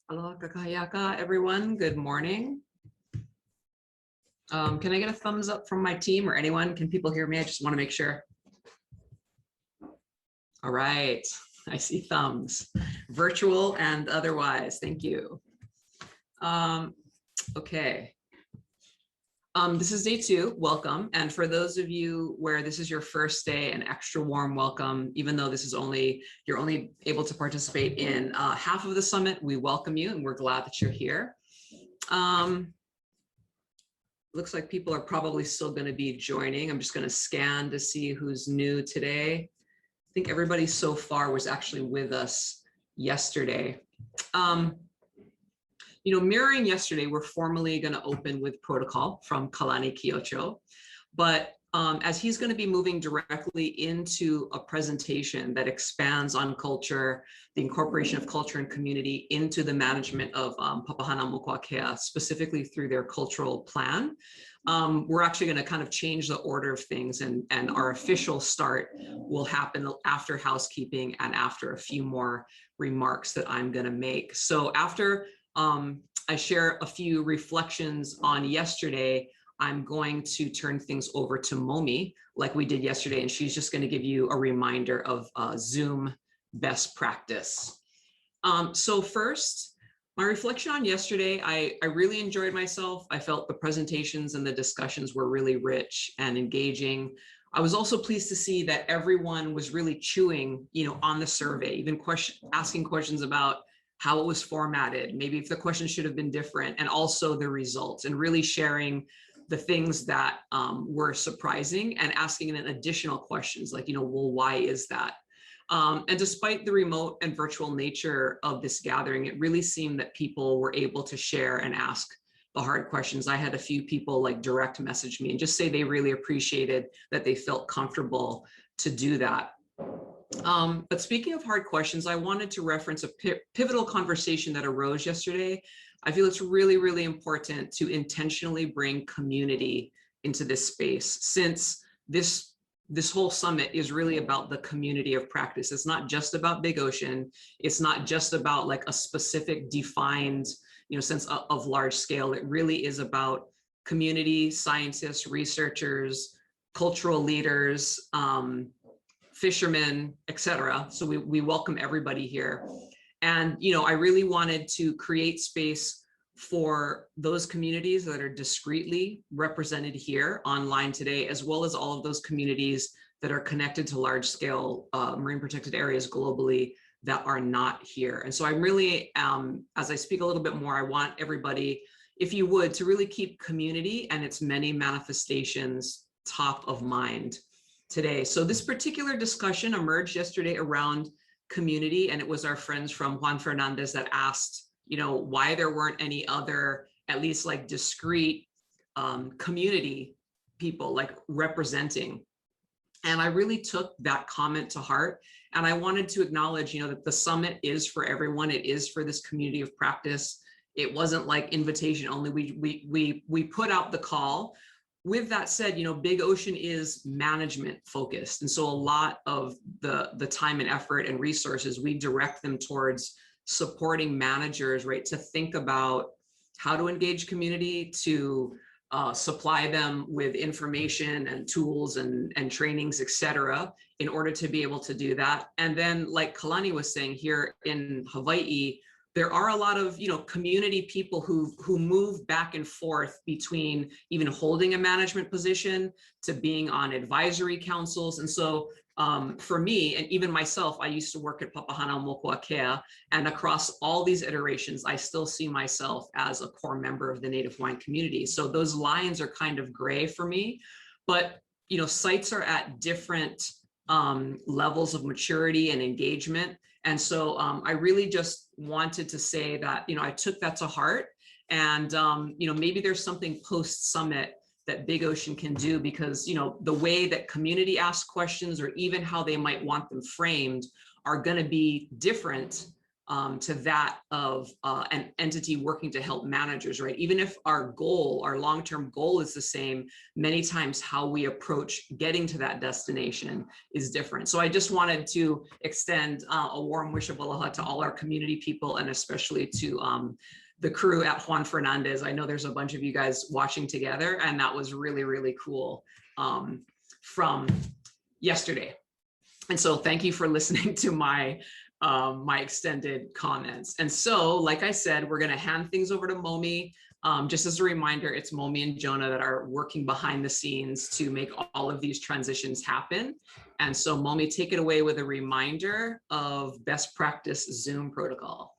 Aloha kakayaka, everyone. Good morning. Can I get a thumbs up from my team or anyone? Can people hear me? I just want to make sure. All right. I see thumbs, virtual and otherwise. Thank you. Okay. This is day 2. Welcome. And for those of you where this is your first day, an extra warm welcome, even though this is you're only able to participate in half of the summit. We welcome you and we're glad that you're here. Looks like people are probably still going to be joining. I'm just going to scan to see who's new today. I think everybody so far was actually with us yesterday. Mirroring yesterday, we're formally going to open with protocol from Kalani Kiocho, but as he's going to be moving directly into a presentation that expands on culture, the incorporation of culture and community into the management of Papahanamokuakya, specifically through their cultural plan. We're actually going to kind of change the order of things, and our official start will happen after housekeeping and after a few more remarks that I'm going to make. So after I share a few reflections on yesterday, I'm going to turn things over to Momi like we did yesterday, and she's just going to give you a reminder of Zoom best practice. So first, my reflection on yesterday, I really enjoyed myself. I felt the presentations and the discussions were really rich and engaging. I was also pleased to see that everyone was really chewing, on the survey, even asking questions about how it was formatted, maybe if the question should have been different, and also the results, and really sharing the things that were surprising and asking an additional questions like, well, why is that? And despite the remote and virtual nature of this gathering, it really seemed that people were able to share and ask the hard questions. I had a few people like direct message me and just say they really appreciated that they felt comfortable to do that. But speaking of hard questions, I wanted to reference a pivotal conversation that arose yesterday. I feel it's really, really important to intentionally bring community into this space, since this whole summit is really about the community of practice. It's not just about Big Ocean. It's not just about like a specific defined, sense of large scale. It really is about community, scientists, researchers, cultural leaders, fishermen, etc. So we welcome everybody here. And, I really wanted to create space for those communities that are discreetly represented here online today, as well as all of those communities that are connected to large scale marine protected areas globally that are not here. And so I really, as I speak a little bit more, I want everybody, if you would, to really keep community and its many manifestations top of mind today. So this particular discussion emerged yesterday around community, and it was our friends from Juan Fernandez that asked, why there weren't any other, at least like discrete community people like representing. And I really took that comment to heart, and I wanted to acknowledge, that the summit is for everyone. It is for this community of practice. It wasn't like invitation only. We put out the call. With that said, Big Ocean is management focused. And so a lot of the time and effort and resources, we direct them towards supporting managers, right, to think about how to engage community, to supply them with information and tools and trainings, etc., in order to be able to do that. And then, like Kalani was saying, here in Hawaii, there are a lot of, community people who move back and forth between even holding a management position to being on advisory councils. And so for me, and even myself, I used to work at Papahanamokuakya, and across all these iterations, I still see myself as a core member of the Native Hawaiian community. So those lines are kind of gray for me, but, sites are at different levels of maturity and engagement. And so I really just wanted to say that, I took that to heart, and, maybe there's something post-summit that Big Ocean can do, because, the way that community asks questions, or even how they might want them framed, are going to be different to that of an entity working to help managers, right? Even if our goal, our long-term goal is the same, many times how we approach getting to that destination is different. So I just wanted to extend a warm wish of aloha to all our community people, and especially to the crew at Juan Fernandez. I know there's a bunch of you guys watching together, and that was really, really cool from yesterday. And so thank you for listening to my extended comments. And so, like I said, we're going to hand things over to Momi. Just as a reminder, it's Momi and Jonah that are working behind the scenes to make all of these transitions happen. And so Momi, take it away with a reminder of best practice Zoom protocol.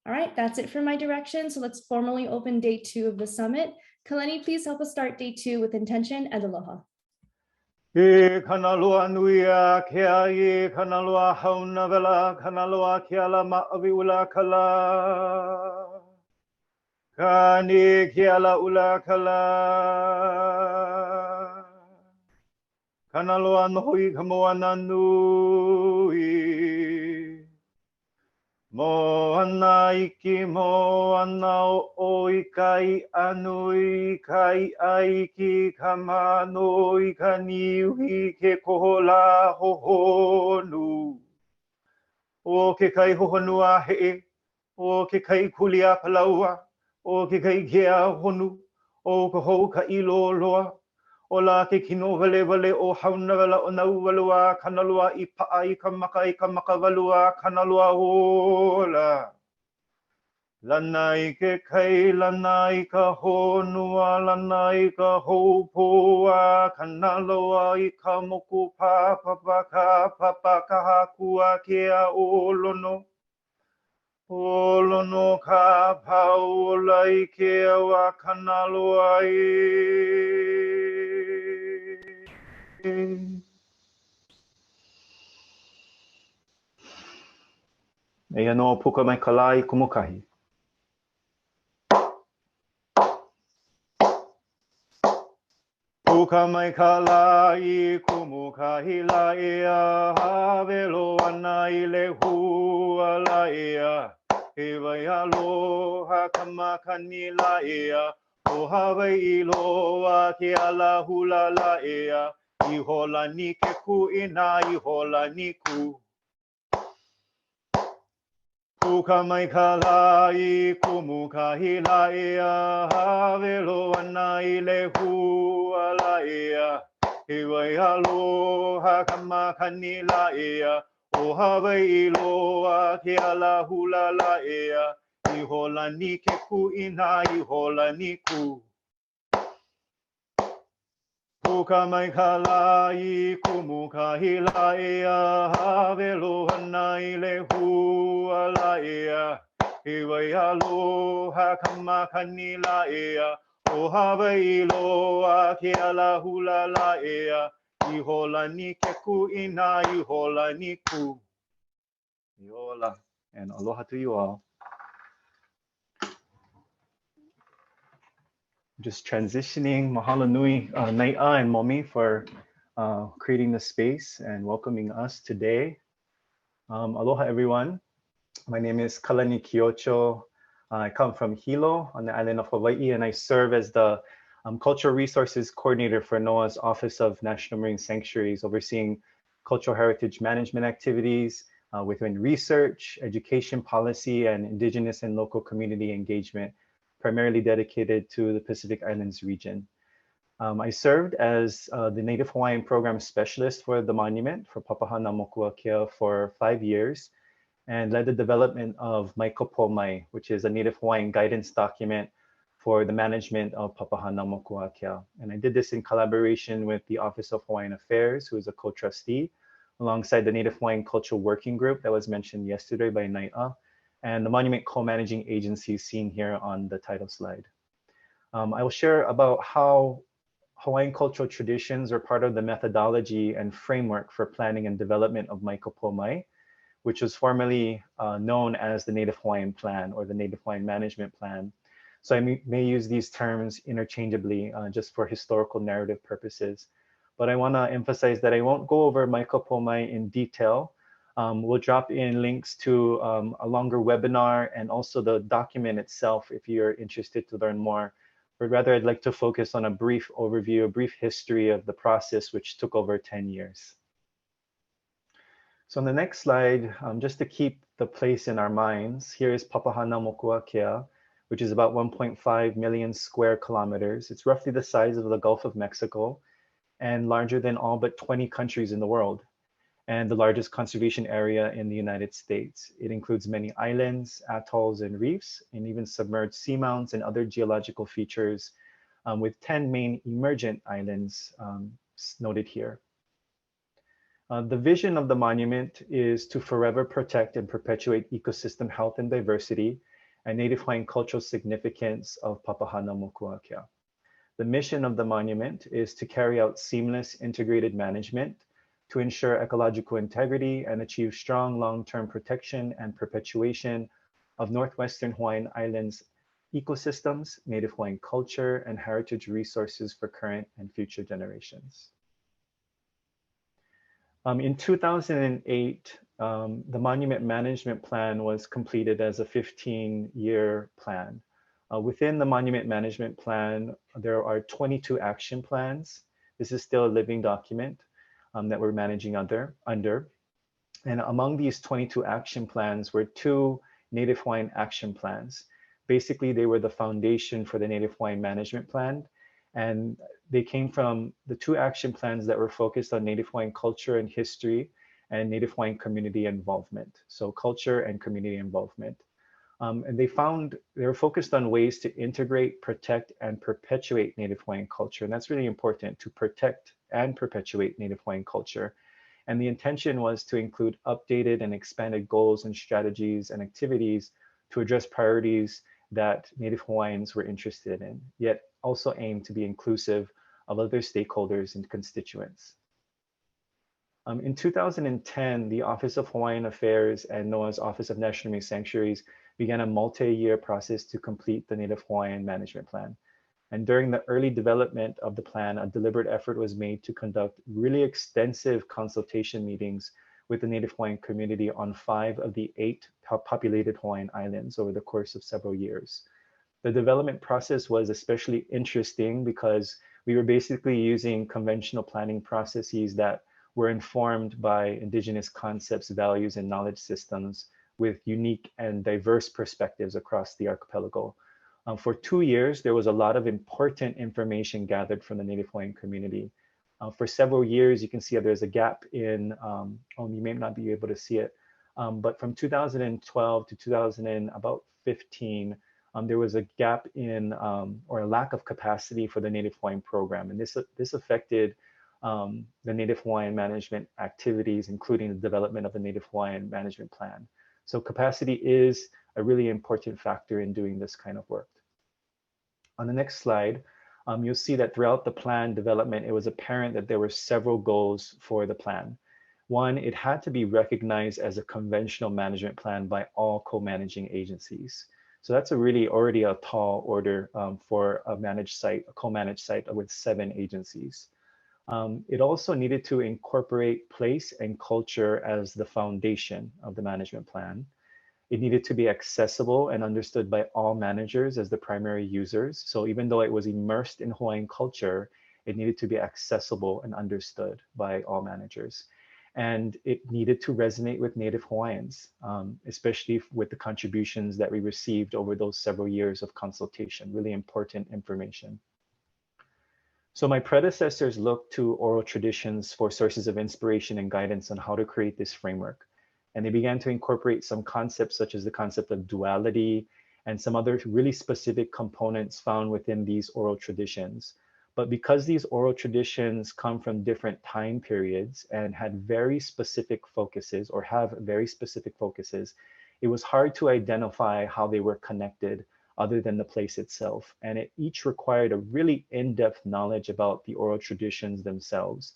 All right, that's it for my direction. So let's formally open day 2 of the summit. Kalani, please help us start day 2 with intention and aloha. E kanaloa nuia kea e kanaloa hauna vela kanaloa kea la ma'awi ula kala. Kani kea la ula kala. Kanaloa nohoi kamoana nui. Mo ana iki mo ana o ikai anui kai aiki kamano i ka niuhi ke kohola hohonu. O ke kai hohonua he'e, o ke kai kulia palaua, o ke kai kea honu, o ka hou ka ilo loa. O la ke kino vale vale o hauna vela o nau walua kanalua I paa I ka maka walua kanalua ola. Lana I ke kai, lana I ka honua, lana I ka houpoa, kanaloa I ka moku papa ka hakua kea olono. Olono ka paola I kea wa kanaloa Eia no puka mai kala I kumukahi. Puka mai kala I kumukahi la ea, havelo ana I le hua la ea. E vai aloha kamakani la ea, o Hawaii loa ke ala hula la ea. I hola ni ke kuina, I hola ni ku. Puka mai kala I kumukahi la ea, havelo ana I le hua la ea. E wai aloha kamakani la ea, o Hawaii loa ke ala hula la ea. I hola ni ke kuina, I hola ni ku. Puka mai kala I kumukahi la ea, havelo ana I le hua la ea. E wai aloha kamakani la ea, o Hawaii loa ke ala hula la ea. I hola ni ke kuina, I hola ni ku. Iola, and aloha to you all. Just transitioning, mahalo nui Nai'a and Momi for creating the space and welcoming us today. Aloha everyone. My name is Kalani Kiocho. I come from Hilo on the island of Hawaii, and I serve as the Cultural Resources Coordinator for NOAA's Office of National Marine Sanctuaries, overseeing cultural heritage management activities within research, education policy, and Indigenous and local community engagement, primarily dedicated to the Pacific Islands region. I served as the Native Hawaiian Program Specialist for the monument for Papahanamokuakya for 5 years, and led the development of Maikopomai, which is a Native Hawaiian guidance document for the management of Papahanamokuakya. And I did this in collaboration with the Office of Hawaiian Affairs, who is a co-trustee, alongside the Native Hawaiian Cultural Working Group that was mentioned yesterday by Nai'a, and the monument co-managing agencies seen here on the title slide. I will share about how Hawaiian cultural traditions are part of the methodology and framework for planning and development of Maikopomai, which was formerly known as the Native Hawaiian Plan or the Native Hawaiian Management Plan. So I may use these terms interchangeably just for historical narrative purposes. But I want to emphasize that I won't go over Maikopomai in detail, We'll drop in links to a longer webinar and also the document itself if you're interested to learn more. But rather, I'd like to focus on a brief overview, a brief history of the process, which took over 10 years. So on the next slide, just to keep the place in our minds, here is Papahanamokuakya, which is about 1.5 million square kilometers. It's roughly the size of the Gulf of Mexico and larger than all but 20 countries in the world, and the largest conservation area in the United States. It includes many islands, atolls, and reefs, and even submerged seamounts and other geological features, with 10 main emergent islands noted here. The vision of the monument is to forever protect and perpetuate ecosystem health and diversity and native Hawaiian cultural significance of Papahanamokuakya. The mission of the monument is to carry out seamless integrated management to ensure ecological integrity and achieve strong long-term protection and perpetuation of Northwestern Hawaiian Islands ecosystems, native Hawaiian culture, and heritage resources for current and future generations. In 2008, the Monument Management Plan was completed as a 15-year plan. Within the Monument Management Plan, there are 22 action plans. This is still a living document that we're managing under. And among these 22 action plans were 2 Native Hawaiian action plans. Basically, they were the foundation for the Native Hawaiian Management Plan. And they came from the 2 action plans that were focused on Native Hawaiian culture and history and Native Hawaiian community involvement. So culture and community involvement. And they were focused on ways to integrate, protect, and perpetuate Native Hawaiian culture. And that's really important, to protect and perpetuate Native Hawaiian culture. And the intention was to include updated and expanded goals and strategies and activities to address priorities that Native Hawaiians were interested in, yet also aim to be inclusive of other stakeholders and constituents. In 2010, the Office of Hawaiian Affairs and NOAA's Office of National Marine Sanctuaries began a multi-year process to complete the Native Hawaiian Management Plan. And during the early development of the plan, a deliberate effort was made to conduct really extensive consultation meetings with the Native Hawaiian community on 5 of the 8 populated Hawaiian islands over the course of several years. The development process was especially interesting because we were basically using conventional planning processes that were informed by Indigenous concepts, values, and knowledge systems with unique and diverse perspectives across the archipelago. For 2 years, there was a lot of important information gathered from the Native Hawaiian community. For several years, you can see that there's a gap in, you may not be able to see it, but from 2012 to 2015, there was a gap in, or a lack of capacity for the Native Hawaiian program. And this affected the Native Hawaiian management activities, including the development of the Native Hawaiian Management Plan. So capacity is a really important factor in doing this kind of work. On the next slide, you'll see that throughout the plan development, it was apparent that there were several goals for the plan. One, it had to be recognized as a conventional management plan by all co-managing agencies. So that's already a tall order for a managed site, a co-managed site with 7 agencies. It also needed to incorporate place and culture as the foundation of the management plan. It needed to be accessible and understood by all managers as the primary users. So even though it was immersed in Hawaiian culture, it needed to be accessible and understood by all managers. And it needed to resonate with Native Hawaiians, especially with the contributions that we received over those several years of consultation, really important information. So my predecessors looked to oral traditions for sources of inspiration and guidance on how to create this framework. And they began to incorporate some concepts such as the concept of duality and some other really specific components found within these oral traditions. But because these oral traditions come from different time periods and had very specific focuses or have very specific focuses, it was hard to identify how they were connected other than the place itself. And it each required a really in-depth knowledge about the oral traditions themselves.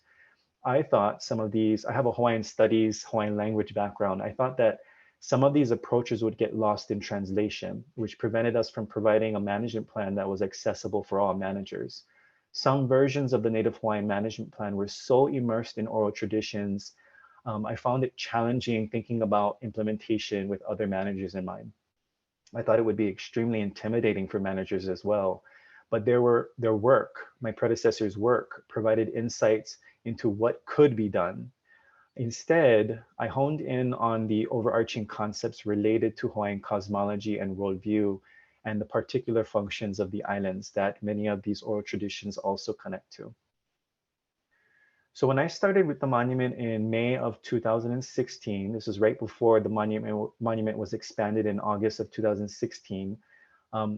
I thought some of these, I have a Hawaiian studies, Hawaiian language background. I thought that some of these approaches would get lost in translation, which prevented us from providing a management plan that was accessible for all managers. Some versions of the Native Hawaiian Management Plan were so immersed in oral traditions I found it challenging thinking about implementation with other managers in mind. I thought it would be extremely intimidating for managers as well. But their work, my predecessor's work, provided insights into what could be done. Instead, I honed in on the overarching concepts related to Hawaiian cosmology and worldview and the particular functions of the islands that many of these oral traditions also connect to. So when I started with the monument in May of 2016, this is right before the monument was expanded in August of 2016.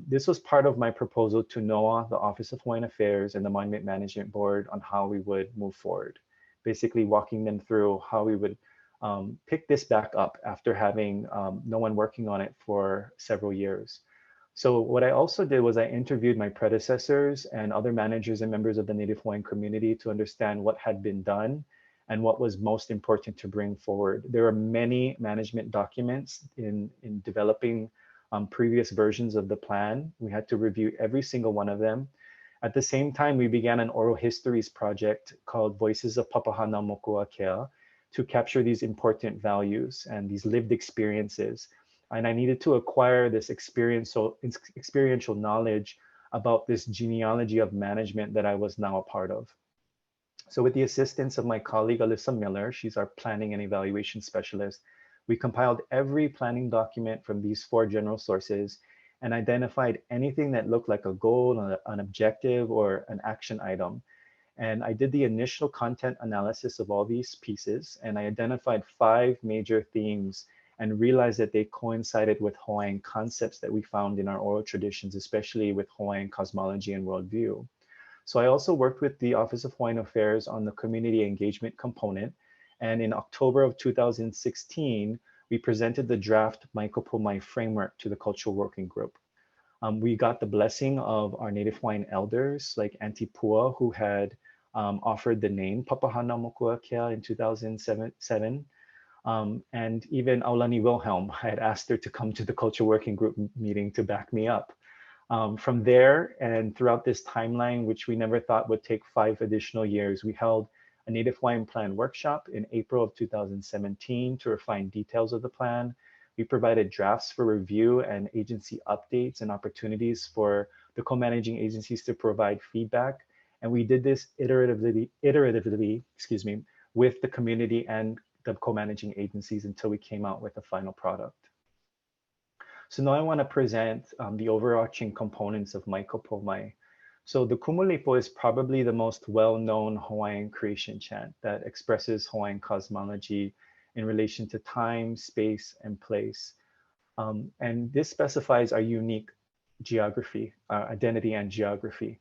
This was part of my proposal to NOAA, the Office of Hawaiian Affairs, and the Monument Management Board on how we would move forward, basically walking them through how we would pick this back up after having no one working on it for several years. So what I also did was I interviewed my predecessors and other managers and members of the Native Hawaiian community to understand what had been done and what was most important to bring forward. There are many management documents in developing previous versions of the plan. We had to review every single one of them. At the same time, we began an oral histories project called Voices of Papahanamokuakya to capture these important values and these lived experiences. And I needed to acquire this experiential knowledge about this genealogy of management that I was now a part of. So with the assistance of my colleague, Alyssa Miller, she's our planning and evaluation specialist, we compiled every planning document from these 4 general sources and identified anything that looked like a goal, an objective, or an action item. And I did the initial content analysis of all these pieces, and I identified 5 major themes and realized that they coincided with Hawaiian concepts that we found in our oral traditions, especially with Hawaiian cosmology and worldview. So I also worked with the Office of Hawaiian Affairs on the community engagement component. And in October of 2016, we presented the draft Maikopomai framework to the Cultural Working Group. We got the blessing of our Native Hawaiian elders like Auntie Pua, who had offered the name Papahanamokuakya in 2007. And even Aulani Wilhelm, I had asked her to come to the Culture Working Group meeting to back me up. From there and throughout this timeline, which we never thought would take 5 additional years, we held a Native Hawaiian Plan workshop in April of 2017 to refine details of the plan. We provided drafts for review and agency updates and opportunities for the co-managing agencies to provide feedback. And we did this iteratively, with the community and the co-managing agencies until we came out with a final product. So now I want to present the overarching components of Maikopomai. So the Kumulipo is probably the most well-known Hawaiian creation chant that expresses Hawaiian cosmology in relation to time, space, and place. And this specifies our unique geography, our identity and geography.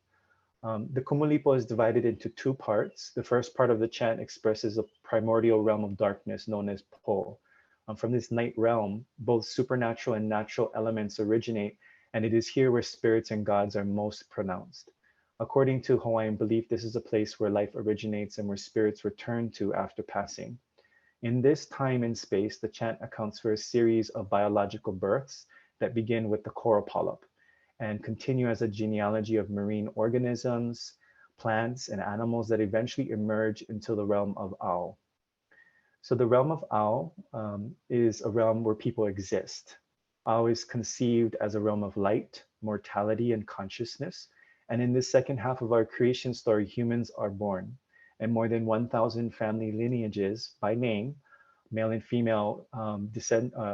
The Kumulipo is divided into 2 parts. The first part of the chant expresses a primordial realm of darkness known as Po. From this night realm, both supernatural and natural elements originate, and it is here where spirits and gods are most pronounced. According to Hawaiian belief, this is a place where life originates and where spirits return to after passing. In this time and space, the chant accounts for a series of biological births that begin with the coral polyp and continue as a genealogy of marine organisms, plants, and animals that eventually emerge into the realm of Ao. So the realm of Ao is a realm where people exist. Ao is conceived as a realm of light, mortality, and consciousness. And in this second half of our creation story, humans are born. And more than 1,000 family lineages by name, male and female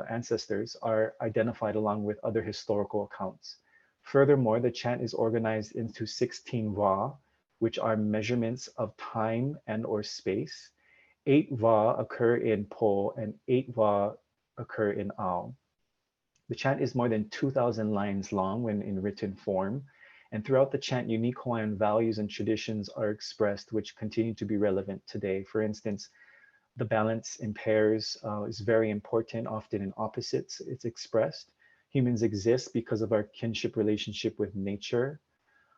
ancestors, are identified along with other historical accounts. Furthermore, the chant is organized into 16 wa, which are measurements of time and or space. 8 va occur in Po and 8 va occur in Ao. The chant is more than 2,000 lines long when in written form. And throughout the chant, unique Hawaiian values and traditions are expressed, which continue to be relevant today. For instance, the balance in pairs is very important. Often in opposites, it's expressed. Humans exist because of our kinship relationship with nature.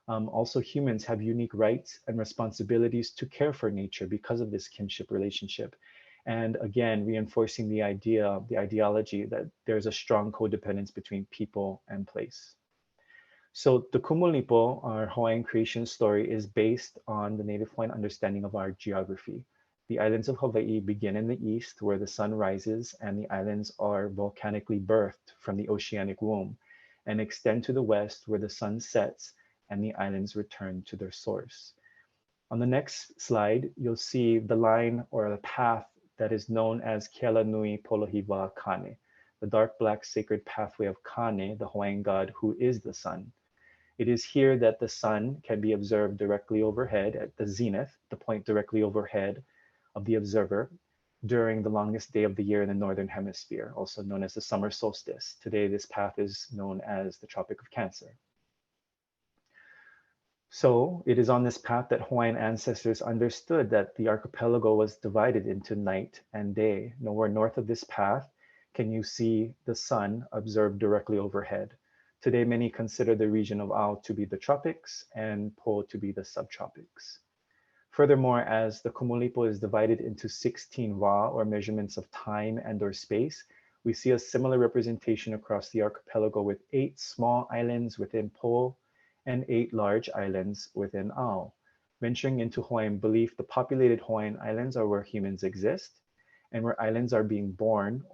Also, humans have unique rights and responsibilities to care for nature because of this kinship relationship. And again, reinforcing the ideology that there's a strong codependence between people and place. So the Kumulipo, our Hawaiian creation story, is based on the Native Hawaiian understanding of our geography. The islands of Hawaii begin in the east where the sun rises and the islands are volcanically birthed from the oceanic womb and extend to the west where the sun sets and the islands return to their source. On the next slide, you'll see the line or the path that is known as Keala Nui Polohiwa Kane, the dark black sacred pathway of Kane, the Hawaiian god who is the sun. It is here that the sun can be observed directly overhead at the zenith, the point directly overhead of the observer, during the longest day of the year in the northern hemisphere, also known as the summer solstice. Today, this path is known as the Tropic of Cancer. So it is on this path that Hawaiian ancestors understood that the archipelago was divided into night and day. Nowhere north of this path can you see the sun observed directly overhead. Today, many consider the region of Ao to be the tropics and Po to be the subtropics. Furthermore, as the Kumulipo is divided into 16 wa, or measurements of time and or space, we see a similar representation across the archipelago with 8 small islands within Po and 8 large islands within Ao. Venturing into Hawaiian belief, the populated Hawaiian islands are where humans exist and where islands are being born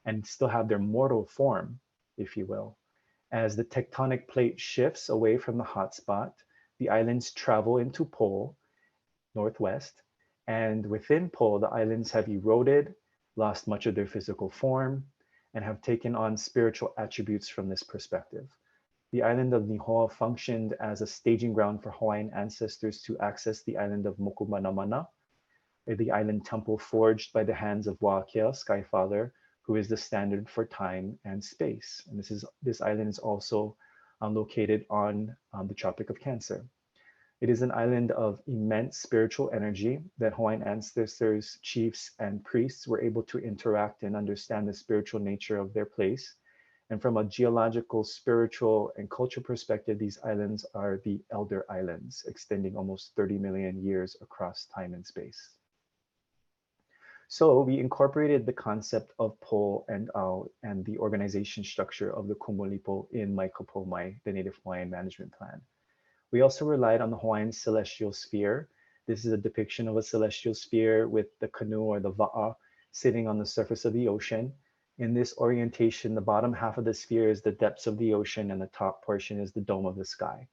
and still have their mortal form, if you will. As the tectonic plate shifts away from the hotspot, the islands travel into Po, northwest, and within Po, the islands have eroded, lost much of their physical form, and have taken on spiritual attributes from this perspective. The island of Nihoa functioned as a staging ground for Hawaiian ancestors to access the island of Mokumanamana, the island temple forged by the hands of Wa'akea, Sky Father, who is the standard for time and space. And this island is also located on the Tropic of Cancer. It is an island of immense spiritual energy that Hawaiian ancestors, chiefs, and priests were able to interact and understand the spiritual nature of their place. And from a geological, spiritual, and cultural perspective, these islands are the Elder Islands, extending almost 30 million years across time and space. So we incorporated the concept of Po and Ao and the organization structure of the Kumulipo in Maikopomai, the Native Hawaiian Management Plan. We also relied on the Hawaiian celestial sphere. This is a depiction of a celestial sphere with the canoe or the va'a sitting on the surface of the ocean. In this orientation, the bottom half of the sphere is the depths of the ocean and the top portion is the dome of the sky.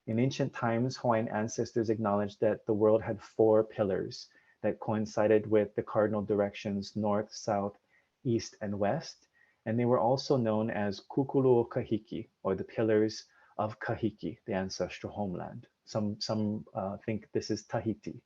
In ancient times, Hawaiian ancestors acknowledged that the world had 4 pillars that coincided with the cardinal directions north, south, east, and west. And they were also known as Kukulu Kahiki, or the pillars of Kahiki, the ancestral homeland. Some think this is Tahiti.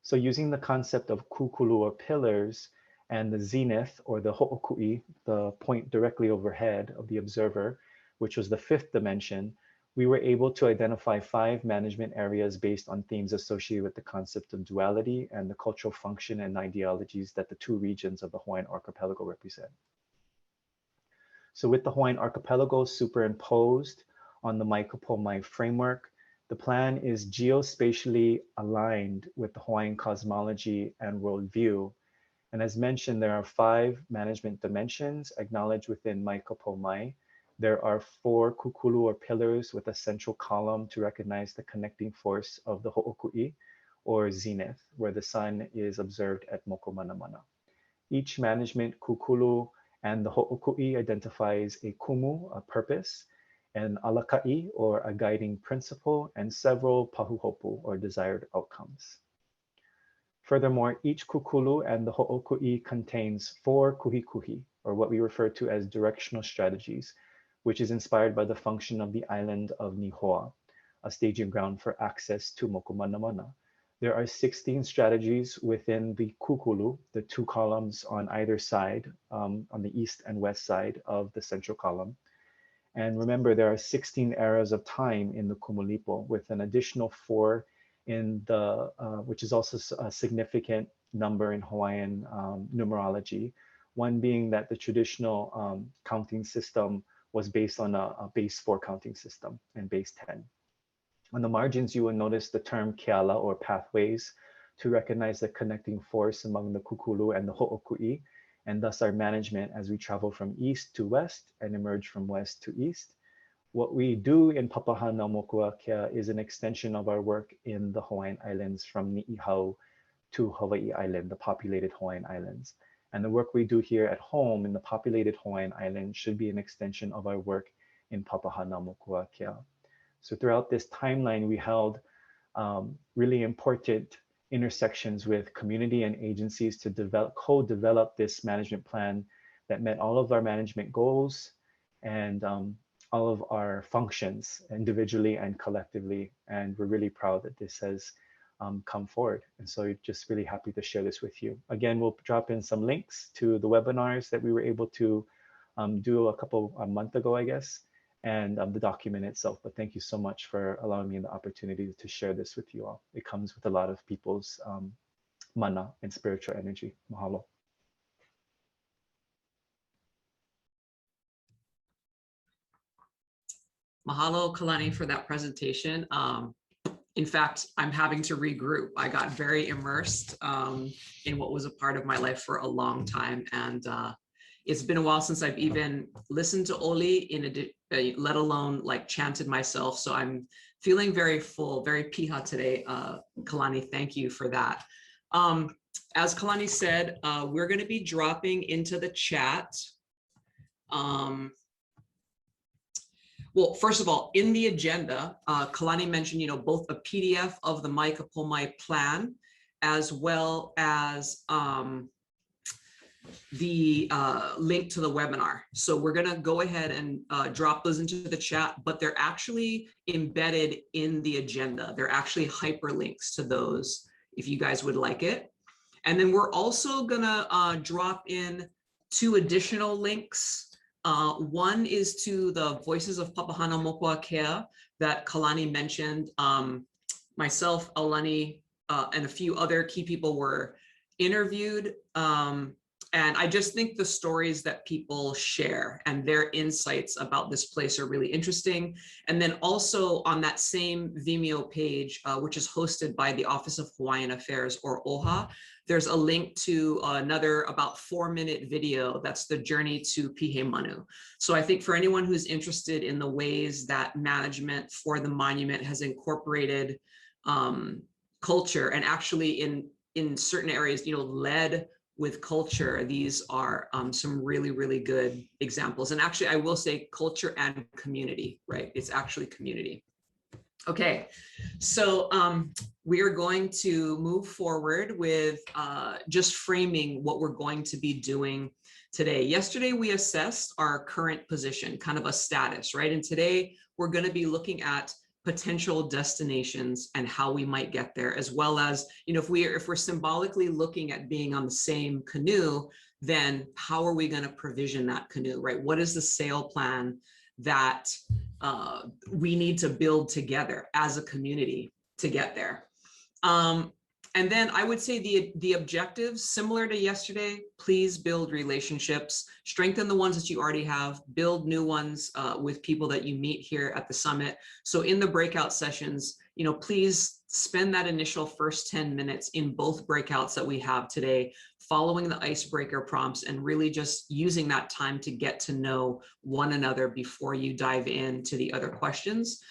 So using the concept of Kukulu, or pillars, and the zenith, or the ho'okui, the point directly overhead of the observer, which was the 5th dimension, we were able to identify 5 management areas based on themes associated with the concept of duality and the cultural function and ideologies that the 2 regions of the Hawaiian archipelago represent. So with the Hawaiian archipelago superimposed on the Maikopomai framework, the plan is geospatially aligned with the Hawaiian cosmology and worldview. And as mentioned, there are 5 management dimensions acknowledged within Maikopomai. There are 4 kukulu, or pillars, with a central column to recognize the connecting force of the ho'okui, or zenith, where the sun is observed at Mokumanamana. Each management kukulu and the ho'okui identifies a kumu, a purpose, an alakai, or a guiding principle, and several pahuhopu, or desired outcomes. Furthermore, each kukulu and the ho'okui contains 4 kuhi-kuhi, or what we refer to as directional strategies, which is inspired by the function of the island of Nihoa, a staging ground for access to Mokumanamana. There are 16 strategies within the kukulu, the 2 columns on either side, on the east and west side of the central column. And remember, there are 16 eras of time in the Kumulipo, with an additional 4 in the, which is also a significant number in Hawaiian numerology. One being that the traditional counting system was based on a base 4 counting system and base 10. On the margins, you will notice the term keala, or pathways, to recognize the connecting force among the kukulu and the ho'okui, and thus our management as we travel from east to west and emerge from west to east. What we do in Papahanamokuakya is an extension of our work in the Hawaiian Islands from Ni'ihau to Hawaii Island, the populated Hawaiian Islands. And the work we do here at home in the populated Hawaiian Islands should be an extension of our work in Papahanamokuakya. So throughout this timeline, we held really important intersections with community and agencies to co-develop this management plan that met all of our management goals and all of our functions individually and collectively. And we're really proud that this has come forward. And so just really happy to share this with you. Again, we'll drop in some links to the webinars that we were able to do a month ago, I guess, and the document itself. But thank you so much for allowing me the opportunity to share this with you all. It comes with a lot of people's mana and spiritual energy. Mahalo. Mahalo, Kalani, for that presentation. In fact, I'm having to regroup. I got very immersed in what was a part of my life for a long time. And it's been a while since I've even listened to Oli, let alone like chanted myself. So I'm feeling very full, very piha today. Kalani, thank you for that. As Kalani said, we're going to be dropping into the chat. Well, first of all, in the agenda, Kalani mentioned, both a PDF of the Mai Kapomai plan, as well as the link to the webinar. So we're going to go ahead and drop those into the chat, but they're actually embedded in the agenda. They're actually hyperlinks to those if you guys would like it. And then we're also going to drop in 2 additional links. One is to the Voices of Papahanamokuakya that Kalani mentioned. Myself, Aulani, and a few other key people were interviewed. And I just think the stories that people share and their insights about this place are really interesting. And then also on that same Vimeo page, which is hosted by the Office of Hawaiian Affairs, or OHA, there's a link to another about 4-minute video. That's the journey to Pihe Manu. So I think for anyone who's interested in the ways that management for the monument has incorporated culture, and actually in certain areas, led with culture, these are some really, really good examples. And actually, I will say culture and community, right? It's actually community. Okay, so we are going to move forward with just framing what we're going to be doing today. Yesterday, we assessed our current position, kind of a status, right? And today, we're going to be looking at potential destinations and how we might get there, as well as, if we're symbolically looking at being on the same canoe, then how are we going to provision that canoe, right? What is the sail plan that we need to build together as a community to get there? And then I would say the objectives, similar to yesterday, please build relationships, strengthen the ones that you already have, build new ones with people that you meet here at the summit. So in the breakout sessions, please spend that initial first 10 minutes in both breakouts that we have today, following the icebreaker prompts and really just using that time to get to know one another before you dive into the other questions.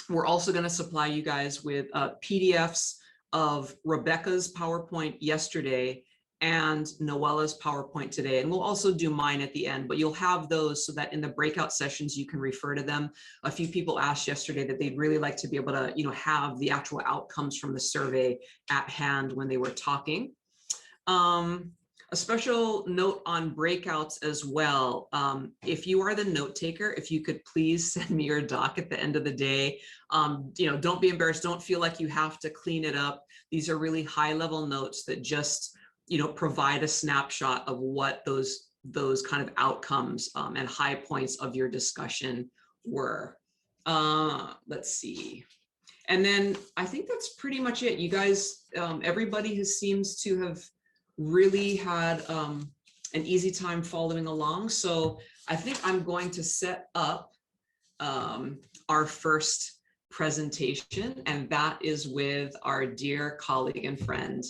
We're also going to supply you guys with PDFs of Rebecca's PowerPoint yesterday and Noella's PowerPoint today. And we'll also do mine at the end, but you'll have those so that in the breakout sessions, you can refer to them. A few people asked yesterday that they'd really like to be able to, have the actual outcomes from the survey at hand when they were talking. A special note on breakouts as well. If you are the note taker, if you could please send me your doc at the end of the day. Don't be embarrassed. Don't feel like you have to clean it up. These are really high level notes that just, provide a snapshot of what those kind of outcomes and high points of your discussion were. Let's see. And then I think that's pretty much it. You guys, everybody seems to have really had an easy time following along. So I think I'm going to set up our first presentation, and that is with our dear colleague and friend,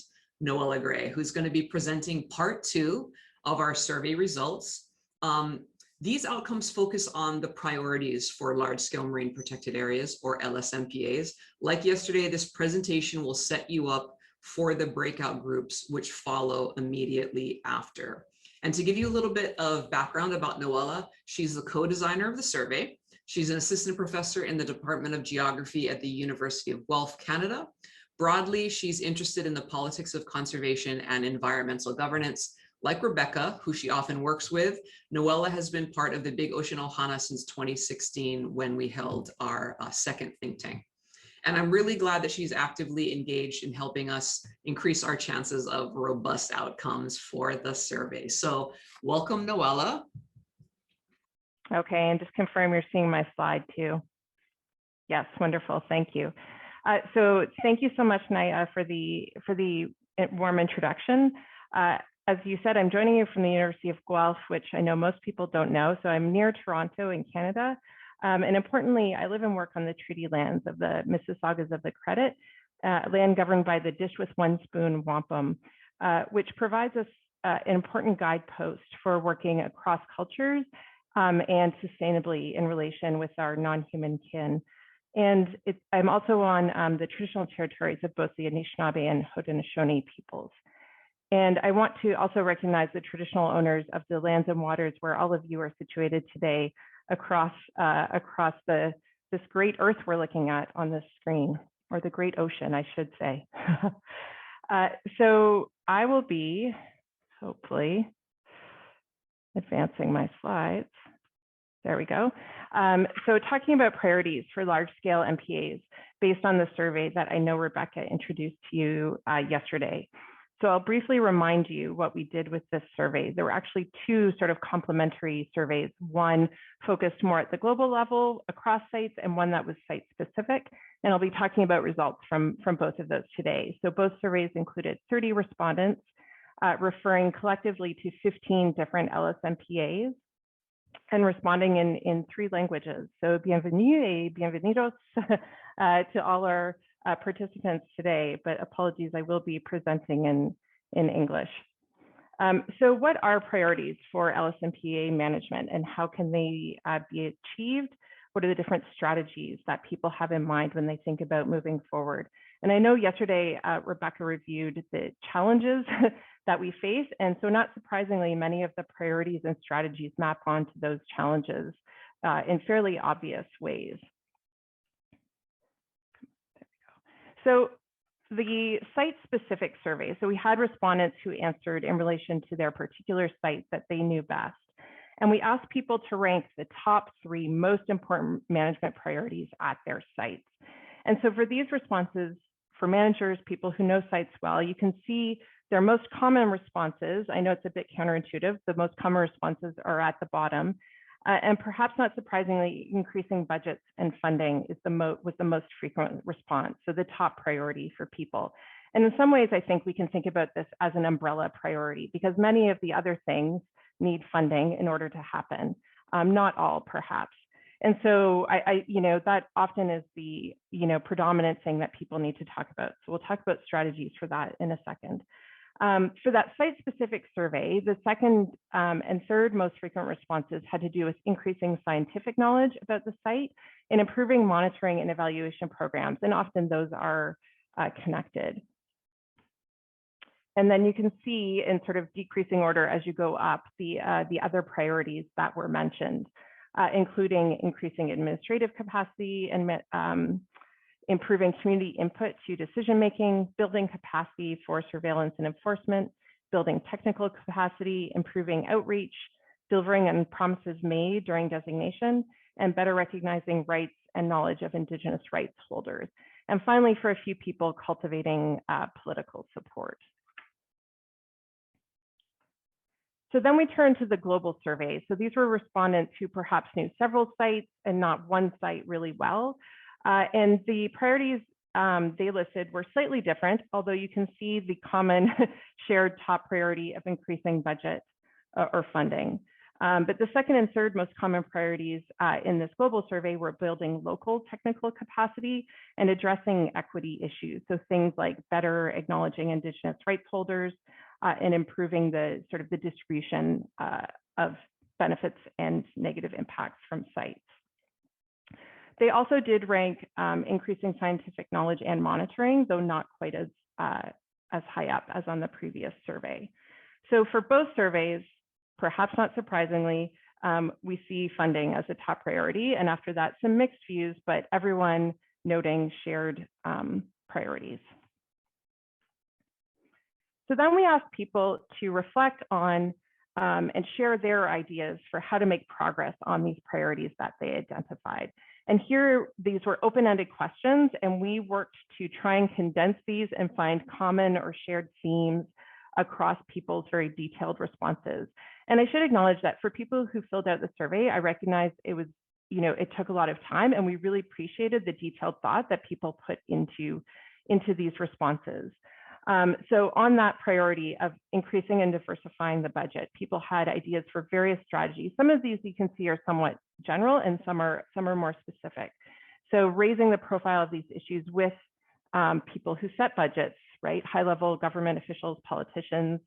Noella Gray, who's going to be presenting part 2 of our survey results. These outcomes focus on the priorities for large-scale marine protected areas, or LSMPAs. Like yesterday, this presentation will set you up for the breakout groups, which follow immediately after. And to give you a little bit of background about Noella, she's the co-designer of the survey. She's an assistant professor in the Department of Geography at the University of Guelph, Canada. Broadly, she's interested in the politics of conservation and environmental governance. Like Rebecca, who she often works with, Noella has been part of the Big Ocean Ohana since 2016 when we held our second think tank. And I'm really glad that she's actively engaged in helping us increase our chances of robust outcomes for the survey. So welcome, Noella. Okay, and just confirm you're seeing my slide too. Yes, wonderful, thank you. So thank you so much, Naya, for the warm introduction. As you said, I'm joining you from the University of Guelph, which I know most people don't know. So I'm near Toronto in Canada. And importantly, I live and work on the treaty lands of the Mississaugas of the Credit, land governed by the Dish with One Spoon Wampum, which provides us an important guidepost for working across cultures and sustainably in relation with our non-human kin. And I'm also on the traditional territories of both the Anishinaabe and Haudenosaunee peoples. And I want to also recognize the traditional owners of the lands and waters where all of you are situated today across this great earth we're looking at on this screen, or the great ocean, I should say. So I will be, hopefully, advancing my slides. There we go. So talking about priorities for large-scale MPAs based on the survey that I know Rebecca introduced to you yesterday. So I'll briefly remind you what we did with this survey. There were actually two sort of complementary surveys, one focused more at the global level across sites and one that was site specific. And I'll be talking about results from both of those today. So both surveys included 30 respondents referring collectively to 15 different LSMPAs and responding in 3 languages. So bienvenue et bienvenidos to all our participants today, but apologies, I will be presenting in English. So what are priorities for LSMPA management and how can they be achieved? What are the different strategies that people have in mind when they think about moving forward? And I know yesterday, Rebecca reviewed the challenges that we face. And so not surprisingly, many of the priorities and strategies map onto those challenges in fairly obvious ways. So the site-specific survey, so we had respondents who answered in relation to their particular site that they knew best. And we asked people to rank the top 3 most important management priorities at their sites. And so for these responses, for managers, people who know sites well, you can see their most common responses. I know it's a bit counterintuitive. The most common responses are at the bottom. And perhaps not surprisingly, increasing budgets and funding is was the most frequent response, so the top priority for people. And in some ways, I think we can think about this as an umbrella priority because many of the other things need funding in order to happen, not all perhaps. And so that often is the predominant thing that people need to talk about. So we'll talk about strategies for that in a second. For that site-specific survey, the second and third most frequent responses had to do with increasing scientific knowledge about the site and improving monitoring and evaluation programs, and often those are connected. And then you can see in sort of decreasing order as you go up the other priorities that were mentioned, including increasing administrative capacity and improving community input to decision-making, building capacity for surveillance and enforcement, building technical capacity, improving outreach, delivering on promises made during designation, and better recognizing rights and knowledge of Indigenous rights holders. And finally, for a few people, cultivating political support. So then we turn to the global survey. So these were respondents who perhaps knew several sites and not one site really well. And the priorities they listed were slightly different, although you can see the common shared top priority of increasing budget or funding. But the second and third most common priorities in this global survey were building local technical capacity and addressing equity issues. So things like better acknowledging Indigenous rights holders and improving the sort of the distribution of benefits and negative impacts from sites. They also did rank increasing scientific knowledge and monitoring, though not quite as high up as on the previous survey. So for both surveys, perhaps not surprisingly, we see funding as a top priority, and after that, some mixed views, but everyone noting shared priorities. So then we asked people to reflect on and share their ideas for how to make progress on these priorities that they identified. And here, these were open-ended questions, and we worked to try and condense these and find common or shared themes across people's very detailed responses. And I should acknowledge that for people who filled out the survey, I recognize it was, it took a lot of time, and we really appreciated the detailed thought that people put into these responses. So on that priority of increasing and diversifying the budget, people had ideas for various strategies. Some of these you can see are somewhat general, and some are more specific. So raising the profile of these issues with people who set budgets, right? High-level government officials, politicians,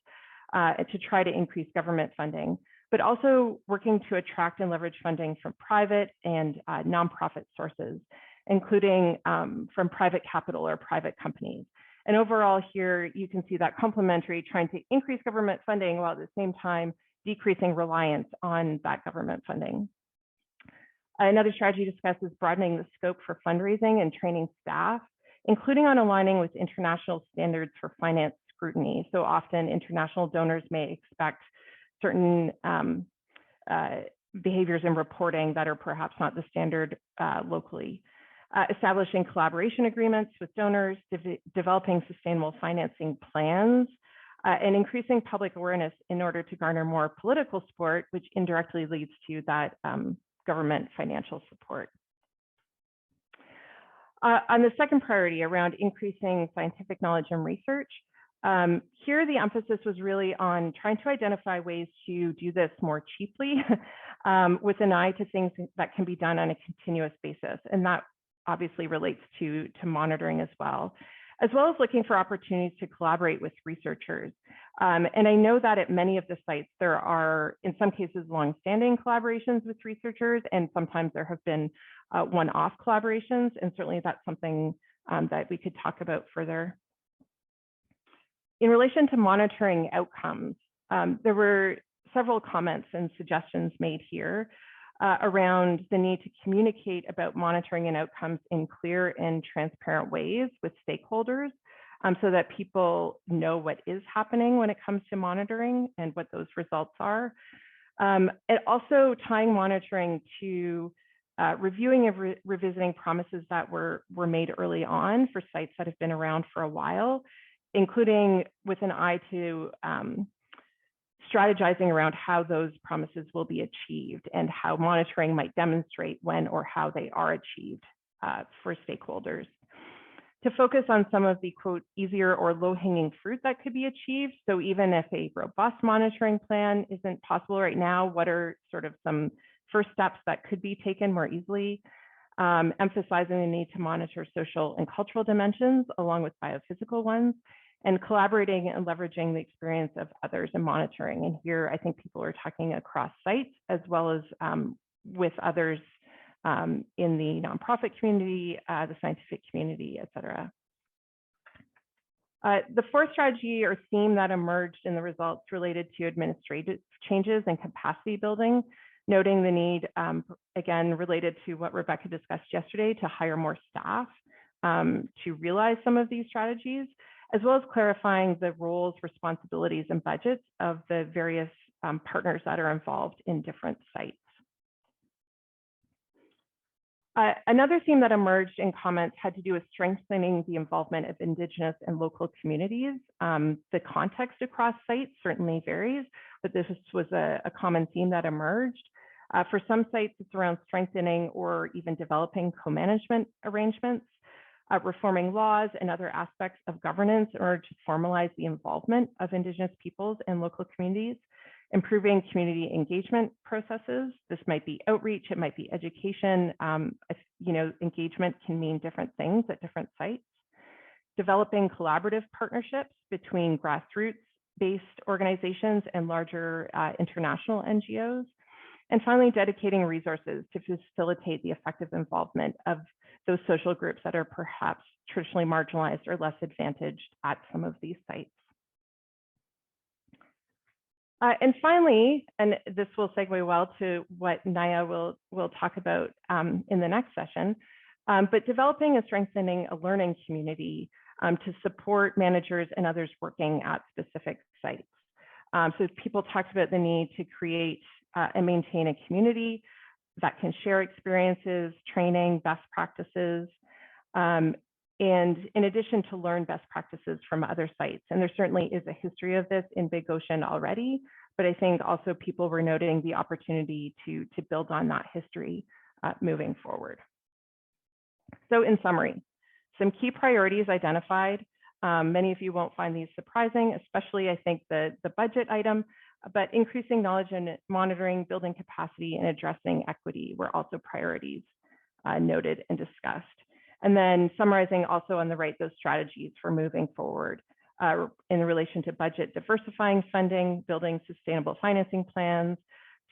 to try to increase government funding, but also working to attract and leverage funding from private and nonprofit sources, including from private capital or private companies. And overall here, you can see that complementary, trying to increase government funding while at the same time decreasing reliance on that government funding. Another strategy discussed is broadening the scope for fundraising and training staff, including on aligning with international standards for finance scrutiny. So often international donors may expect certain behaviors in reporting that are perhaps not the standard locally. Establishing collaboration agreements with donors, developing sustainable financing plans, and increasing public awareness in order to garner more political support, which indirectly leads to that government financial support. On the second priority around increasing scientific knowledge and research, here the emphasis was really on trying to identify ways to do this more cheaply with an eye to things that can be done on a continuous basis. And that obviously relates to monitoring as well as looking for opportunities to collaborate with researchers. And I know that at many of the sites, there are, in some cases, longstanding collaborations with researchers, and sometimes there have been one-off collaborations, and certainly that's something that we could talk about further. In relation to monitoring outcomes, there were several comments and suggestions made here around the need to communicate about monitoring and outcomes in clear and transparent ways with stakeholders so that people know what is happening when it comes to monitoring and what those results are. And also tying monitoring to reviewing and revisiting promises that were made early on for sites that have been around for a while, including with an eye to strategizing around how those promises will be achieved and how monitoring might demonstrate when or how they are achieved for stakeholders. To focus on some of the quote, easier or low-hanging fruit that could be achieved. So even if a robust monitoring plan isn't possible right now, what are sort of some first steps that could be taken more easily? Emphasizing the need to monitor social and cultural dimensions along with biophysical ones, and collaborating and leveraging the experience of others in monitoring. And here, I think people are talking across sites as well as with others in the nonprofit community, the scientific community, et cetera. The fourth strategy or theme that emerged in the results related to administrative changes and capacity building, noting the need, again, related to what Rebecca discussed yesterday, to hire more staff to realize some of these strategies, as well as clarifying the roles, responsibilities, and budgets of the various partners that are involved in different sites. Another theme that emerged in comments had to do with strengthening the involvement of Indigenous and local communities. The context across sites certainly varies, but this was a common theme that emerged. For some sites, it's around strengthening or even developing co-management arrangements, reforming laws and other aspects of governance in order to formalize the involvement of Indigenous peoples and local communities, improving community engagement processes. This might be outreach, it might be education. Engagement can mean different things at different sites. Developing collaborative partnerships between grassroots-based organizations and larger international NGOs. And finally, dedicating resources to facilitate the effective involvement of those social groups that are perhaps traditionally marginalized or less advantaged at some of these sites. And finally, and this will segue well to what Naya will talk about in the next session, but developing and strengthening a learning community to support managers and others working at specific sites. So people talked about the need to create and maintain a community that can share experiences, training, best practices, and in addition to learn best practices from other sites. And there certainly is a history of this in Big Ocean already, but I think also people were noting the opportunity to build on that history moving forward. So in summary, some key priorities identified. Many of you won't find these surprising, especially I think the budget item, but increasing knowledge and monitoring, building capacity, and addressing equity were also priorities noted and discussed. And then summarizing also on the right, those strategies for moving forward in relation to budget, diversifying funding, building sustainable financing plans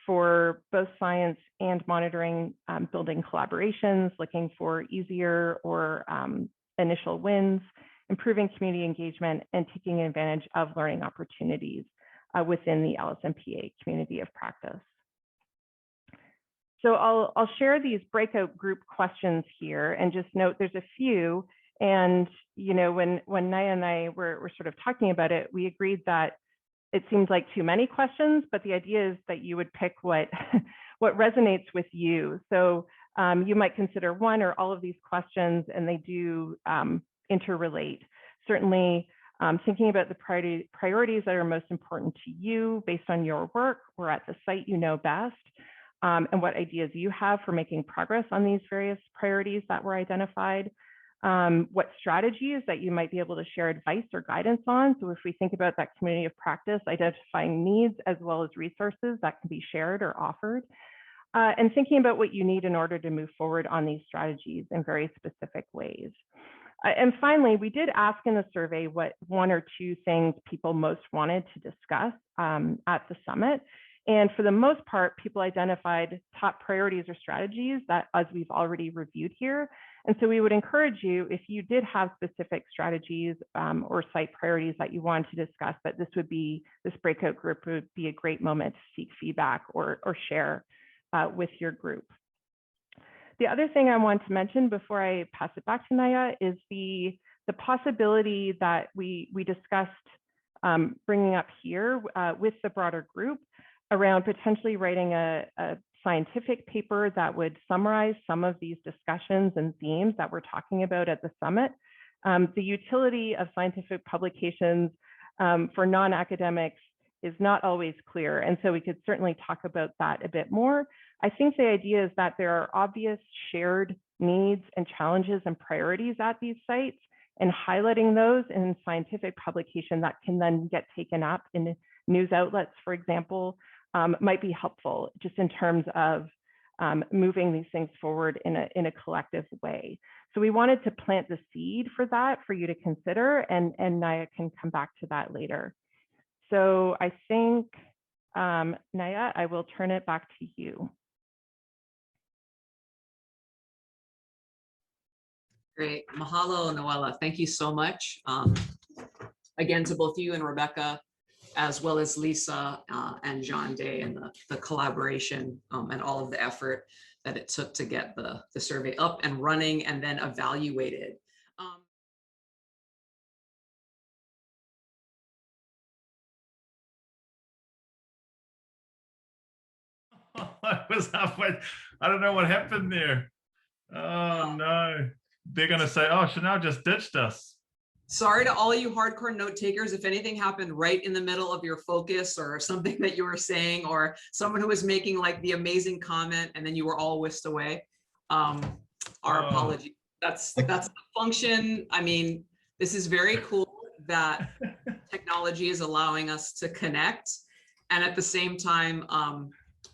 for both science and monitoring, building collaborations, looking for easier or initial wins, improving community engagement, and taking advantage of learning opportunities within the Lsnpa community of practice. So I'll share these breakout group questions here and just note there's a few. And you know, when Naya and I were sort of talking about it, we agreed that it seems like too many questions, but the idea is that you would pick what resonates with you. So you might consider one or all of these questions, and they do interrelate. Certainly, thinking about the priorities that are most important to you based on your work or at the site you know best, and what ideas you have for making progress on these various priorities that were identified. What strategies that you might be able to share advice or guidance on. So if we think about that community of practice, identifying needs as well as resources that can be shared or offered, and thinking about what you need in order to move forward on these strategies in very specific ways. And finally, we did ask in the survey what one or two things people most wanted to discuss at the summit. And for the most part, people identified top priorities or strategies that as we've already reviewed here. And so we would encourage you, if you did have specific strategies or site priorities that you wanted to discuss, that this breakout group would be a great moment to seek feedback or share with your group. The other thing I want to mention before I pass it back to Naya is the possibility that we discussed bringing up here with the broader group around potentially writing a scientific paper that would summarize some of these discussions and themes that we're talking about at the summit. The utility of scientific publications for non-academics is not always clear, and so we could certainly talk about that a bit more. I think the idea is that there are obvious shared needs and challenges and priorities at these sites, and highlighting those in scientific publication that can then get taken up in news outlets, for example, might be helpful just in terms of moving these things forward in a collective way. So we wanted to plant the seed for that for you to consider, and Naya can come back to that later. So I think, Naya, I will turn it back to you. Great. Mahalo, Noella. Thank you so much. Again, to both you and Rebecca, as well as Lisa and John Day, and the collaboration and all of the effort that it took to get the survey up and running and then evaluated. I was halfway. I don't know what happened there. Oh no. They're going to say, oh, Chanel just ditched us. Sorry to all you hardcore note takers. If anything happened right in the middle of your focus or something that you were saying, or someone who was making like the amazing comment and then you were all whisked away, our apology. That's the function. I mean, this is very cool that technology is allowing us to connect. And at the same time,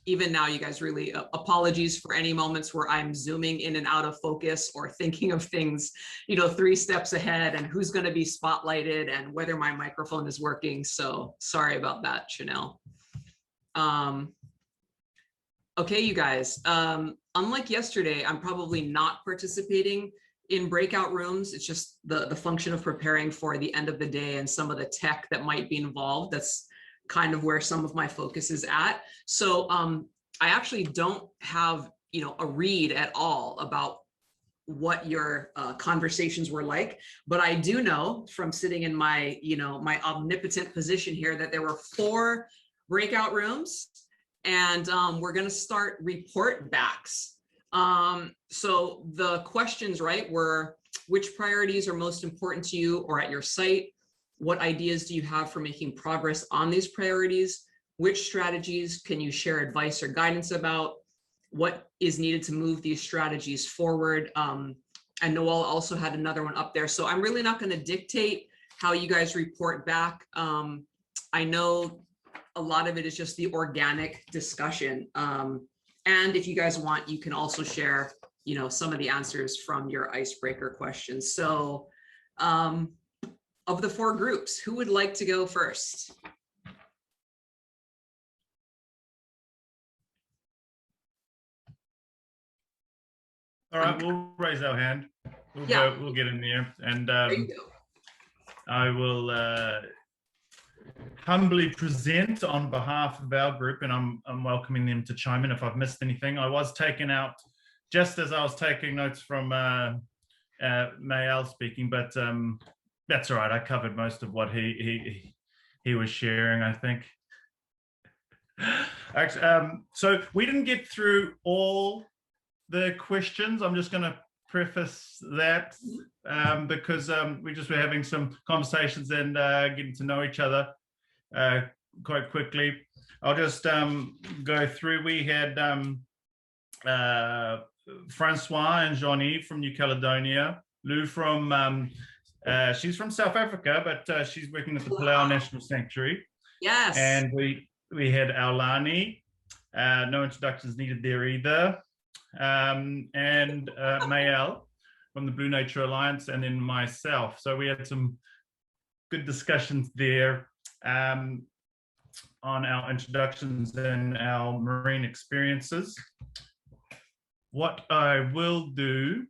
even now, you guys really apologies for any moments where I'm zooming in and out of focus or thinking of things, 3 steps ahead and who's going to be spotlighted and whether my microphone is working. So sorry about that, Chanel. Okay, you guys, unlike yesterday, I'm probably not participating in breakout rooms. It's just the function of preparing for the end of the day and some of the tech that might be involved. That's kind of where some of my focus is at. So I actually don't have, a read at all about what your conversations were like, but I do know from sitting in my, my omnipotent position here that there were 4 breakout rooms, and we're going to start report backs. So the questions, right, were which priorities are most important to you or at your site? What ideas do you have for making progress on these priorities? Which strategies can you share advice or guidance about? What is needed to move these strategies forward? And Noel also had another one up there. So I'm really not going to dictate how you guys report back. I know a lot of it is just the organic discussion. And if you guys want, you can also share, some of the answers from your icebreaker questions. So of the 4 groups, who would like to go first? All right, we'll raise our hand. We'll get in there, and There you go. I will humbly present on behalf of our group, and I'm welcoming them to chime in if I've missed anything. I was taken out just as I was taking notes from Mayal speaking, but that's all right. I covered most of what he was sharing, I think. Actually, so we didn't get through all the questions. I'm just going to preface that because we just were having some conversations and getting to know each other quite quickly. I'll just go through. We had Francois and Johnny from New Caledonia, Lou from she's from South Africa, but she's working at the Palau National Sanctuary. Yes. And we had Aulani, no introductions needed there either. And Mayel from the Blue Nature Alliance, and then myself. So we had some good discussions there on our introductions and our marine experiences. What I will do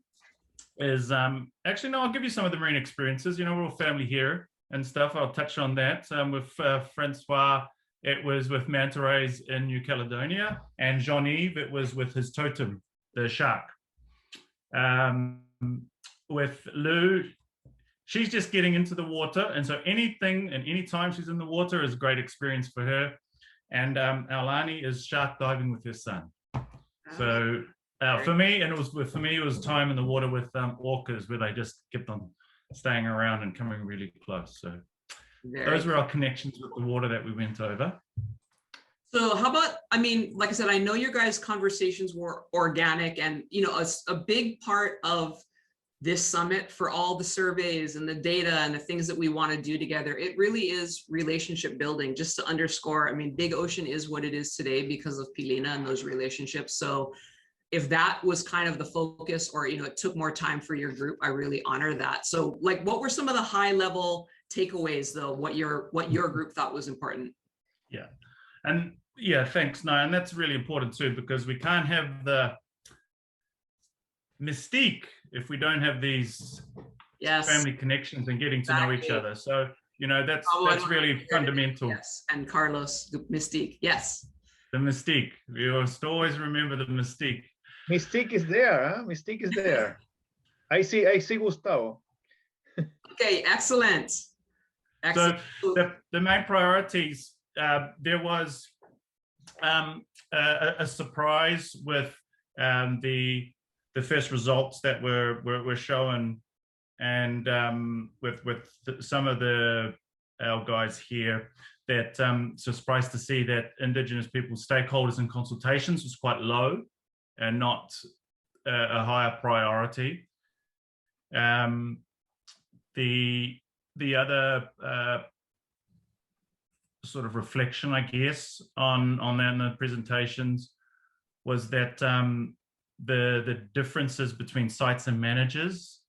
is, actually, no, I'll give you some of the marine experiences. We're all family here and stuff. I'll touch on that. With Francois, it was with manta rays in New Caledonia, and Jean-Yves, it was with his totem, the shark. With Lou, she's just getting into the water, and so anything and any time she's in the water is a great experience for her. And Aulani is shark diving with her son. So for me, and for me, it was time in the water with orcas, where they just kept on staying around and coming really close. So those were our connections with the water that we went over. So how about, like I said, I know your guys' conversations were organic, and, a big part of this summit, for all the surveys and the data and the things that we want to do together, it really is relationship building. Just to underscore, Big Ocean is what it is today because of Pilina and those relationships. So if that was kind of the focus, or, it took more time for your group, I really honor that. So what were some of the high level takeaways though, what your group thought was important? Yeah. And yeah, thanks. No, and that's really important too, because we can't have the mystique if we don't have these family connections and getting to know each other. So, that's really fundamental. Yes, and Carlos, the mystique. Yes. The mystique. We must always remember the mystique. Mystique is there, huh? Mystique is there. I see Gustavo. Okay, excellent. Excellent. So the main priorities, there was a surprise with the first results that were shown, and with some of our guys here, that surprised to see that Indigenous people, stakeholders and consultations was quite low and not a higher priority. The other sort of reflection, I guess, on that in the presentations was that the differences between sites and managers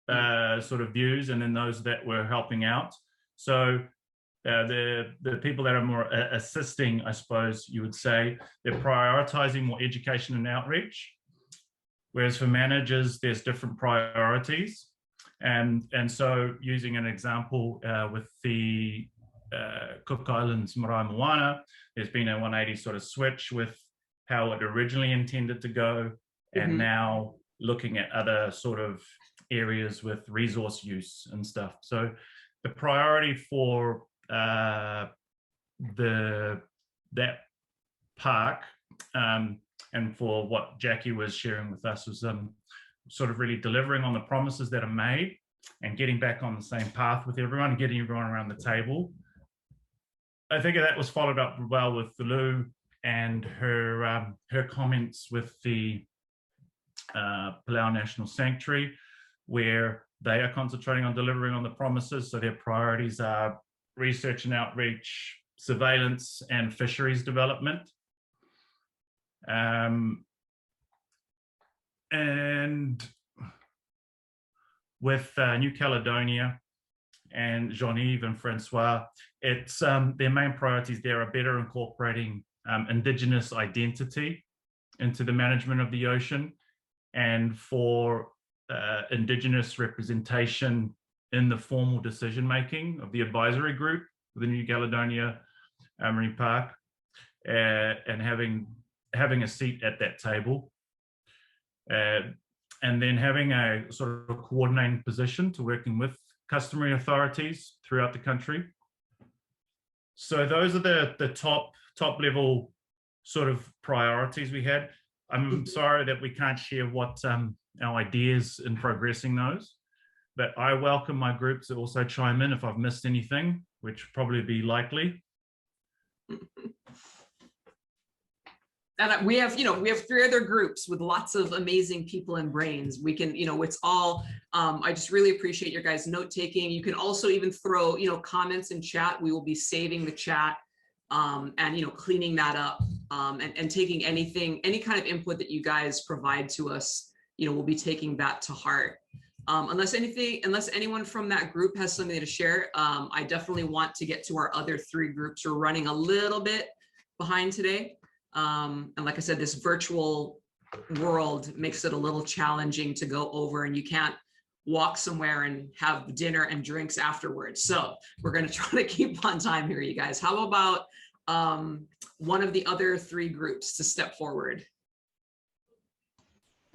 sort of views, and then those that were helping out. So the people that are more assisting, I suppose you would say, they're prioritizing more education and outreach. Whereas for managers, there's different priorities. And so using an example with the Cook Islands Marae Moana, there's been a 180 sort of switch with how it originally intended to go, and now looking at other sort of areas with resource use and stuff. So the priority for that park and for what Jackie was sharing with us was sort of really delivering on the promises that are made and getting back on the same path with everyone and getting everyone around the table. I think that was followed up well with Lou and her comments with the Palau National Sanctuary, where they are concentrating on delivering on the promises. So their priorities are research and outreach, surveillance, and fisheries development. And with New Caledonia and Jean-Yves and Francois, it's their main priorities there are better incorporating Indigenous identity into the management of the ocean, and for Indigenous representation in the formal decision-making of the advisory group for the New Caledonia Marine Park, and having a seat at that table. And then having a sort of coordinating position to working with customary authorities throughout the country. So those are the top level sort of priorities we had. I'm sorry that we can't share what our ideas in progressing those, but I welcome my group to also chime in if I've missed anything, which would probably be likely. And we have 3 other groups with lots of amazing people and brains. We can, it's all, I just really appreciate your guys' note taking. You can also even throw, comments in chat. We will be saving the chat and, cleaning that up and taking any kind of input that you guys provide to us, we'll be taking that to heart. Unless anyone from that group has something to share, I definitely want to get to our other 3 groups. We're running a little bit behind today. And like I said, this virtual world makes it a little challenging to go over, and you can't walk somewhere and have dinner and drinks afterwards. So we're going to try to keep on time here, you guys. How about one of the other 3 groups to step forward?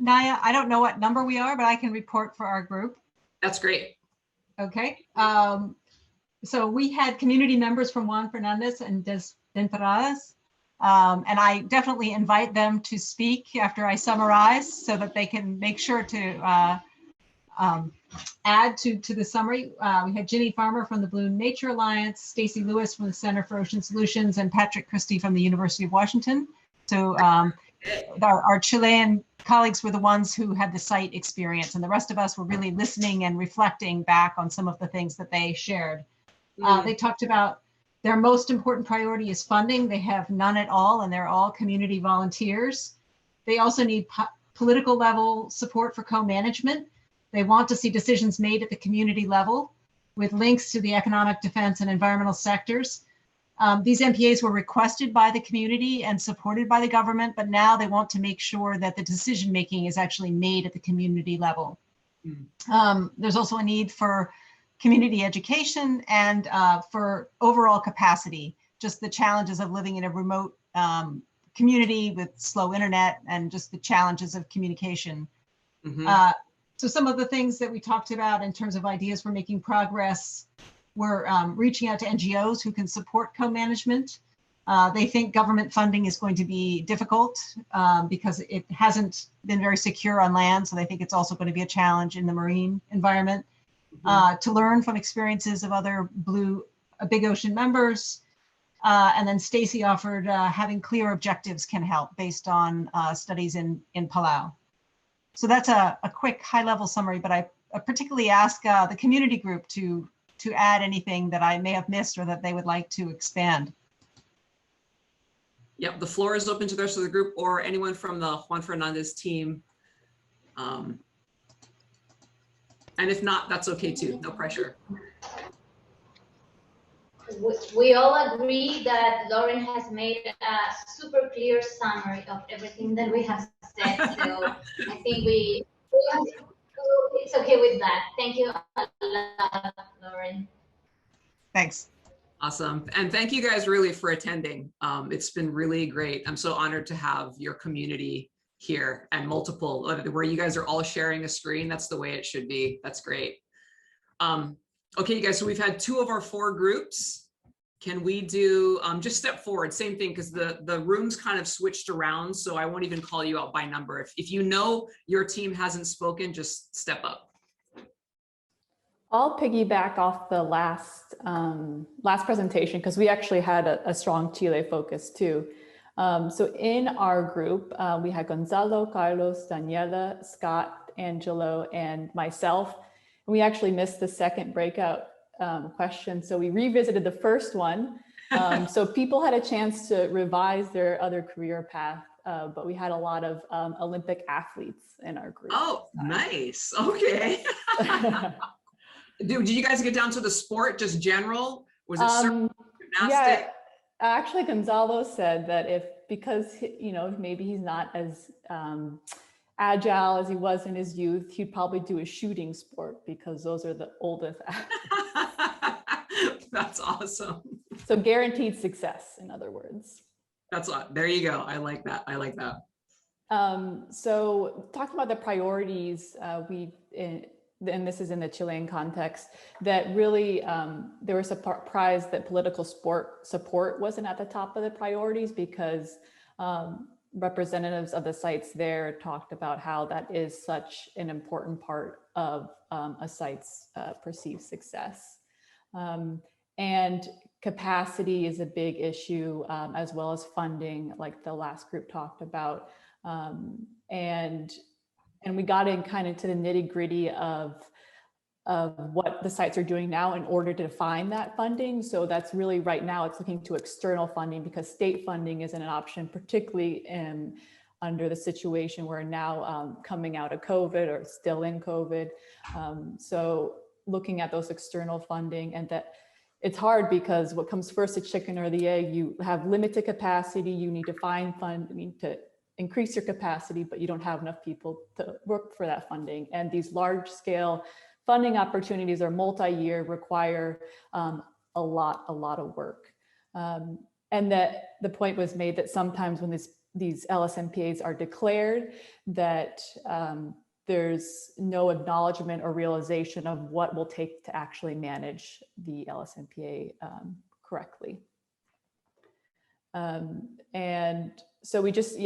Naya, I don't know what number we are, but I can report for our group. That's great. Okay. So we had community members from Juan Fernandez and Desperadas. And I definitely invite them to speak after I summarize so that they can make sure to add to the summary. We had Ginny Farmer from the Blue Nature Alliance, Stacy Lewis from the Center for Ocean Solutions, and Patrick Christie from the University of Washington. So our Chilean colleagues were the ones who had the site experience, and the rest of us were really listening and reflecting back on some of the things that they shared. They talked about their most important priority is funding. They have none at all, and they're all community volunteers. They also need political level support for co-management. They want to see decisions made at the community level with links to the economic, defense, and environmental sectors. These MPAs were requested by the community and supported by the government, but now they want to make sure that the decision-making is actually made at the community level. There's also a need for community education and for overall capacity, just the challenges of living in a remote community with slow internet and just the challenges of communication. So some of the things that we talked about in terms of ideas for making progress were reaching out to NGOs who can support co-management. They think government funding is going to be difficult because it hasn't been very secure on land. So they think it's also going to be a challenge in the marine environment. To learn from experiences of other big ocean members. And then Stacy offered having clear objectives can help based on studies in Palau. So that's a quick high-level summary, but I particularly ask the community group to add anything that I may have missed or that they would like to expand. Yep, the floor is open to the rest of the group or anyone from the Juan Fernandez team. And if not, that's okay too, no pressure. we all agree that Lauren has made a super clear summary of everything that we have said. So I think it's okay with that. Thank you a lot, Lauren. Thanks. Awesome. And thank you guys really for attending. It's been really great. I'm so honored to have your community here and multiple, where you guys are all sharing a screen. That's the way it should be. That's great. Okay, you guys, so we've had 2 of our 4 groups. Can we do, just step forward, same thing, because the rooms kind of switched around, so I won't even call you out by number. If you know your team hasn't spoken, just step up. I'll piggyback off the last presentation, because we actually had a strong Chile focus too. So in our group, we had Gonzalo, Carlos, Daniela, Scott, Angelo, and myself. And we actually missed the second breakout question. So we revisited the first one. So people had a chance to revise their other career path, but we had a lot of Olympic athletes in our group. Oh, nice. Okay. Did you guys get down to the sport, just general? Was it certain gymnastic? Yeah, actually Gonzalo said that because maybe he's not as agile as he was in his youth, he'd probably do a shooting sport because those are the oldest athletes. That's awesome. So guaranteed success, in other words. There you go. I like that. I like that. So talking about the priorities, and this is in the Chilean context, that really there was a surprise that political support wasn't at the top of the priorities, because representatives of the sites there talked about how that is such an important part of a site's perceived success. And capacity is a big issue, as well as funding, like the last group talked about. And we got in kind of to the nitty-gritty of what the sites are doing now in order to find that funding. So that's really right now it's looking to external funding, because state funding isn't an option, particularly under the situation we're now coming out of COVID or still in COVID. So looking at those external funding, and that it's hard because what comes first, the chicken or the egg? You have limited capacity, you need to find funding to increase your capacity, but you don't have enough people to work for that funding. And these large scale funding opportunities are multi-year, require a lot of work. And that the point was made that sometimes when these LSMPAs are declared, that there's no acknowledgement or realization of what will take to actually manage the LSMPA correctly. And so we just,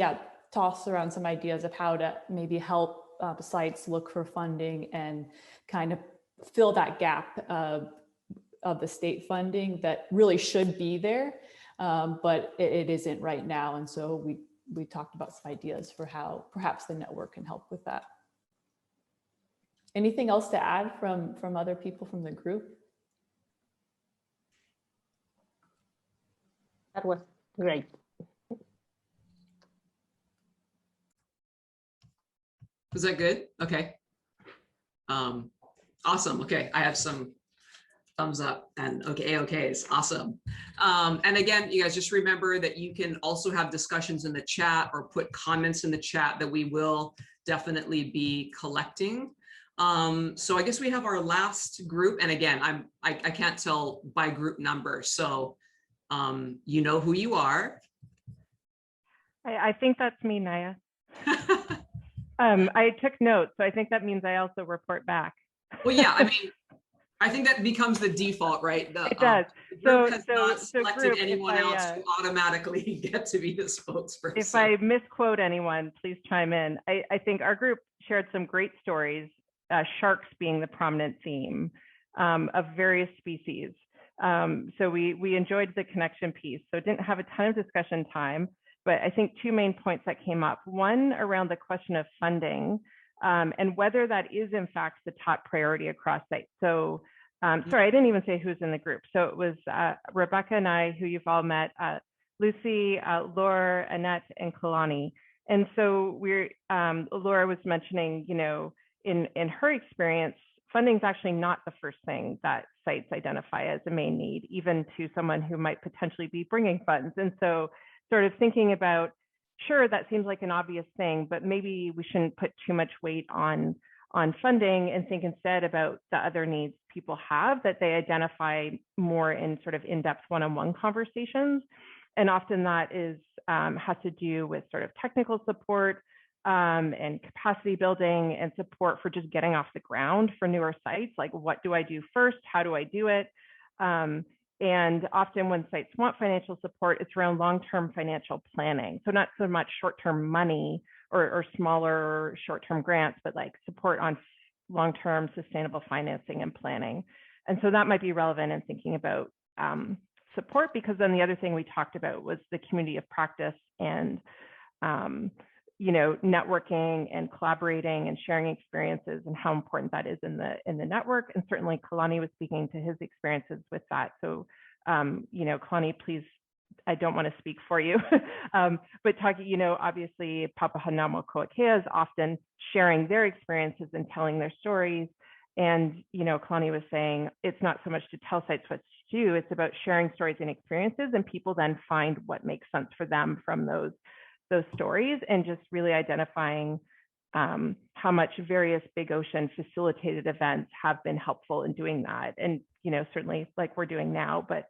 toss around some ideas of how to maybe help sites look for funding and kind of fill that gap of the state funding that really should be there, but it isn't right now. And so we talked about some ideas for how perhaps the network can help with that. Anything else to add from other people from the group? That was great. Was that good? Okay. Awesome. Okay. I have some thumbs up and okays. Awesome. And again, you guys just remember that you can also have discussions in the chat or put comments in the chat that we will definitely be collecting. So I guess we have our last group. And again, I can't tell by group number. So you know who you are. I think that's me, Naya. I took notes, so I think that means I also report back. Well, yeah, I mean, I think that becomes the default, right? It does. The group has not so selected group, anyone else to automatically get to be the spokesperson. If I misquote anyone, please chime in. I think our group shared some great stories, sharks being the prominent theme of various species. So we enjoyed the connection piece. So it didn't have a ton of discussion time, but I think 2 main points that came up. One around the question of funding and whether that is in fact the top priority across sites. So sorry, I didn't even say who's in the group. So it was Rebecca and I, who you've all met, Lucy, Laura, Annette, and Kalani. And so Laura was mentioning, in her experience, funding is actually not the first thing that sites identify as a main need, even to someone who might potentially be bringing funds. And so sort of thinking about, sure, that seems like an obvious thing, but maybe we shouldn't put too much weight on funding and think instead about the other needs people have that they identify more in sort of in-depth one-on-one conversations. And often that is has to do with sort of technical support and capacity building and support for just getting off the ground for newer sites. Like, what do I do first? How do I do it? And often when sites want financial support, it's around long-term financial planning. So not so much short-term money or smaller short-term grants, but like support on long-term sustainable financing and planning. And so that might be relevant in thinking about support, because then the other thing we talked about was the community of practice and you know, networking and collaborating and sharing experiences and how important that is in the network. And certainly Kalani was speaking to his experiences with that. So you know, Kalani, please, I don't want to speak for you, but talking, you know, obviously Papahanamokuakya is often sharing their experiences and telling their stories. And, you know, Kalani was saying, it's not so much to tell sites what to do, it's about sharing stories and experiences, and people then find what makes sense for them from those stories, and just really identifying how much various Big Ocean facilitated events have been helpful in doing that. And, you know, certainly like we're doing now, but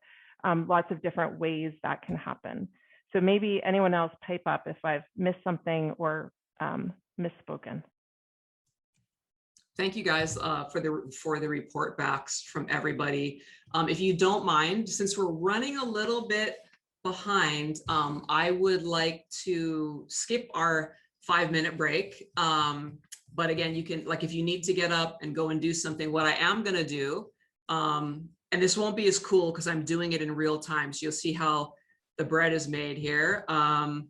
lots of different ways that can happen. So maybe anyone else pipe up if I've missed something or misspoken. Thank you guys for the report backs from everybody. If you don't mind, since we're running a little bit behind, I would like to skip our 5-minute break. But again, you can, like, if you need to get up and go and do something, what I am gonna do, and this won't be as cool because I'm doing it in real time, so you'll see how the bread is made here. Oh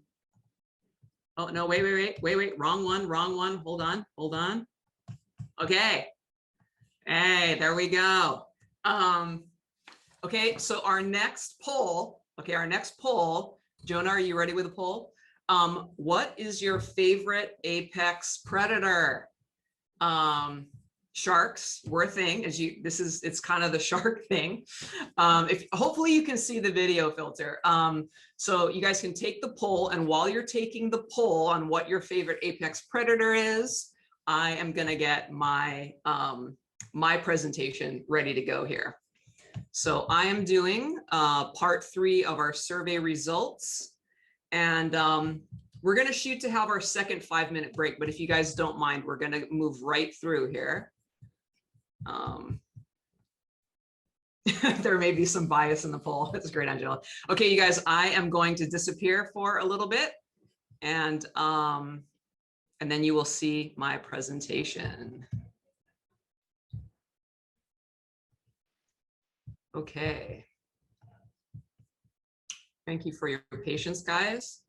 no, wait, wrong one, hold on. Okay, hey, there we go. Okay, so our next poll, Jonah, are you ready with a poll? What is your favorite apex predator? Sharks were a thing, it's kind of the shark thing. Hopefully you can see the video filter. So you guys can take the poll, and while you're taking the poll on what your favorite apex predator is, I am gonna get my my presentation ready to go here. So I am doing part 3 of our survey results, and we're gonna shoot to have our second 5-minute break, but if you guys don't mind, we're gonna move right through here. There may be some bias in the poll. That's great, Angela. Okay, you guys, I am going to disappear for a little bit, and then you will see my presentation. Okay. Thank you for your patience, guys.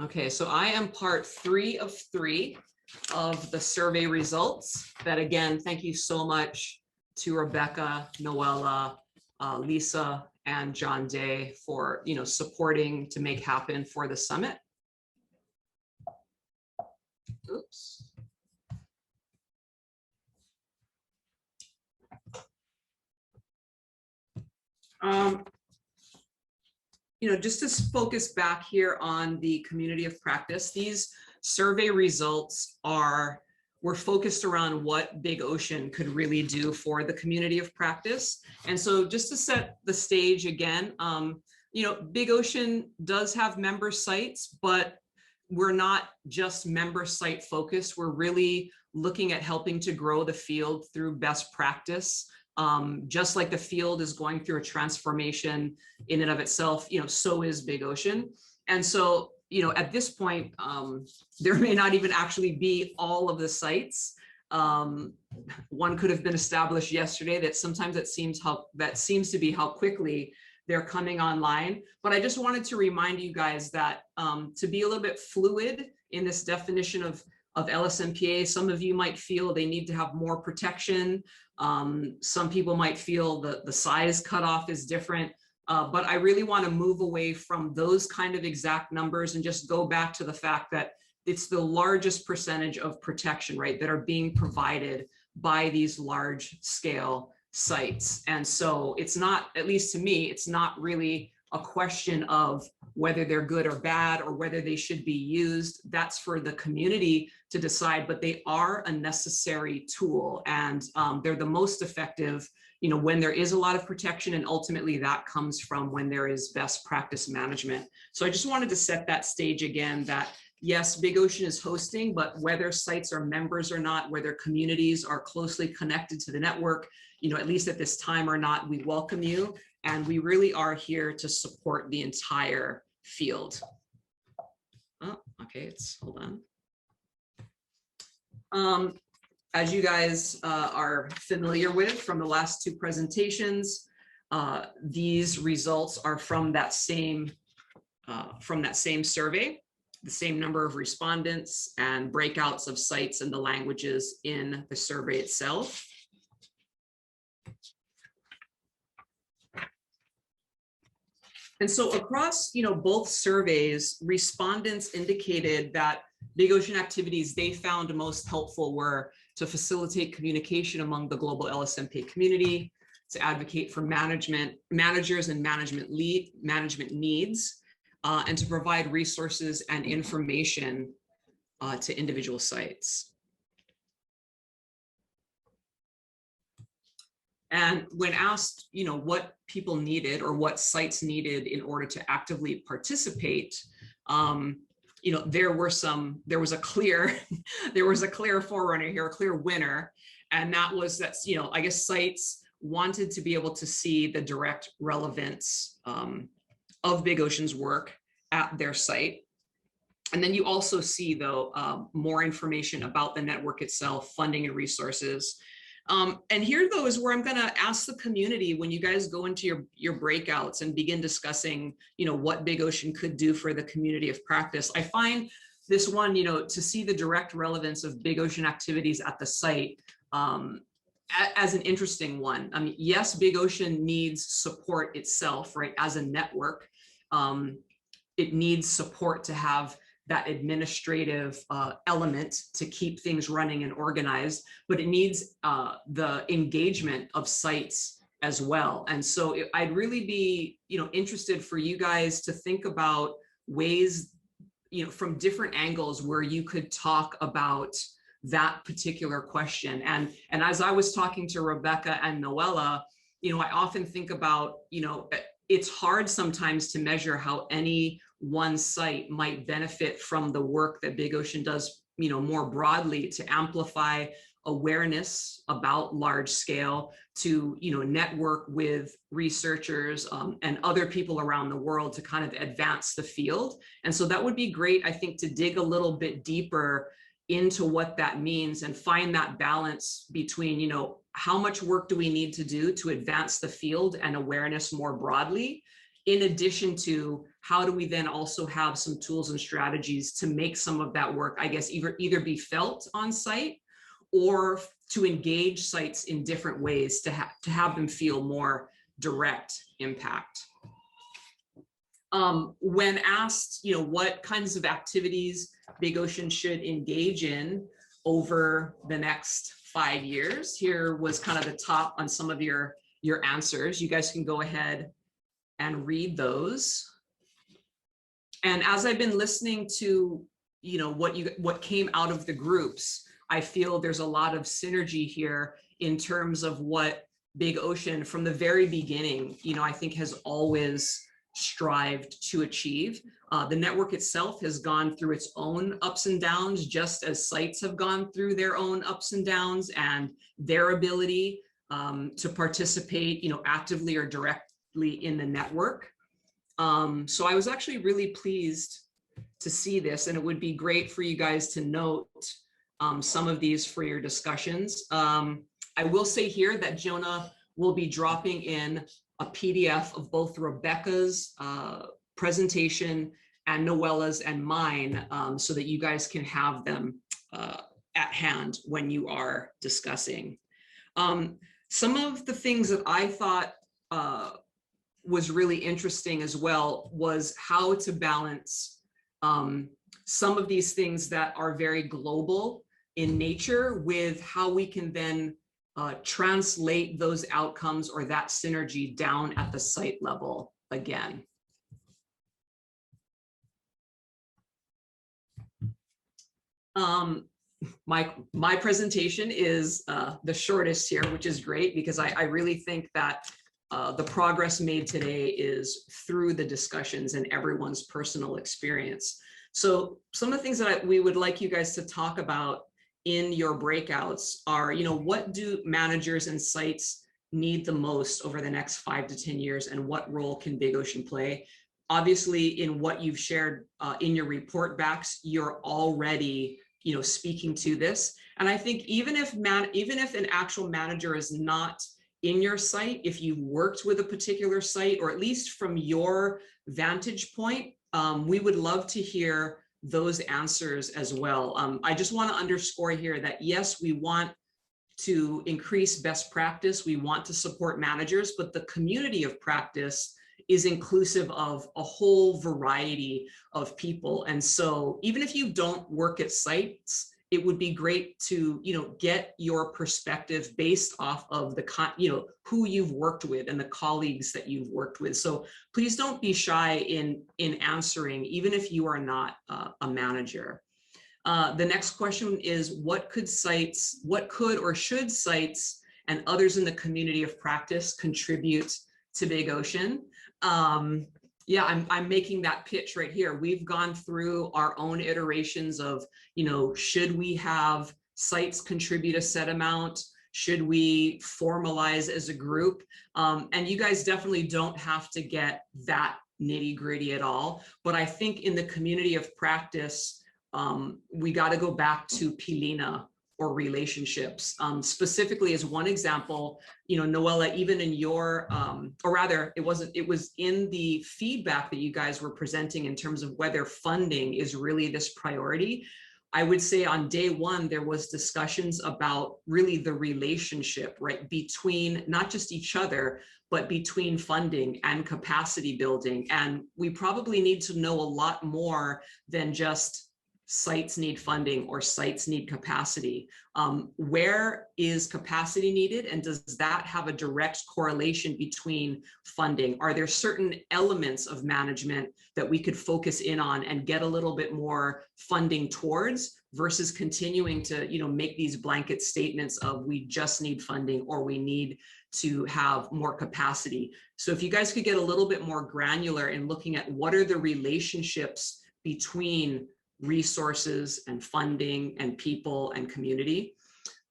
Okay, so I am part 3 of 3 of the survey results. That, again, thank you so much to Rebecca, Noella, Lisa, and John Day for, you know, supporting to make happen for the summit. Oops. You know, just to focus back here on the community of practice, these survey results were focused around what Big Ocean could really do for the community of practice. And so just to set the stage again, you know, Big Ocean does have member sites, but we're not just member site focused. We're really looking at helping to grow the field through best practice. Just like the field is going through a transformation in and of itself, you know, so is Big Ocean. And so, you know, at this point, there may not even actually be all of the sites. One could have been established yesterday. That sometimes that seems to be how quickly they're coming online. But I just wanted to remind you guys that to be a little bit fluid in this definition of LSMPA, some of you might feel they need to have more protection. Some people might feel the size cutoff is different, but I really want to move away from those kind of exact numbers and just go back to the fact that it's the largest percentage of protection, right, that are being provided by these large scale sites. And so it's not, at least to me, it's not really a question of whether they're good or bad or whether they should be used. That's for the community to decide, but they are a necessary tool, and they're the most effective, you know, when there is a lot of protection, and ultimately that comes from when there is best practice management. So I just wanted to set that stage again, that yes, Big Ocean is hosting, but whether sites are members or not, whether communities are closely connected to the network, you know, at least at this time or not, we welcome you. And we really are here to support the entire field. Oh, okay, hold on. As you guys are familiar with from the last two presentations, these results are from that same survey, the same number of respondents and breakouts of sites and the languages in the survey itself. And so across, you know, both surveys, respondents indicated that Big Ocean activities they found most helpful were to facilitate communication among the global LSMPA community, to advocate for managers and management needs, and to provide resources and information to individual sites. And when asked, you know, what people needed or what sites needed in order to actively participate, you know, there was a clear forerunner here, a clear winner, and that was that, you know, I guess sites wanted to be able to see the direct relevance of Big Ocean's work at their site. And then you also see, though, more information about the network itself, funding and resources. And here, though, is where I'm going to ask the community, when you guys go into your breakouts and begin discussing, you know, what Big Ocean could do for the community of practice. I find this one, you know, to see the direct relevance of Big Ocean activities at the site as an interesting one. I mean, yes, Big Ocean needs support itself, right, as a network. It needs support to have that administrative element to keep things running and organized, but it needs the engagement of sites as well. And so I'd really be, you know, interested for you guys to think about ways, you know, from different angles where you could talk about that particular question. And as I was talking to Rebecca and Noella, you know, I often think about, you know, it's hard sometimes to measure how any one site might benefit from the work that Big Ocean does, you know, more broadly to amplify awareness about large scale, to, you know, network with researchers and other people around the world to kind of advance the field. And so that would be great, I think, to dig a little bit deeper into what that means and find that balance between, you know, how much work do we need to do to advance the field and awareness more broadly, in addition to how do we then also have some tools and strategies to make some of that work, I guess, either be felt on site or to engage sites in different ways to have them feel more direct impact. When asked, you know, what kinds of activities Big Ocean should engage in over the next 5 years, here was kind of the top on some of your answers. You guys can go ahead and read those. And as I've been listening to, you know, what came out of the groups, I feel there's a lot of synergy here in terms of what Big Ocean from the very beginning, you know, I think has always strived to achieve. The network itself has gone through its own ups and downs, just as sites have gone through their own ups and downs, and their ability to participate, you know, actively or directly in the network. So I was actually really pleased to see this, and it would be great for you guys to note some of these for your discussions. I will say here that Jonah will be dropping in a PDF of both Rebecca's presentation and Noella's and mine, so that you guys can have them at hand when you are discussing. Some of the things that I thought was really interesting as well was how to balance some of these things that are very global in nature with how we can then translate those outcomes or that synergy down at the site level again. My presentation is the shortest here, which is great because I really think that the progress made today is through the discussions and everyone's personal experience. So some of the things that we would like you guys to talk about in your breakouts are, what do managers and sites need the most over the next 5 to 10 years, and what role can Big Ocean play? Obviously, in what you've shared in your report backs, you're already speaking to this. And I think even if an actual manager is not in your site, if you've worked with a particular site, or at least from your vantage point, we would love to hear those answers as well. I just want to underscore here that yes, we want to increase best practice. We want to support managers, but the community of practice is inclusive of a whole variety of people. And so even if you don't work at sites, it would be great to, get your perspective based off of the, who you've worked with and the colleagues that you've worked with. So please don't be shy in answering, even if you are not a manager. The next question is, what could or should sites and others in the community of practice contribute to Big Ocean? Yeah, I'm making that pitch right here. We've gone through our own iterations of, should we have sites contribute a set amount? Should we formalize as a group? And you guys definitely don't have to get that nitty gritty at all. But I think in the community of practice, we got to go back to Pilina or relationships. Specifically as one example, Noella, even in your, or rather it was in the feedback that you guys were presenting in terms of whether funding is really this priority. I would say on day one, there was discussions about really the relationship, right, between not just each other, but between funding and capacity building. And we probably need to know a lot more than just sites need funding or sites need capacity. Where is capacity needed, and does that have a direct correlation between funding? Are there certain elements of management that we could focus in on and get a little bit more funding towards, versus continuing to make these blanket statements of we just need funding or we need to have more capacity? So if you guys could get a little bit more granular in looking at what are the relationships between resources and funding and people and community.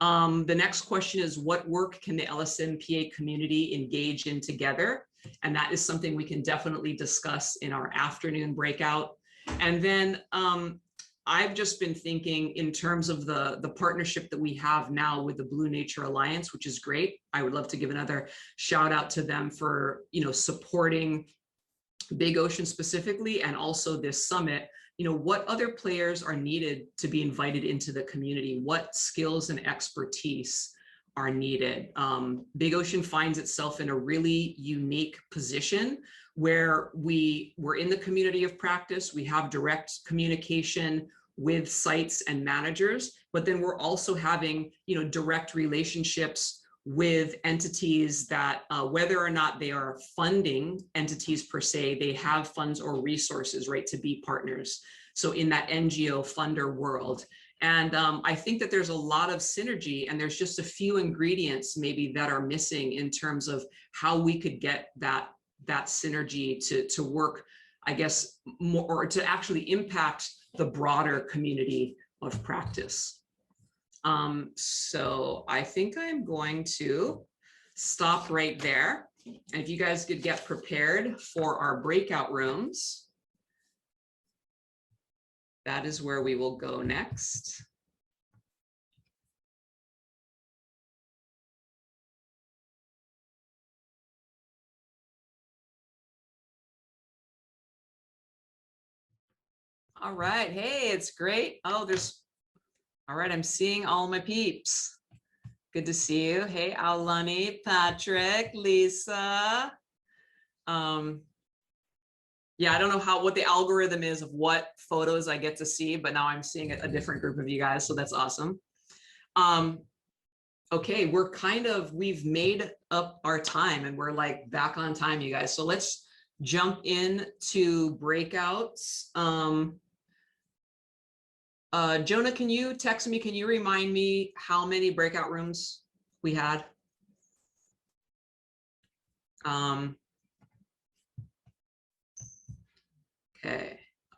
The next question is, what work can the LSMPA community engage in together? And that is something we can definitely discuss in our afternoon breakout. And then I've just been thinking in terms of the partnership that we have now with the Blue Nature Alliance, which is great. I would love to give another shout out to them for supporting Big Ocean specifically, and also this summit. What other players are needed to be invited into the community? What skills and expertise are needed? Big Ocean finds itself in a really unique position where we're in the community of practice. We have direct communication with sites and managers, but then we're also having, direct relationships with entities that, whether or not they are funding entities per se, they have funds or resources, right, to be partners. So in that NGO funder world. And I think that there's a lot of synergy, and there's just a few ingredients maybe that are missing in terms of how we could get that synergy to work, I guess, more, or to actually impact the broader community of practice. So I think I'm going to stop right there. And if you guys could get prepared for our breakout rooms, that is where we will go next. All right. Hey, it's great. Oh, all right. I'm seeing all my peeps. Good to see you. Hey, Aulani, Patrick, Lisa. Yeah, I don't know what the algorithm is of what photos I get to see, but now I'm seeing a different group of you guys, so that's awesome. Okay, we've made up our time and we're like back on time, you guys. So let's jump in to breakouts. Jonah, can you text me? Can you remind me how many breakout rooms we had?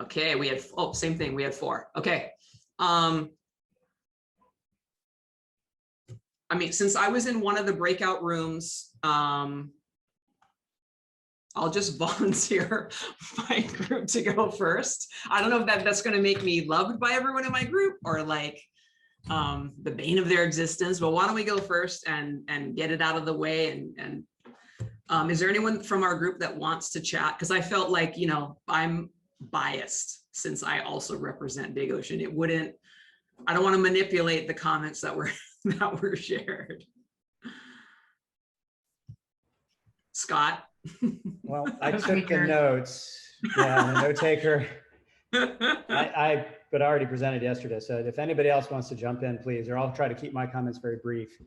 Okay, we had, oh, same thing, we had 4. Okay. I mean, since I was in one of the breakout rooms, I'll just volunteer my group to go first. I don't know if that's going to make me loved by everyone in my group or like the bane of their existence, but why don't we go first and get it out of the way? And is there anyone from our group that wants to chat? Because I felt like, you know, I'm biased since I also represent Big Ocean. I don't want to manipulate the comments that were shared. Scott. Well, I took the notes. Yeah, I'm a note taker. I already presented yesterday. So if anybody else wants to jump in, please, or I'll try to keep my comments very brief.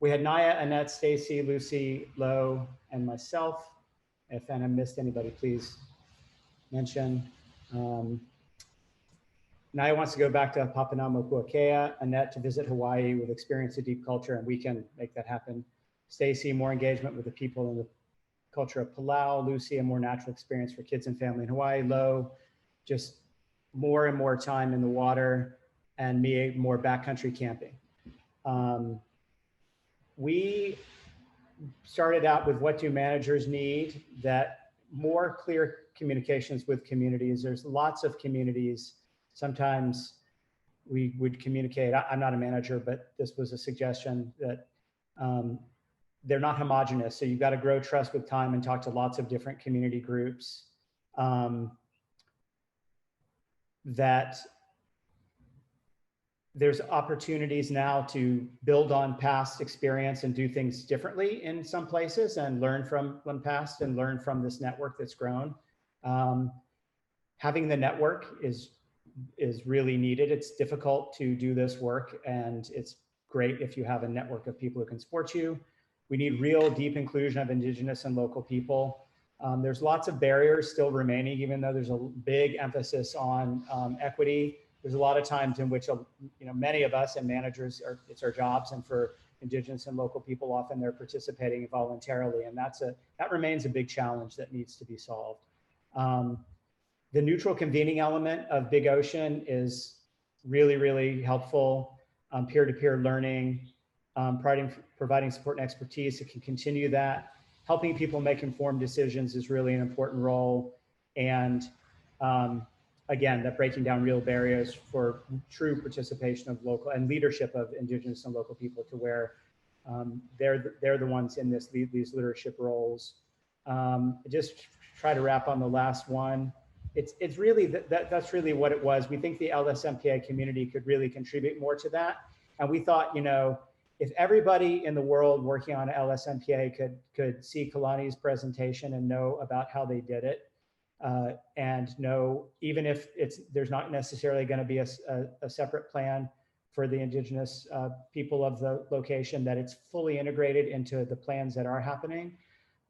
We had Naya, Annette, Stacy, Lucy, Lo, and myself. If I missed anybody, please mention. Naya wants to go back to Papahanamokuakya, Annette to visit Hawaii with experience of deep culture, and we can make that happen. Stacy, more engagement with the people and the culture of Palau. Lucy, a more natural experience for kids and family in Hawaii. Lo, just more and more time in the water, and me, more backcountry camping. We started out with what do managers need, that more clear communications with communities. There's lots of communities. Sometimes we would communicate, I'm not a manager, but this was a suggestion that they're not homogenous. So you've got to grow trust with time and talk to lots of different community groups. That there's opportunities now to build on past experience and do things differently in some places and learn from past and learn from this network that's grown. Having the network is really needed. It's difficult to do this work, and it's great if you have a network of people who can support you. We need real deep inclusion of Indigenous and local people. There's lots of barriers still remaining, even though there's a big emphasis on equity. There's a lot of times in which, many of us and managers, it's our jobs, and for Indigenous and local people, often they're participating voluntarily, and that remains a big challenge that needs to be solved. The neutral convening element of Big Ocean is really, really helpful. Peer-to-peer learning, providing support and expertise, it can continue that. Helping people make informed decisions is really an important role. And again, that breaking down real barriers for true participation of local and leadership of Indigenous and local people to where they're the ones in these leadership roles. Just try to wrap on the last one. It's really that's really what it was. We think the LSMPA community could really contribute more to that. And we thought, if everybody in the world working on LSMPA could see Kalani's presentation and know about how they did it, and know, even if there's not necessarily going to be a separate plan for the Indigenous people of the location, that it's fully integrated into the plans that are happening,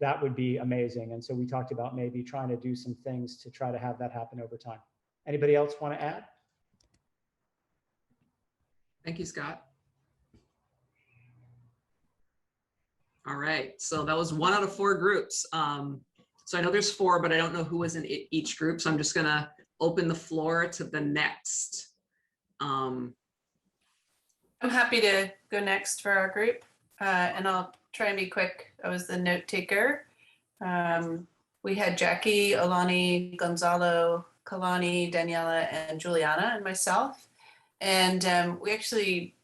that would be amazing. And so we talked about maybe trying to do some things to try to have that happen over time. Anybody else want to add? Thank you, Scott. All right, so that was 1 out of 4 groups. So I know there's 4, but I don't know who was in each group. So I'm just gonna open the floor to the next. I'm happy to go next for our group, and I'll try and be quick. I was the note taker. We had Jackie, Alani, Gonzalo, Kalani, Daniela, and Juliana, and myself. And we actually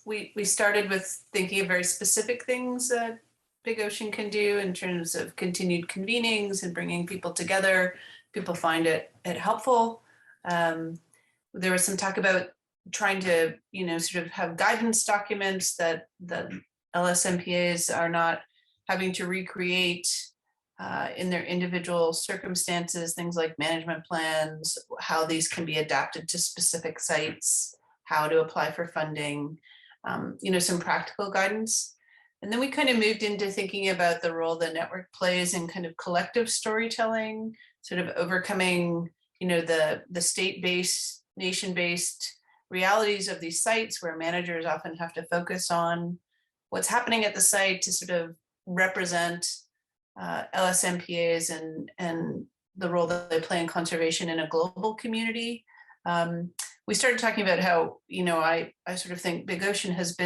we started with thinking of very specific things that Big Ocean can do in terms of continued convenings and bringing people together. People find it helpful. There was some talk about trying to, sort of have guidance documents that the LSMPAs are not having to recreate in their individual circumstances, things like management plans, how these can be adapted to specific sites, how to apply for funding, some practical guidance. And then we kind of moved into thinking about the role the network plays in kind of collective storytelling, sort of overcoming, the state-based, nation-based realities of these sites where managers often have to focus on what's happening at the site to sort of represent LSMPAs and the role that they play in conservation in a global community. We started talking about how, I sort of think Big Ocean has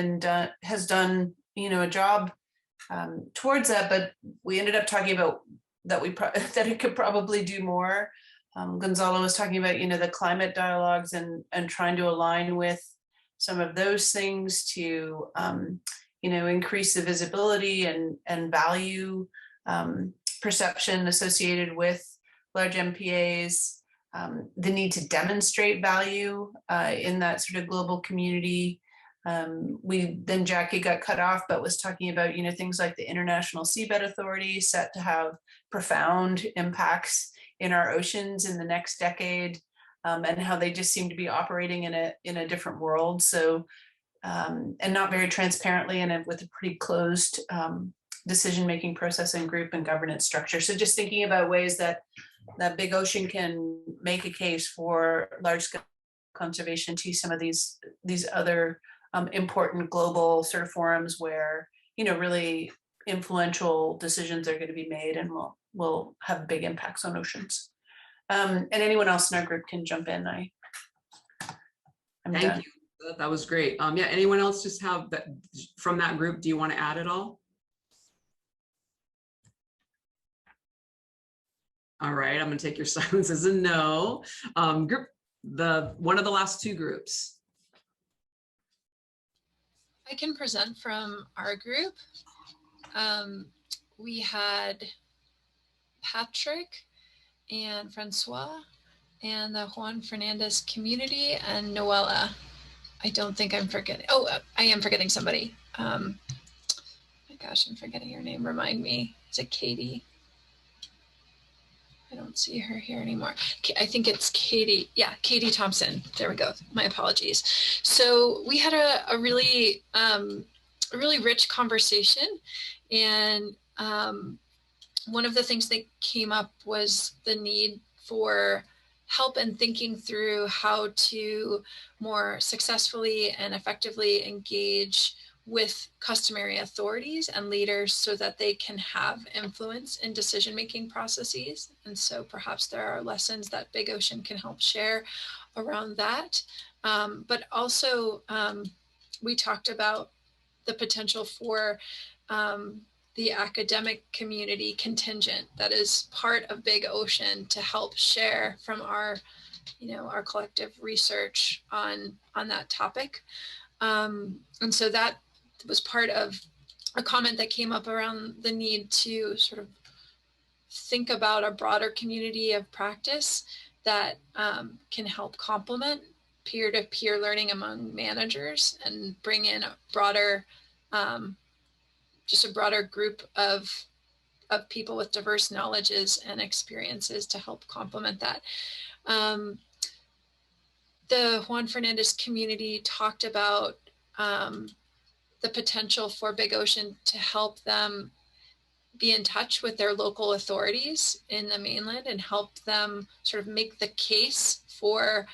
done a job towards that, but we ended up talking about that that it could probably do more. Gonzalo was talking about, the climate dialogues and trying to align with some of those things to, increase the visibility and value perception associated with large MPAs, the need to demonstrate value in that sort of global community. Then Jackie got cut off, but was talking about, things like the International Seabed Authority set to have profound impacts in our oceans in the next decade, and how they just seem to be operating in a different world. So, and not very transparently and with a pretty closed decision-making process and group and governance structure. So just thinking about ways that Big Ocean can make a case for large-scale conservation to some of these other important global sort of forums where, really influential decisions are going to be made and will have big impacts on oceans. And anyone else in our group can jump in. I'm Thank done. you. That was great. Yeah, anyone else just have that from that group? Do you want to add at all? All right, I'm going to take your silence as a no. Group, one of the last two groups. I can present from our group. We had Patrick and Francois and the Juan Fernandez community and Noella. I don't think I'm forgetting. Oh, I am forgetting somebody. My gosh, I'm forgetting your name. Remind me. Is it Katie? I don't see her here anymore. I think it's Katie. Yeah, Katie Thompson. There we go. My apologies. So we had a really rich conversation, and one of the things that came up was the need for help in thinking through how to more successfully and effectively engage with customary authorities and leaders so that they can have influence in decision-making processes. And so perhaps there are lessons that Big Ocean can help share around that. But also we talked about the potential for the academic community contingent that is part of Big Ocean to help share from our collective research on that topic. And so that was part of a comment that came up around the need to sort of think about a broader community of practice that can help complement peer-to-peer learning among managers and bring in a broader, just a broader group of people with diverse knowledges and experiences to help complement that. The Juan Fernandez community talked about the potential for Big Ocean to help them be in touch with their local authorities in the mainland and help them sort of make the case for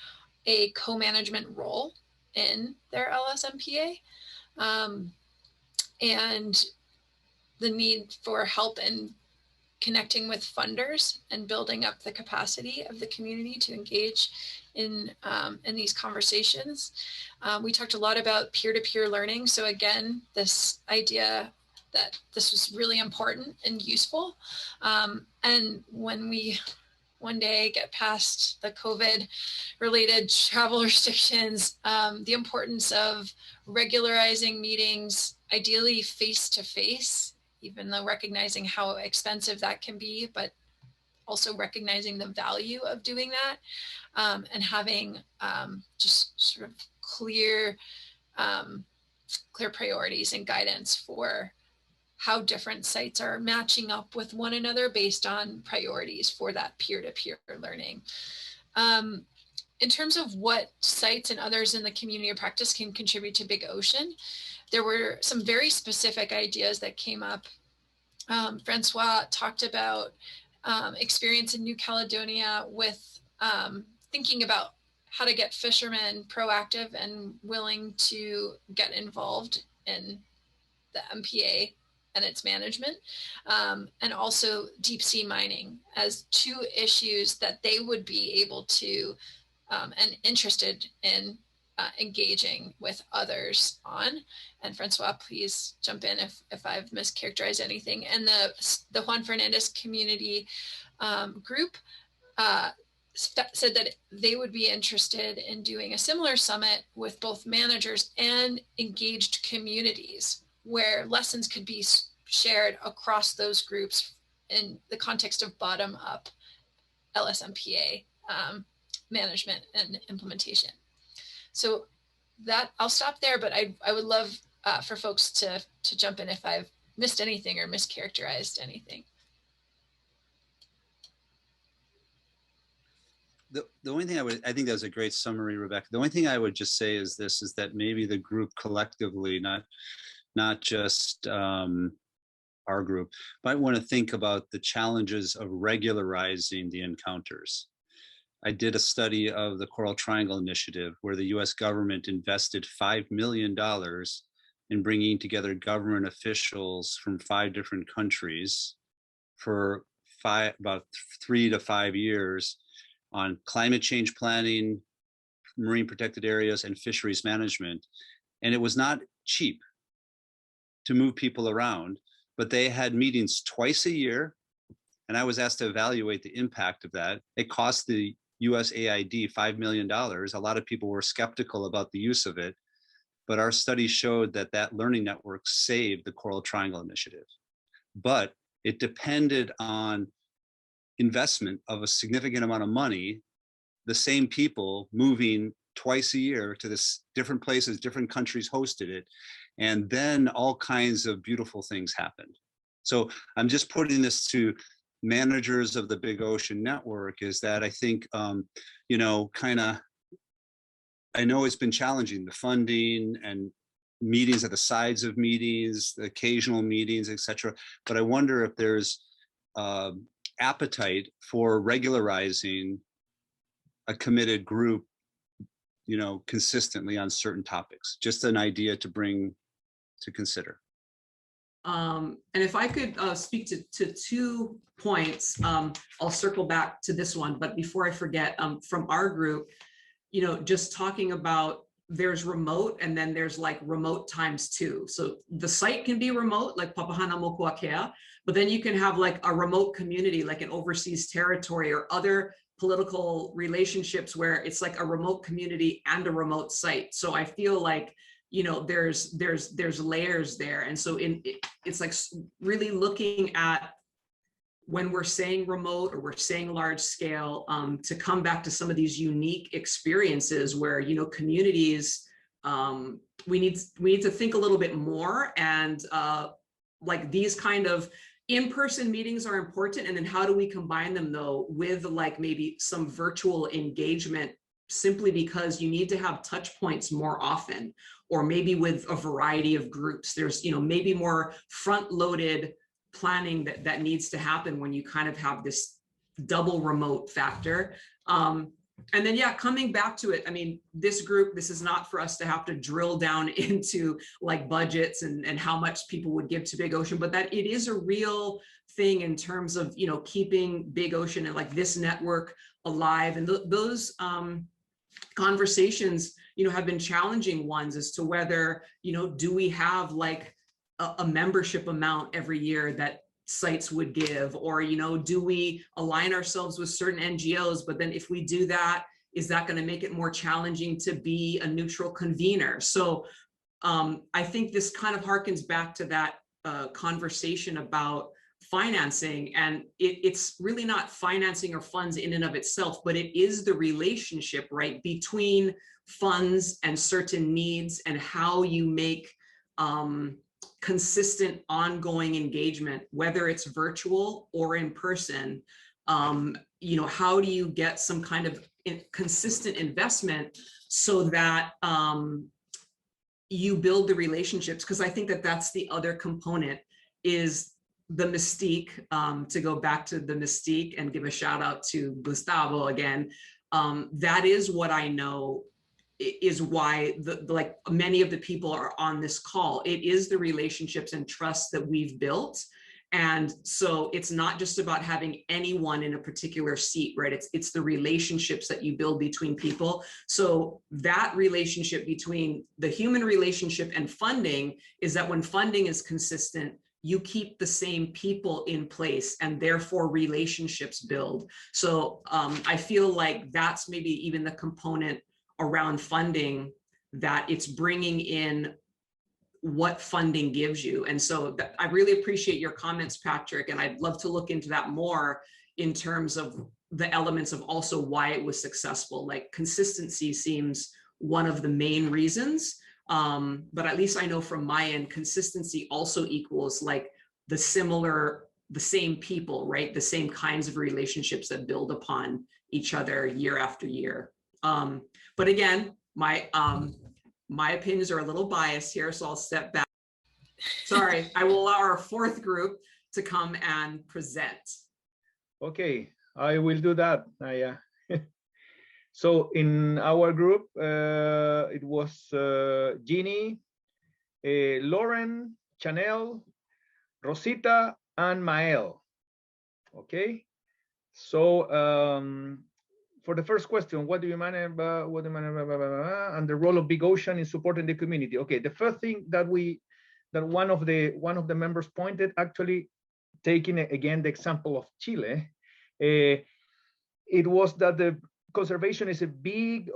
a co-management role in their LSMPA, and the need for help in connecting with funders and building up the capacity of the community to engage in these conversations. We talked a lot about peer-to-peer learning. So again, this idea that this was really important and useful. And when we one day get past the COVID-related travel restrictions, the importance of regularizing meetings, ideally face-to-face, even though recognizing how expensive that can be, but also recognizing the value of doing that, and having just sort of clear priorities and guidance for how different sites are matching up with one another based on priorities for that peer-to-peer learning. In terms of what sites and others in the community of practice can contribute to Big Ocean, there were some very specific ideas that came up. Francois talked about experience in New Caledonia with thinking about how to get fishermen proactive and willing to get involved in the MPA and its management, and also deep sea mining as two issues that they would be able to and interested in engaging with others on. And Francois, please jump in if I've mischaracterized anything. And the Juan Fernandez community group said that they would be interested in doing a similar summit with both managers and engaged communities where lessons could be shared across those groups in the context of bottom-up LSMPA management and implementation. So that I'll stop there, but I would love for folks to jump in if I've missed anything or mischaracterized anything. The only thing I think that was a great summary, Rebecca. The only thing I would just say is this, is that maybe the group collectively, not just our group, might want to think about the challenges of regularizing the encounters. I did a study of the Coral Triangle Initiative where the US government invested $5 million in bringing together government officials from 5 different countries for about 3 to 5 years on climate change planning, marine protected areas, and fisheries management. And it was not cheap to move people around, but they had meetings twice a year. And I was asked to evaluate the impact of that. It cost the USAID $5 million. A lot of people were skeptical about the use of it, but our study showed that that learning network saved the Coral Triangle Initiative. But it depended on investment of a significant amount of money, the same people moving twice a year to this different places, different countries hosted it, and then all kinds of beautiful things happened. So I'm just putting this to managers of the Big Ocean Network, is that I think, you know, I know it's been challenging, the funding and meetings at the sides of meetings, the occasional meetings, etc. But I wonder if there's appetite for regularizing a committed group, you know, consistently on certain topics. Just an idea to bring to consider. And if I could speak to 2 points, I'll circle back to this one, but before I forget, from our group, you know, just talking about there's remote and then there's like remote ×2. So the site can be remote, like Papahanamokuakya, but then you can have like a remote community, like an overseas territory or other political relationships where it's like a remote community and a remote site. So I feel like, you know, there's layers there. And so it's like really looking at when we're saying remote or we're saying large scale, to come back to some of these unique experiences where, you know, communities, we need to think a little bit more, and like these kind of in-person meetings are important. And then how do we combine them though with like maybe some virtual engagement, simply because you need to have touch points more often, or maybe with a variety of groups. There's, you know, maybe more front-loaded planning that needs to happen when you kind of have this double remote factor. And then, yeah, coming back to it, I mean, this group, this is not for us to have to drill down into like budgets and how much people would give to Big Ocean, but that it is a real thing in terms of, you know, keeping Big Ocean and like this network alive. And those conversations, you know, have been challenging ones as to whether, you know, do we have like a membership amount every year that sites would give, or, you know, do we align ourselves with certain NGOs, but then if we do that, is that going to make it more challenging to be a neutral convener? So I think this kind of harkens back to that conversation about financing, and it's really not financing or funds in and of itself, but it is the relationship, right, between funds and certain needs, and how you make consistent ongoing engagement, whether it's virtual or in person. You know, how do you get some kind of consistent investment so that you build the relationships? Because I think that that's the other component, is the mystique. To go back to the mystique and give a shout out to Gustavo again, that is what I know is why like many of the people are on this call. It is the relationships and trust that we've built. And so it's not just about having anyone in a particular seat, right? It's the relationships that you build between people. So that relationship between the human relationship and funding is that when funding is consistent, you keep the same people in place and therefore relationships build. So I feel like that's maybe even the component around funding, that it's bringing in what funding gives you. And so I really appreciate your comments, Patrick, and I'd love to look into that more in terms of the elements of also why it was successful. Like consistency seems one of the main reasons, but at least I know from my end, consistency also equals like the same people, right? The same kinds of relationships that build upon each other year after year. But again, my opinions are a little biased here, so I'll step back. Sorry, I will allow our fourth group to come and present. Okay, I will do that. So in our group, it was Jeannie, Lauren, Chanel, Rosita, and Mael. Okay, so for the first question, what do you manage about, and the role of Big Ocean in supporting the community? Okay, the first thing that one of the members pointed, actually taking again the example of Chile, it was that the conservation is a bit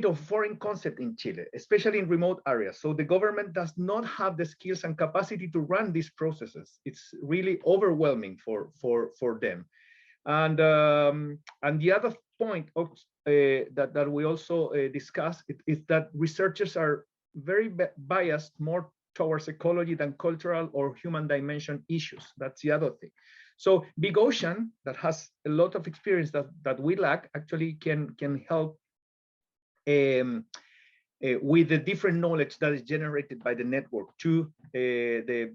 of foreign concept in Chile, especially in remote areas. So the government does not have the skills and capacity to run these processes. It's really overwhelming for them. And the other point of, that we also discussed is that researchers are very biased more towards ecology than cultural or human dimension issues. That's the other thing. So Big Ocean, that has a lot of experience that we lack, actually can help with the different knowledge that is generated by the network to the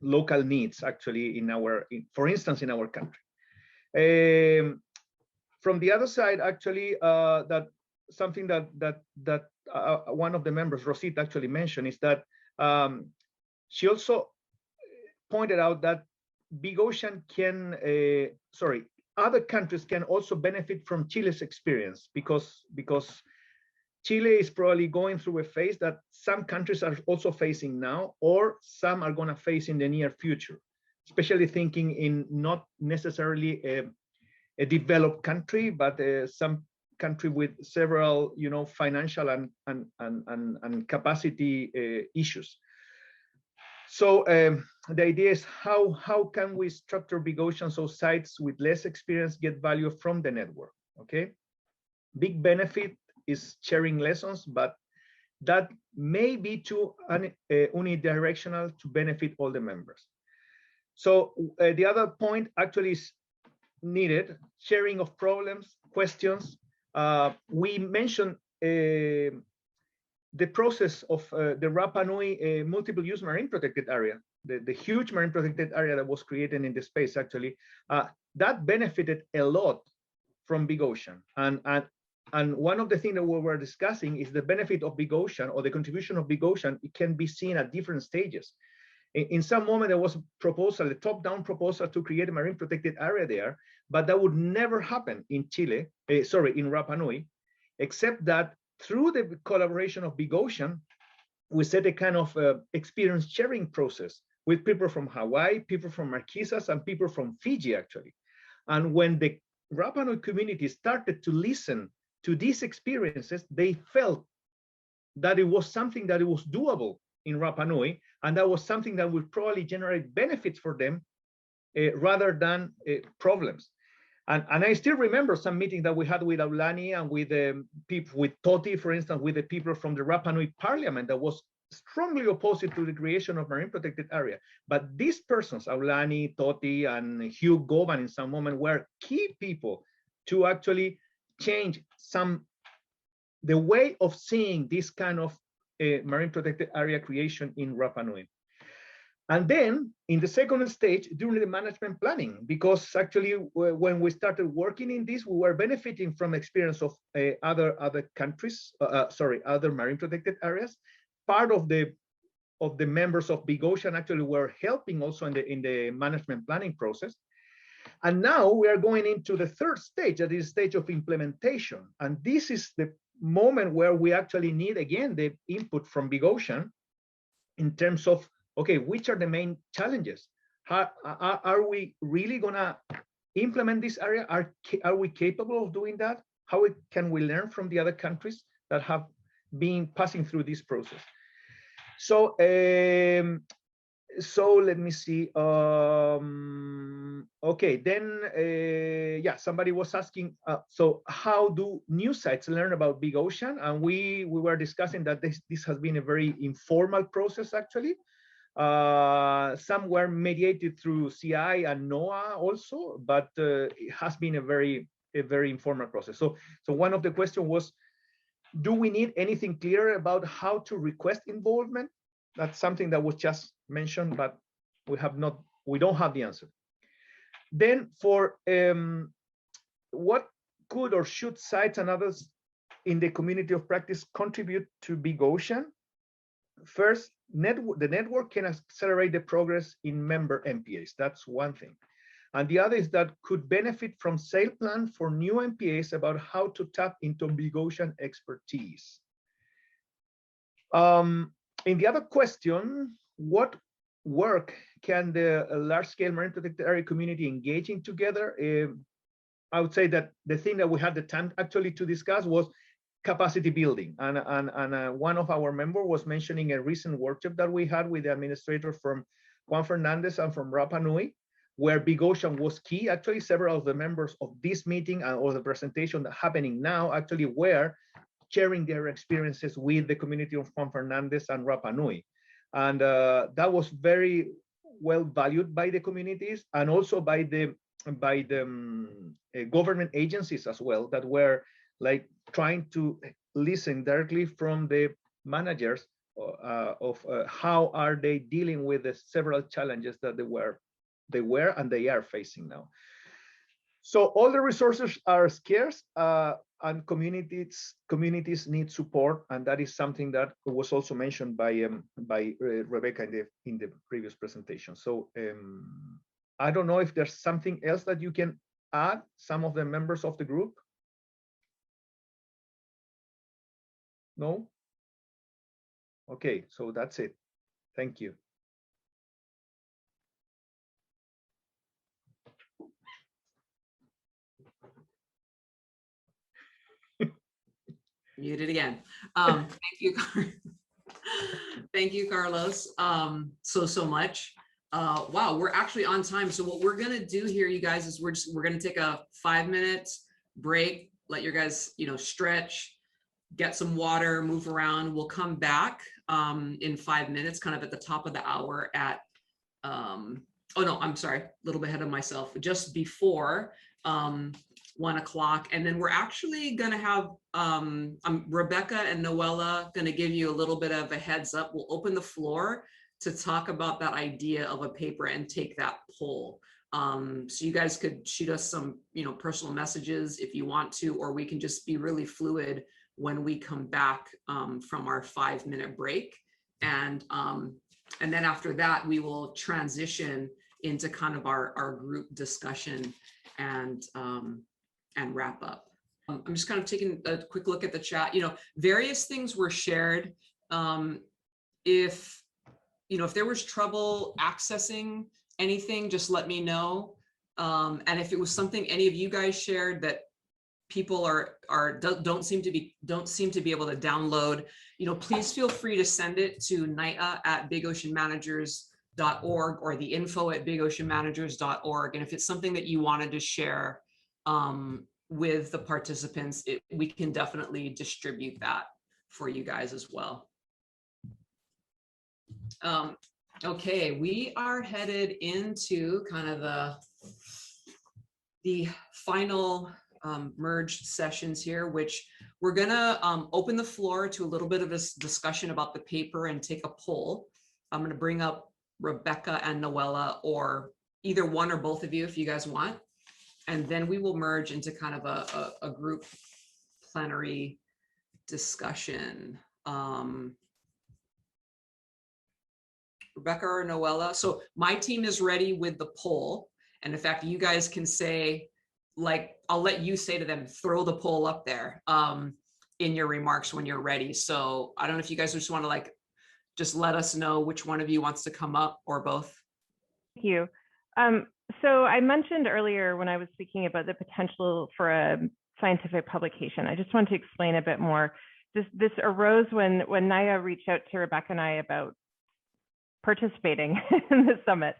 local needs, actually for instance, in our country. From the other side, actually, that something that one of the members, Rosita, actually mentioned is that she also pointed out that Big Ocean can, other countries can also benefit from Chile's experience because Chile is probably going through a phase that some countries are also facing now, or some are going to face in the near future, especially thinking in not necessarily a developed country, but some country with several, financial and capacity issues. So the idea is how can we structure Big Ocean so sites with less experience get value from the network? Okay, big benefit is sharing lessons, but that may be too unidirectional to benefit all the members. So the other point actually is needed, sharing of problems, questions. We mentioned the process of the Rapa Nui multiple use marine protected area, the huge marine protected area that was created in the space actually, that benefited a lot from Big Ocean. And one of the things that we were discussing is the benefit of Big Ocean, or the contribution of Big Ocean. It can be seen at different stages. In some moment, there was a proposal, a top-down proposal to create a marine protected area there, but that would never happen in Chile, in Rapa Nui, except that through the collaboration of Big Ocean, we set a kind of experience sharing process with people from Hawaii, people from Marquesas, and people from Fiji, actually. And when the Rapa Nui community started to listen to these experiences, they felt that it was something that it was doable in Rapa Nui, and that was something that would probably generate benefits for them rather than problems. And I still remember some meetings that we had with Aulani and with people, with Toti, for instance, with the people from the Rapa Nui parliament that was strongly opposed to the creation of marine protected area. But these persons, Aulani, Toti, and Hugh Govan in some moment, were key people to actually change the way of seeing this kind of marine protected area creation in Rapa Nui. And then in the second stage, during the management planning, because actually when we started working in this, we were benefiting from experience of other countries, other marine protected areas. Part of the members of Big Ocean actually were helping also in the management planning process. And now we are going into the third stage, that is stage of implementation. And this is the moment where we actually need, again, the input from Big Ocean in terms of, okay, which are the main challenges? Are we really gonna implement this area? Are we capable of doing that? How can we learn from the other countries that have been passing through this process? So, so let me see. Okay, then, yeah, somebody was asking, so how do new sites learn about Big Ocean? And we were discussing that this has been a very informal process, actually. Some were mediated through CI and NOAA also, but it has been a very informal process. So one of the questions was, do we need anything clear about how to request involvement? That's something that was just mentioned, but we don't have the answer. Then for what could or should sites and others in the community of practice contribute to Big Ocean? First, the network can accelerate the progress in member MPAs. That's one thing. And the other is that could benefit from sale plan for new MPAs about how to tap into Big Ocean expertise. In the other question, what work can the large-scale marine protected area community engage in together? I would say that the thing that we had the time actually to discuss was capacity building. And one of our members was mentioning a recent workshop that we had with the administrator from Juan Fernandez and from Rapa Nui, where Big Ocean was key. Actually, several of the members of this meeting or the presentation that happening now actually were sharing their experiences with the community of Juan Fernandez and Rapa Nui. And that was very well valued by the communities and also by the government agencies as well, that were like trying to listen directly from the managers of how are they dealing with the several challenges that they were and they are facing now. So all the resources are scarce and communities need support, and that is something that was also mentioned by Rebecca in the previous presentation. So I don't know if there's something else that you can add, some of the members of the group. No? Okay, so that's it. Thank you. Muted again. Thank you. Thank you, Carlos, so much. Wow, we're actually on time. So what we're gonna do here, you guys, is we're gonna take a 5-minute break, let your guys, stretch, get some water, move around. We'll come back in 5 minutes, kind of at the top of the hour at, oh no, I'm sorry, a little bit ahead of myself, just before 1 o'clock. And then we're actually gonna have Rebecca and Noella gonna give you a little bit of a heads up. We'll open the floor to talk about that idea of a paper and take that poll. So you guys could shoot us some, personal messages if you want to, or we can just be really fluid when we come back from our 5-minute break. And then after that, we will transition into kind of our group discussion and wrap up. I'm just kind of taking a quick look at the chat. Various things were shared. If there was trouble accessing anything, just let me know. And if it was something any of you guys shared that people don't seem to be able to download, please feel free to send it to NITA@bigoceanmanagers.org or the info@bigoceanmanagers.org. And if it's something that you wanted to share with the participants, we can definitely distribute that for you guys as well. Okay, we are headed into kind of the final merged sessions here, which we're gonna open the floor to a little bit of this discussion about the paper and take a poll. I'm gonna bring up Rebecca and Noella, or either one or both of you if you guys want. And then we will merge into kind of a group plenary discussion. Rebecca or Noella. So my team is ready with the poll. And in fact, you guys can say, like, I'll let you say to them, throw the poll up there in your remarks when you're ready. So I don't know if you guys just want to like, just let us know which one of you wants to come up or both. Thank you. So I mentioned earlier when I was speaking about the potential for a scientific publication, I just want to explain a bit more. This arose when Naya reached out to Rebecca and I about participating in the summit.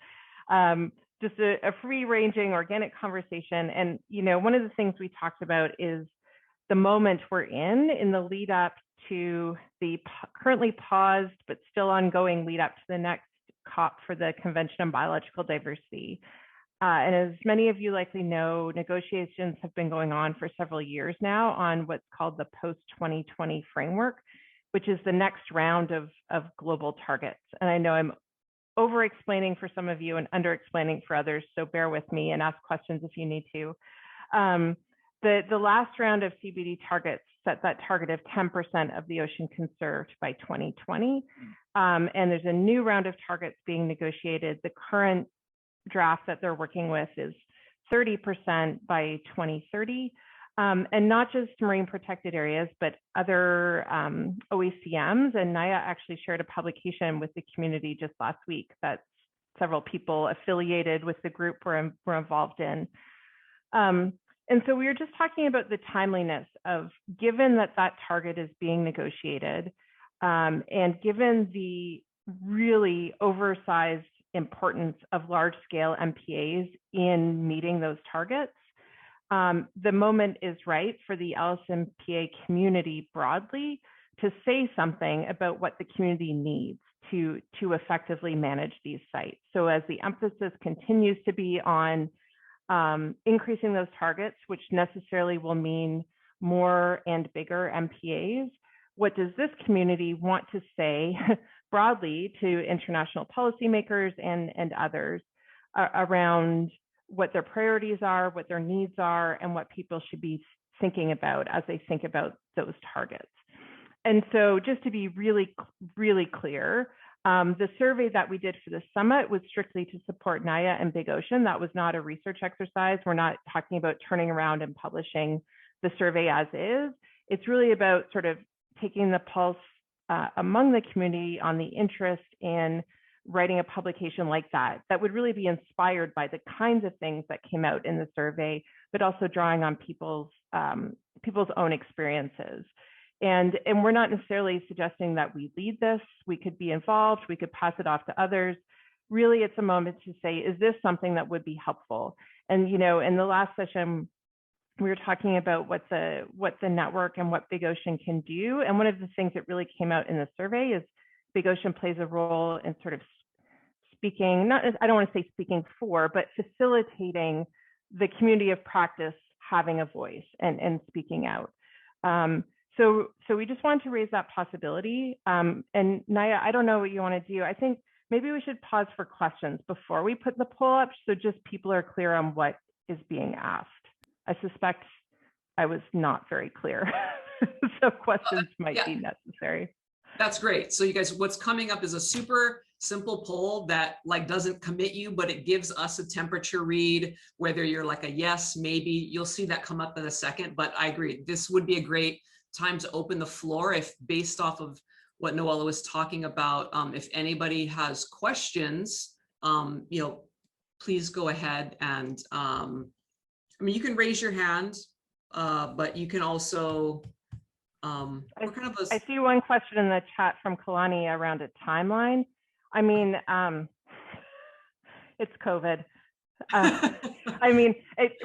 Just a free-ranging organic conversation. And, you know, one of the things we talked about is the moment we're in the lead up to the currently paused but still ongoing lead up to the next COP for the Convention on Biological Diversity. And as many of you likely know, negotiations have been going on for several years now on what's called the post-2020 framework, which is the next round of global targets. And I know I'm over-explaining for some of you and under-explaining for others, so bear with me and ask questions if you need to. The last round of CBD targets set that target of 10% of the ocean conserved by 2020. And there's a new round of targets being negotiated. The current draft that they're working with is 30% by 2030. And not just marine protected areas, but other OECMs. And Naya actually shared a publication with the community just last week that several people affiliated with the group were involved in. And so we were just talking about the timeliness of, given that that target is being negotiated, and given the really oversized importance of large scale MPAs in meeting those targets, the moment is right for the LSMPA community broadly to say something about what the community needs to effectively manage these sites. So as the emphasis continues to be on increasing those targets, which necessarily will mean more and bigger MPAs, what does this community want to say broadly to international policymakers and others around what their priorities are, what their needs are, and what people should be thinking about as they think about those targets? And so just to be really, really clear, the survey that we did for the summit was strictly to support Naya and Big Ocean. That was not a research exercise. We're not talking about turning around and publishing the survey as is. It's really about sort of taking the pulse among the community on the interest in writing a publication like that would really be inspired by the kinds of things that came out in the survey, but also drawing on people's own experiences. And we're not necessarily suggesting that we lead this. We could be involved, we could pass it off to others. Really, it's a moment to say, is this something that would be helpful? And, you know, in the last session, we were talking about what the network and what Big Ocean can do. And one of the things that really came out in the survey is Big Ocean plays a role in sort of speaking, I don't want to say speaking for, but facilitating the community of practice having a voice and speaking out. So we just wanted to raise that possibility. And Naya, I don't know what you want to do. I think maybe we should pause for questions before we put the poll up, so just people are clear on what is being asked. I suspect I was not very clear, so questions might be necessary. That's great. So you guys, what's coming up is a super simple poll that like doesn't commit you, but it gives us a temperature read, whether you're like a yes, maybe. You'll see that come up in a second, but I agree. This would be a great time to open the floor if, based off of what Noella was talking about, if anybody has questions, you know, please go ahead and, I mean, you can raise your hand, but you can also, I see one question in the chat from Kalani around a timeline. I mean, it's COVID. I mean,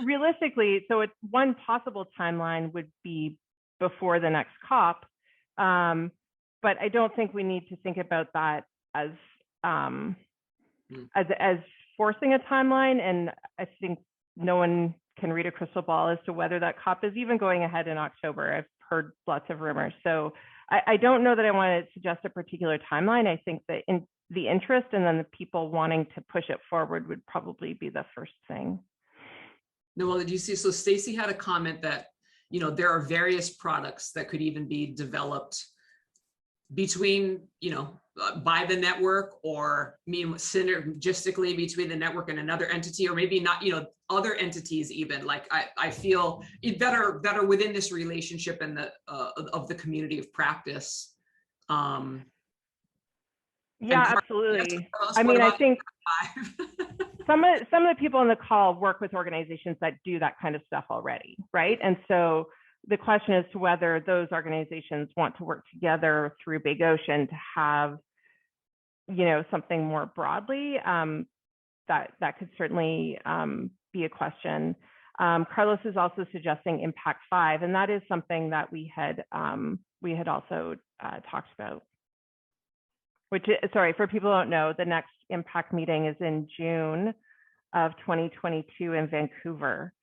realistically, so it's one possible timeline would be before the next COP, but I don't think we need to think about that as forcing a timeline, and I think no one can read a crystal ball as to whether that COP is even going ahead in October. I've heard lots of rumors, so I don't know that I want to suggest a particular timeline. I think that in the interest and then the people wanting to push it forward would probably be the first thing. Noelle, did you see? So Stacy had a comment that, you know, there are various products that could even be developed between, you know, by the network, or synergistically between the network and another entity, or maybe not, you know, other entities even. Like I feel that are within this relationship and the of the community of practice. Yeah, absolutely. I mean, I think some of the people on the call work with organizations that do that kind of stuff already, right? And so the question is to whether those organizations want to work together through Big Ocean to have, you know, something more broadly. That could certainly be a question. Carlos is also suggesting Impact 5, and that is something that we had also talked about. Which, sorry, for people who don't know, the next Impact meeting is in June of 2022 in Vancouver.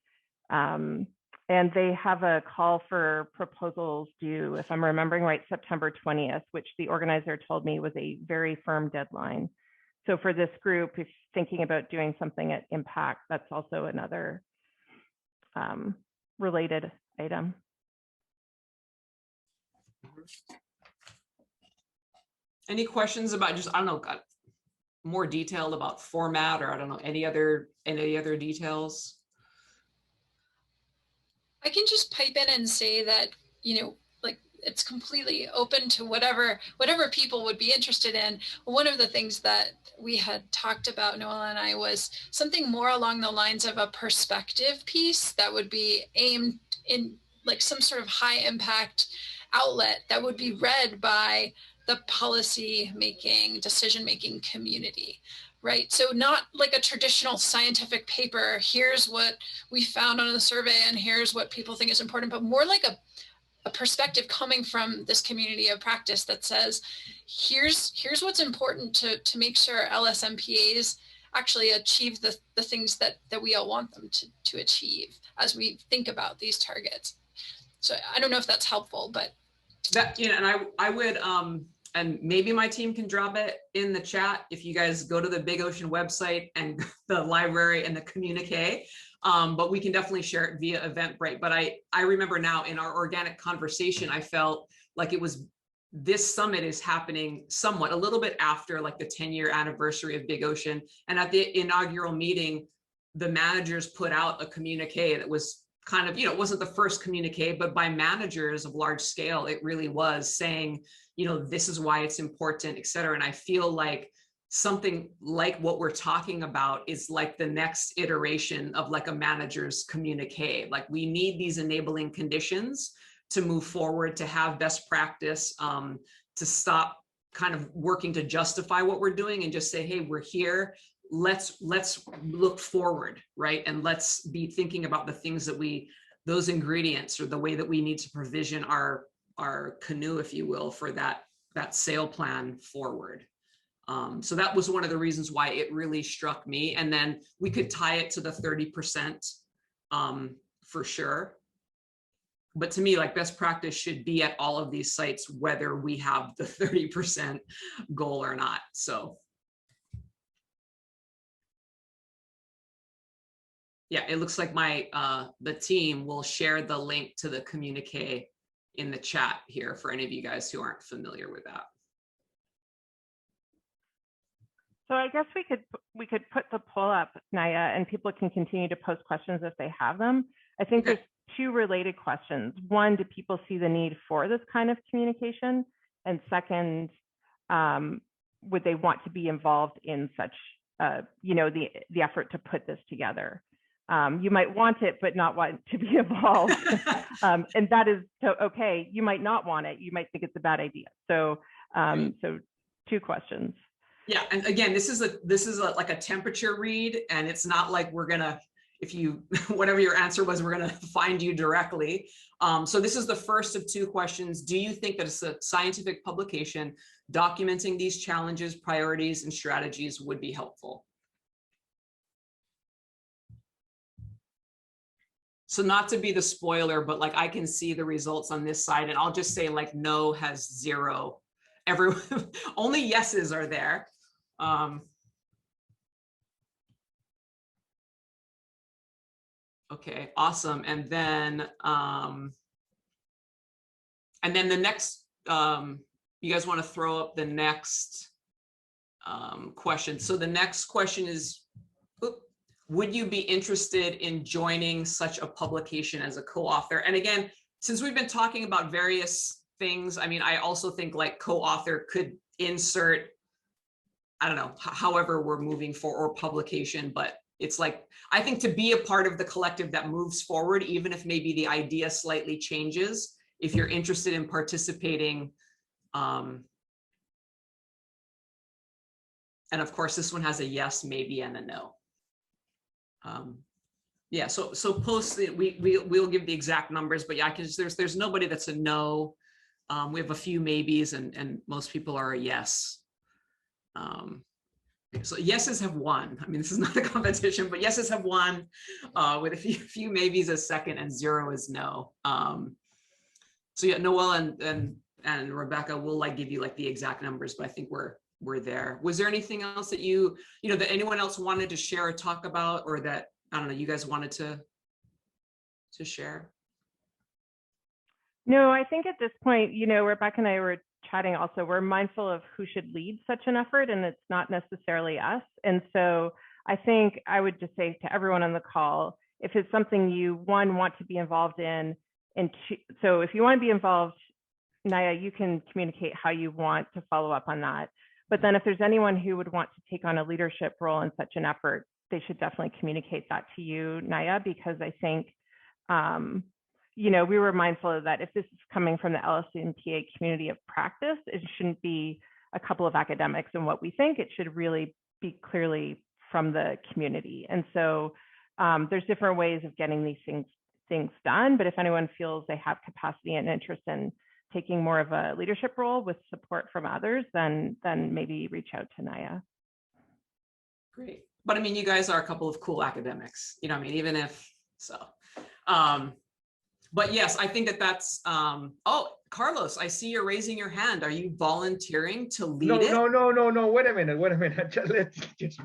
And they have a call for proposals due, if I'm remembering right, September 20th, which the organizer told me was a very firm deadline. So for this group, if thinking about doing something at Impact, that's also another related item. Any questions about just, I don't know, got more detailed about format, or I don't know, any other details? I can just pipe in and say that, you know, like it's completely open to whatever people would be interested in. One of the things that we had talked about, Noelle and I, was something more along the lines of a perspective piece that would be aimed in like some sort of high impact outlet that would be read by the policy making, decision making community, right? So not like a traditional scientific paper, here's what we found on the survey and here's what people think is important, but more like a perspective coming from this community of practice that says, here's what's important to make sure LSMPAs actually achieve the things that we all want them to achieve as we think about these targets. So I don't know if that's helpful, but. That, you know, and I would, and maybe my team can drop it in the chat if you guys go to the Big Ocean website and the library and the communique, but we can definitely share it via Eventbrite. But I remember now in our organic conversation, I felt like it was, this summit is happening somewhat a little bit after like the 10-year anniversary of Big Ocean. And at the inaugural meeting, the managers put out a communique that was kind of, you know, it wasn't the first communique, but by managers of large scale, it really was saying, you know, this is why it's important, et cetera. And I feel like something like what we're talking about is like the next iteration of like a manager's communique. Like we need these enabling conditions to move forward, to have best practice, to stop kind of working to justify what we're doing and just say, hey, we're here. Let's look forward, right? And let's be thinking about the things that those ingredients, or the way that we need to provision our canoe, if you will, for that sail plan forward. So that was one of the reasons why it really struck me. And then we could tie it to the 30% for sure. But to me, like best practice should be at all of these sites, whether we have the 30% goal or not. So. Yeah, it looks like the team will share the link to the communique in the chat here for any of you guys who aren't familiar with that. So I guess we could put the poll up, Naya, and people can continue to post questions if they have them. I think there's two related questions. One, do people see the need for this kind of communication? And second, would they want to be involved in such, you know, the effort to put this together? You might want it, but not want to be involved. And that is okay. You might not want it. You might think it's a bad idea. So, so two questions. Yeah, and again, this is like a temperature read, and it's not like we're gonna, if you, whatever your answer was, we're going to find you directly. So this is the first of 2 questions. Do you think that a scientific publication documenting these challenges, priorities, and strategies would be helpful? So not to be the spoiler, but like I can see the results on this side, and I'll just say like no has 0. Everyone, only yeses are there. Okay, awesome. And then the next, you guys want to throw up the next question. So the next question is, would you be interested in joining such a publication as a co-author? And again, since we've been talking about various things, I mean, I also think like co-author could insert, I don't know, however we're moving for, or publication, but it's like, I think to be a part of the collective that moves forward, even if maybe the idea slightly changes, if you're interested in participating, and of course, this one has a yes, maybe, and a no. Yeah, so post it, we'll give the exact numbers, but yeah, because there's nobody that's a no. We have a few maybes, and most people are a yes. So yeses have won. I mean, this is not a competition, but yeses have won with a few maybes as second, and 0 is no. So yeah, Noel and Rebecca will like give you like the exact numbers, but I think we're there. Was there anything else that that anyone else wanted to share or talk about, or that, I don't know, you guys wanted to share? No, I think at this point, Rebecca and I were chatting also, we're mindful of who should lead such an effort, and it's not necessarily us. And so I think I would just say to everyone on the call, if it's something you, want to be involved in, and so if you want to be involved, Naya, you can communicate how you want to follow up on that. But then if there's anyone who would want to take on a leadership role in such an effort, they should definitely communicate that to you, Naya, because I think, we were mindful of that. If this is coming from the LSMPA community of practice, it shouldn't be a couple of academics and what we think. It should really be clearly from the community. And so there's different ways of getting these things done. But if anyone feels they have capacity and interest in taking more of a leadership role with support from others, then maybe reach out to Naya. Great. But I mean, you guys are a couple of cool academics, I mean, even if so. But yes, I think that's, oh, Carlos, I see you're raising your hand. Are you volunteering to lead it? No, wait a minute.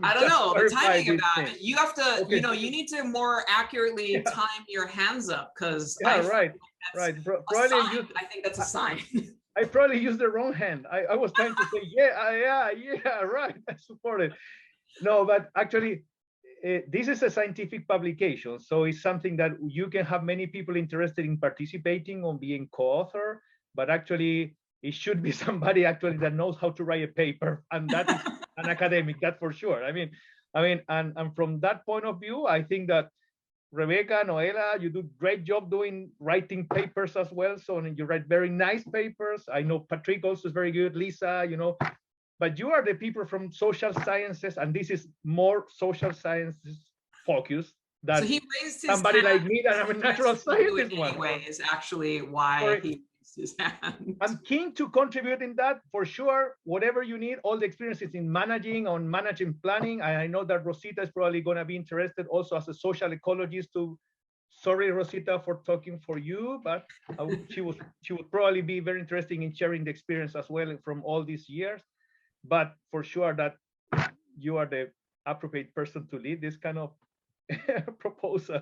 I don't know, the timing of that. You have to, okay. You need to more accurately time your hands up, because right. I think that's a sign. I probably used the wrong hand. I was trying to say, yeah, right, I support it. No, but actually, this is a scientific publication, so it's something that you can have many people interested in participating on being co-author, but actually it should be somebody actually that knows how to write a paper, and that is an academic, that's for sure. I mean, and from that point of view, I think that Rebecca, Noela, you do great job writing papers as well. So you write very nice papers. I know Patrick also is very good, Lisa, but you are the people from social sciences, and this is more social sciences focused than so he raised his somebody hand. like me that I'm a natural scientist anyway is actually why he raised his hand. I'm keen to contribute in that for sure. Whatever you need, all the experiences in managing planning. I know that Rosita is probably going to be interested also as a social ecologist to. Sorry, Rosita, for talking for you, but she would probably be very interested in sharing the experience as well from all these years. But for sure that you are the appropriate person to lead this kind of proposal.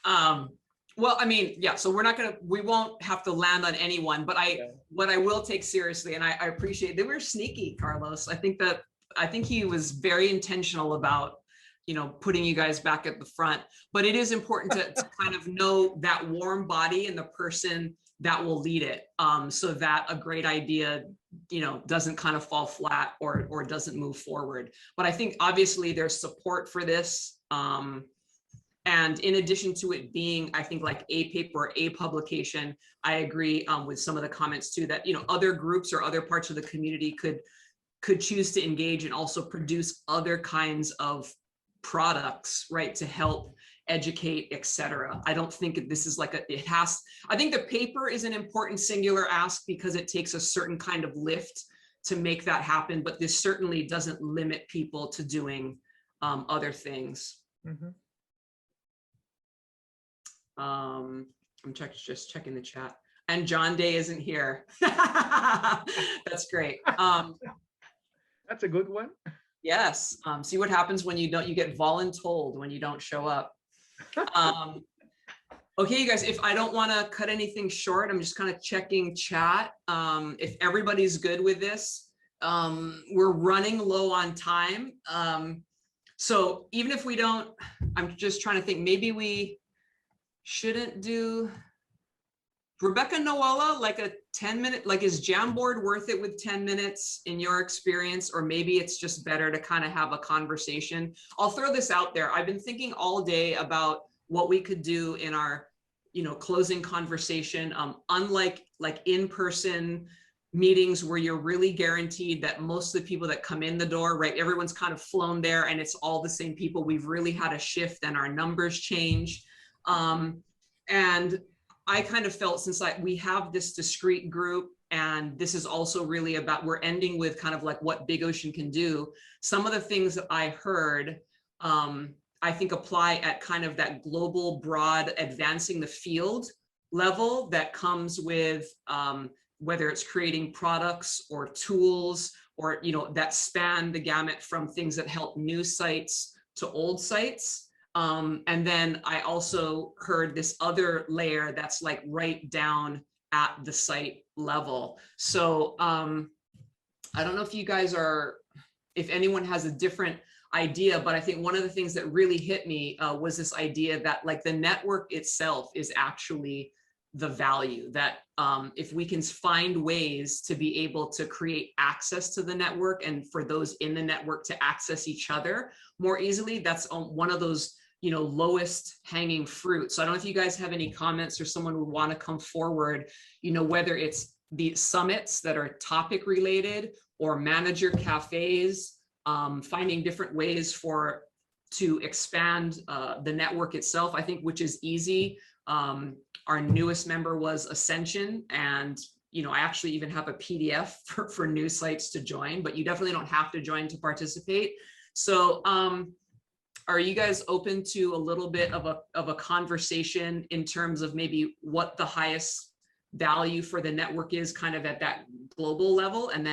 Well, I mean, yeah, so we won't have to land on anyone, but what I will take seriously, and I appreciate, they were sneaky, Carlos. I think he was very intentional about, putting you guys back at the front, but it is important to kind of know that warm body and the person that will lead it, so that a great idea, doesn't kind of fall flat or doesn't move forward. But I think obviously there's support for this. And in addition to it being, I think, like a paper or a publication, I agree with some of the comments too, that, other groups or other parts of the community could choose to engage and also produce other kinds of products, right, to help educate, etc. I don't think this is like I think the paper is an important singular ask because it takes a certain kind of lift to make that happen, but this certainly doesn't limit people to doing other things. Mm-hmm. I'm just checking the chat. And John Day isn't here. That's great. That's a good one. Yes. See what happens when you get voluntold when you don't show up. Okay, you guys, if I don't want to cut anything short, I'm just kind of checking chat. If everybody's good with this, we're running low on time. So even if we don't, I'm just trying to think, maybe we shouldn't do Rebecca Noella, like a 10-minute, like is Jamboard worth it with 10 minutes in your experience? Or maybe it's just better to kind of have a conversation. I'll throw this out there. I've been thinking all day about what we could do in our, closing conversation. Unlike like in-person meetings where you're really guaranteed that most of the people that come in the door, right, everyone's kind of flown there and it's all the same people. We've really had a shift and our numbers change. And I kind of felt since we have this discrete group, and this is also really about, we're ending with kind of like what Big Ocean can do. Some of the things that I heard, I think apply at kind of that global, broad, advancing the field level that comes with whether it's creating products or tools or, that span the gamut from things that help new sites to old sites. And then I also heard this other layer that's like right down at the site level. So I don't know if you guys if anyone has a different idea, but I think one of the things that really hit me was this idea that like the network itself is actually the value, that if we can find ways to be able to create access to the network and for those in the network to access each other more easily, that's one of those lowest hanging fruit. So I don't know if you guys have any comments or someone would want to come forward, whether it's the summits that are topic related or manager cafes, finding different ways to expand the network itself, I think, which is easy. Our newest member was Ascension, and I actually even have a PDF for new sites to join, but you definitely don't have to join to participate. So are you guys open to a little bit of a conversation in terms of maybe what the highest value for the network is kind of at that global level, and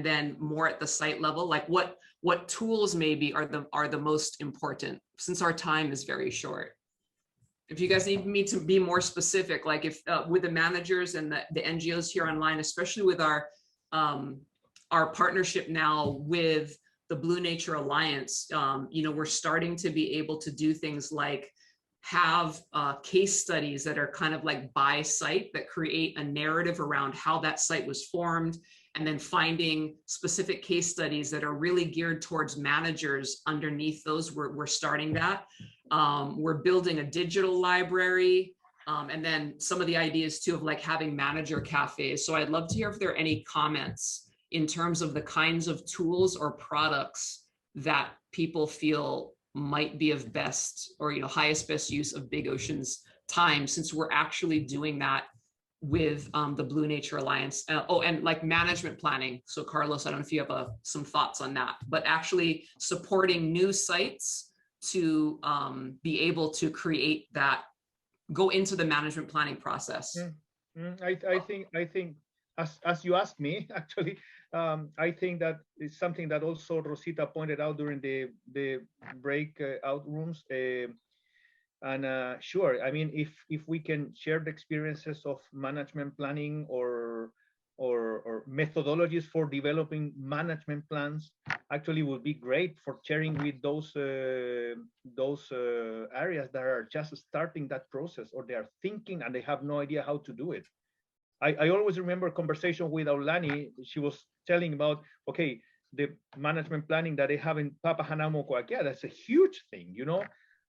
then more at the site level, like what tools maybe are the most important, since our time is very short? If you guys need me to be more specific, like if with the managers and the NGOs here online, especially with our partnership now with the Blue Nature Alliance, we're starting to be able to do things like have case studies that are kind of like by site that create a narrative around how that site was formed, and then finding specific case studies that are really geared towards managers underneath those. We're starting that. We're building a digital library, and then some of the ideas too of like having manager cafes. So I'd love to hear if there are any comments in terms of the kinds of tools or products that people feel might be of best or highest best use of Big Ocean's time, since we're actually doing that with the Blue Nature Alliance. And like management planning. So Carlos, I don't know if you have some thoughts on that, but actually supporting new sites to be able to create that, go into the management planning process. I think as you asked me, actually, I think that is something that also Rosita pointed out during the breakout rooms. Sure, I mean, if we can share the experiences of management planning or methodologies for developing management plans, actually would be great for sharing with those areas that are just starting that process, or they are thinking and they have no idea how to do it. I always remember a conversation with Aulani. She was telling about, okay, the management planning that they have in Papahanamokuakya, that's a huge thing,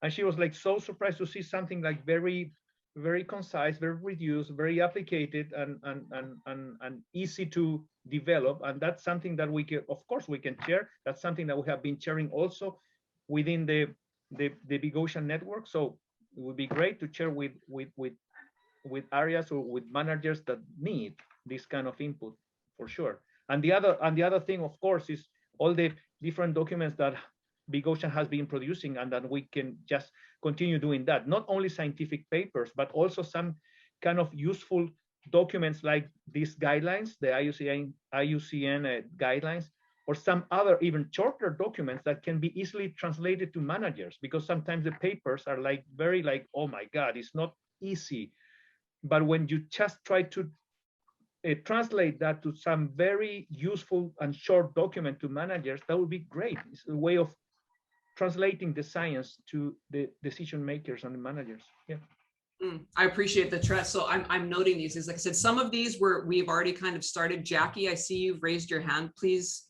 and she was like so surprised to see something like very, very concise, very reduced, very applicated, and easy to develop. And that's something that we can, of course, we can share. That's something that we have been sharing also within the Big Ocean network. So it would be great to share with areas or with managers that need this kind of input, for sure. And the other thing, of course, is all the different documents that Big Ocean has been producing, and that we can just continue doing that. Not only scientific papers, but also some kind of useful documents like these guidelines, the IUCN guidelines, or some other even shorter documents that can be easily translated to managers, because sometimes the papers are like very like, oh my God, it's not easy. But when you just try to translate that to some very useful and short document to managers, that would be great. It's a way of translating the science to the decision makers and the managers. Yeah. I appreciate the trust. So I'm noting these. As like I said, some of these we've already kind of started. Jackie, I see you've raised your hand. Please,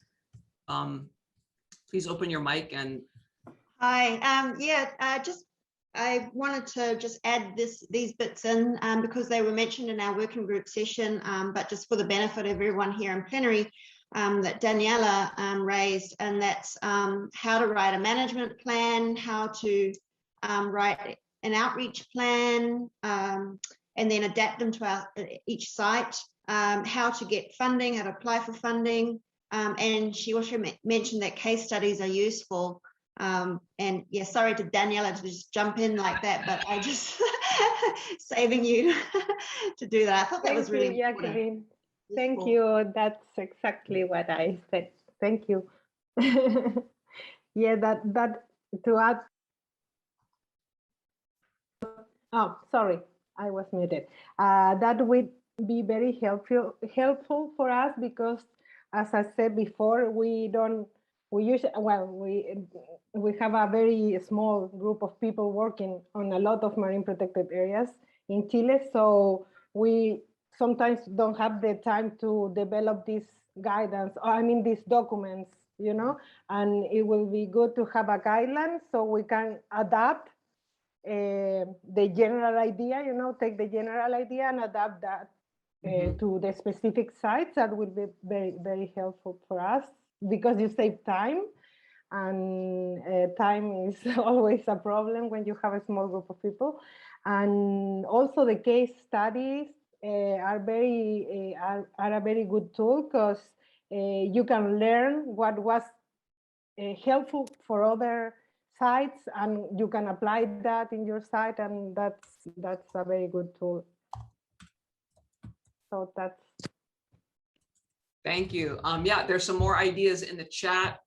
please open your mic and. Hi. I wanted to just add these bits in because they were mentioned in our working group session, but just for the benefit of everyone here in plenary, that Daniela raised, and that's how to write a management plan, how to write an outreach plan, and then adapt them to each site, how to get funding, how to apply for funding, and she also mentioned that case studies are useful. And yeah, sorry to Daniela to just jump in like that, but I just saving you to do that. I thought that was really important. Thank you. That's exactly what I said. Thank you. Yeah, that to add. Oh, sorry, I was muted. That would be very helpful for us, because, as I said before, we have a very small group of people working on a lot of marine protected areas in Chile, so we sometimes don't have the time to develop this guidance, or I mean these documents, you know, and it will be good to have a guideline so we can adapt the general idea, you know, take the general idea and adapt that to the specific sites. That will be very, very helpful for us, because you save time, and time is always a problem when you have a small group of people. And also the case studies are a very good tool, because you can learn what was helpful for other sites, and you can apply that in your site, and that's a very good tool. So that's. Thank you. Yeah, there's some more ideas in the chat.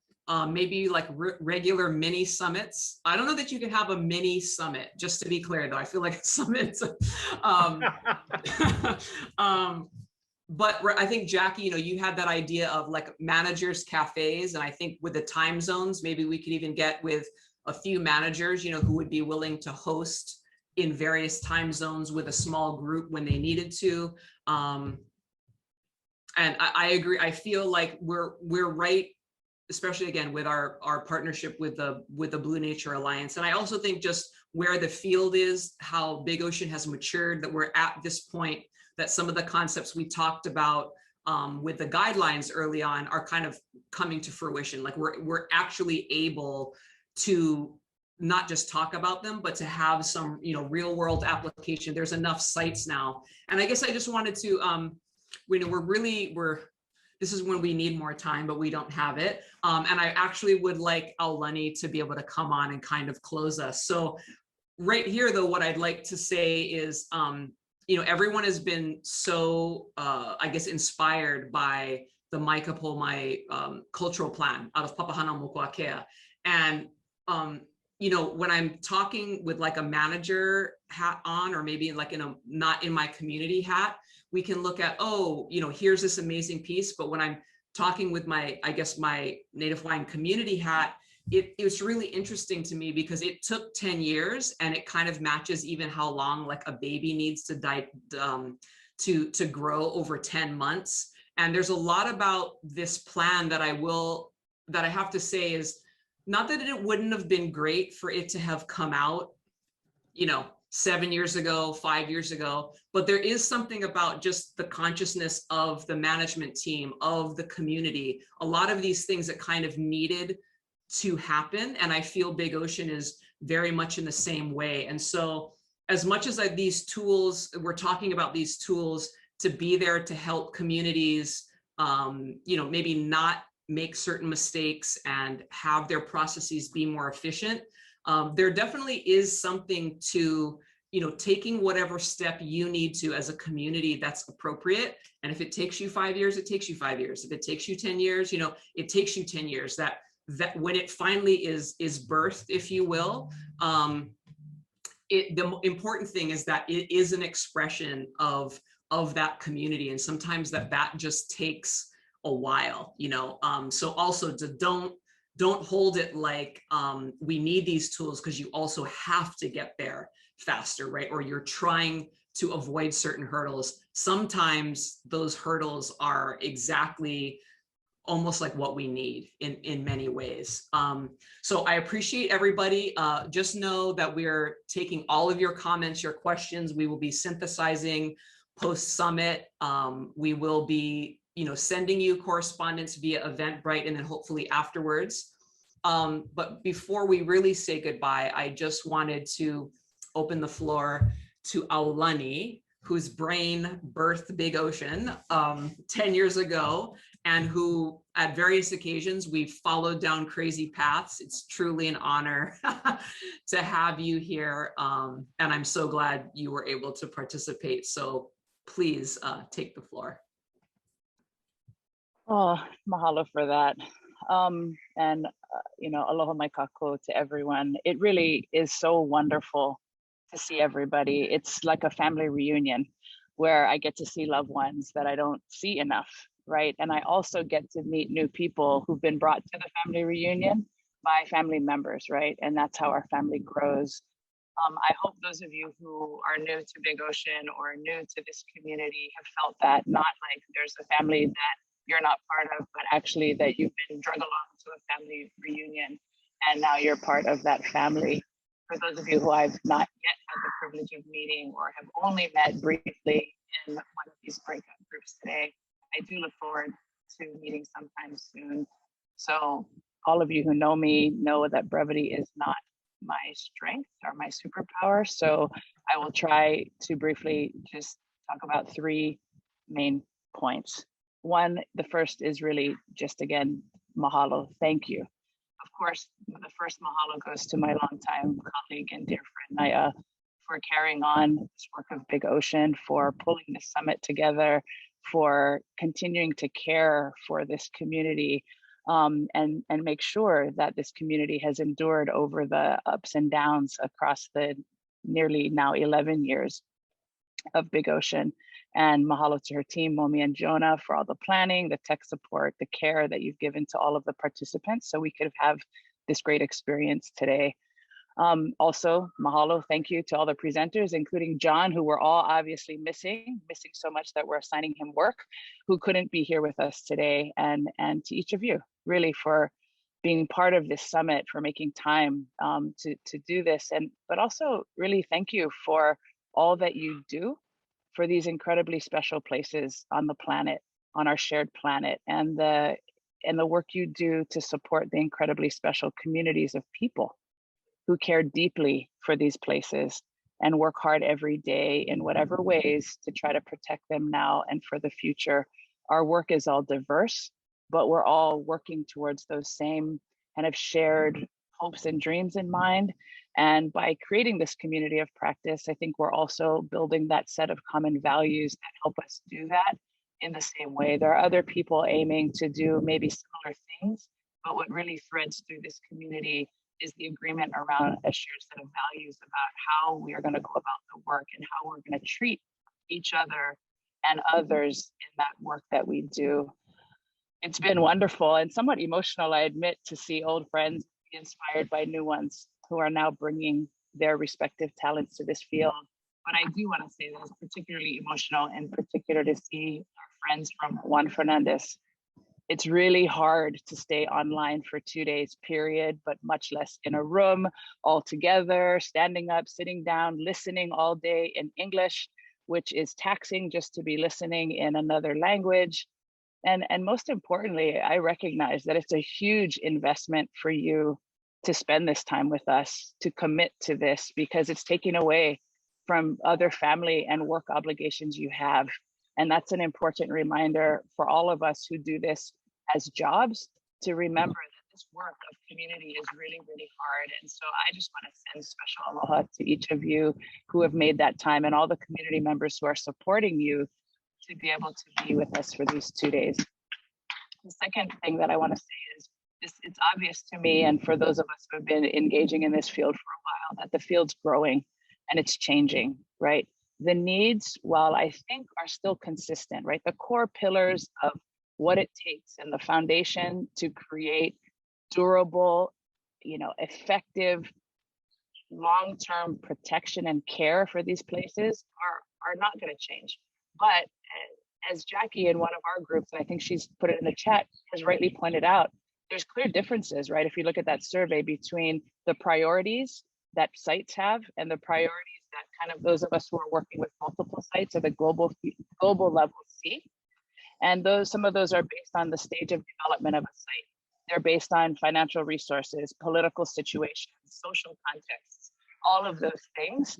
Maybe like regular mini summits. I don't know that you can have a mini summit, just to be clear though. I feel like summits. But I think, Jackie, you know, you had that idea of like managers cafes, and I think with the time zones, maybe we could even get with a few managers, you know, who would be willing to host in various time zones with a small group when they needed to. And I agree. I feel like we're right, especially again with our partnership with the Blue Nature Alliance. And I also think just where the field is, how Big Ocean has matured, that we're at this point that some of the concepts we talked about with the guidelines early on are kind of coming to fruition. Like we're actually able to not just talk about them, but to have some, you know, real world application. There's enough sites now. And I guess I just wanted to, this is when we need more time, but we don't have it. And I actually would like Aulani to be able to come on and kind of close us. So right here, though, what I'd like to say is, you know, everyone has been so, I guess, inspired by the Maikapo cultural plan out of Papahanamokuakya. And, you know, when I'm talking with like a manager hat on, or maybe like not in my community hat, we can look at, oh, you know, here's this amazing piece. But when I'm talking with my Native Hawaiian community hat, it was really interesting to me, because it took 10 years, and it kind of matches even how long like a baby needs to grow, over 10 months. And there's a lot about this plan that I have to say is, not that it wouldn't have been great for it to have come out, you know, 7 years ago, 5 years ago, but there is something about just the consciousness of the management team, of the community, a lot of these things that kind of needed to happen. And I feel Big Ocean is very much in the same way. And so as much as these tools, we're talking about these tools to be there to help communities, maybe not make certain mistakes and have their processes be more efficient. There definitely is something to, taking whatever step you need to as a community that's appropriate. And if it takes you 5 years, it takes you 5 years. If it takes you 10 years, it takes you 10 years. That when it finally is birthed, if you will, the important thing is that it is an expression of that community. And sometimes that just takes a while, so also don't hold it like we need these tools, because you also have to get there faster, right? Or you're trying to avoid certain hurdles. Sometimes those hurdles are exactly almost like what we need in many ways. So I appreciate everybody. Just know that we're taking all of your comments, your questions. We will be synthesizing post-summit. We will be sending you correspondence via Eventbrite and then hopefully afterwards. But before we really say goodbye, I just wanted to open the floor to Aulani, whose brain birthed Big Ocean 10 years ago, and who at various occasions we've followed down crazy paths. It's truly an honor to have you here. And I'm so glad you were able to participate. So please take the floor. Oh, mahalo for that. Aloha mai kako to everyone. It really is so wonderful to see everybody. It's like a family reunion where I get to see loved ones that I don't see enough, right? And I also get to meet new people who've been brought to the family reunion by family members, right? And that's how our family grows. I hope those of you who are new to Big Ocean or new to this community have felt that, not like there's a family that you're not part of, but actually that you've been drug along to a family reunion and now you're part of that family. For those of you who I've not yet had the privilege of meeting or have only met briefly in one of these breakout groups today, I do look forward to meeting sometime soon. So all of you who know me know that brevity is not my strength or my superpower. So I will try to briefly just talk about three main points. One, the first is really just, again, mahalo, thank you. Of course, the first mahalo goes to my longtime colleague and dear friend, Naya, for carrying on this work of Big Ocean, for pulling this summit together, for continuing to care for this community, and make sure that this community has endured over the ups and downs across the nearly now 11 years of Big Ocean. And mahalo to her team, Momi and Jonah, for all the planning, the tech support, the care that you've given to all of the participants so we could have this great experience today. Also, mahalo, thank you to all the presenters, including John, who we're all obviously missing so much that we're assigning him work, who couldn't be here with us today, and to each of you, really, for being part of this summit, for making time to do this, but also really thank you for all that you do for these incredibly special places on the planet, on our shared planet, and the work you do to support the incredibly special communities of people who care deeply for these places and work hard every day in whatever ways to try to protect them now and for the future. Our work is all diverse, but we're all working towards those same kind of shared hopes and dreams in mind. And by creating this community of practice, I think we're also building that set of common values that help us do that in the same way. There are other people aiming to do maybe similar things, but what really threads through this community is the agreement around a shared set of values about how we are going to go about the work and how we're going to treat each other and others in that work that we do. It's been wonderful and somewhat emotional, I admit, to see old friends be inspired by new ones who are now bringing their respective talents to this field. But I do want to say that it's particularly emotional, in particular to see our friends from Juan Fernandez. It's really hard to stay online for 2 days, period, but much less in a room all together, standing up, sitting down, listening all day in English, which is taxing just to be listening in another language. And most importantly, I recognize that it's a huge investment for you to spend this time with us, to commit to this, because it's taking away from other family and work obligations you have. And that's an important reminder for all of us who do this as jobs, to remember that this work of community is really, really hard. And so I just want to send special aloha to each of you who have made that time, and all the community members who are supporting you to be able to be with us for these 2 days. The second thing that I want to say is it's obvious to me, and for those of us who have been engaging in this field for a while, that the field's growing and it's changing, right? The needs, while I think are still consistent, right? The core pillars of what it takes and the foundation to create durable, effective, long-term protection and care for these places are not going to change. But as Jackie in one of our groups, and I think she's put it in the chat, has rightly pointed out, there's clear differences, right? If you look at that survey between the priorities that sites have and the priorities that kind of those of us who are working with multiple sites at the global level see. And some of those are based on the stage of development of a site. They're based on financial resources, political situations, social contexts, all of those things.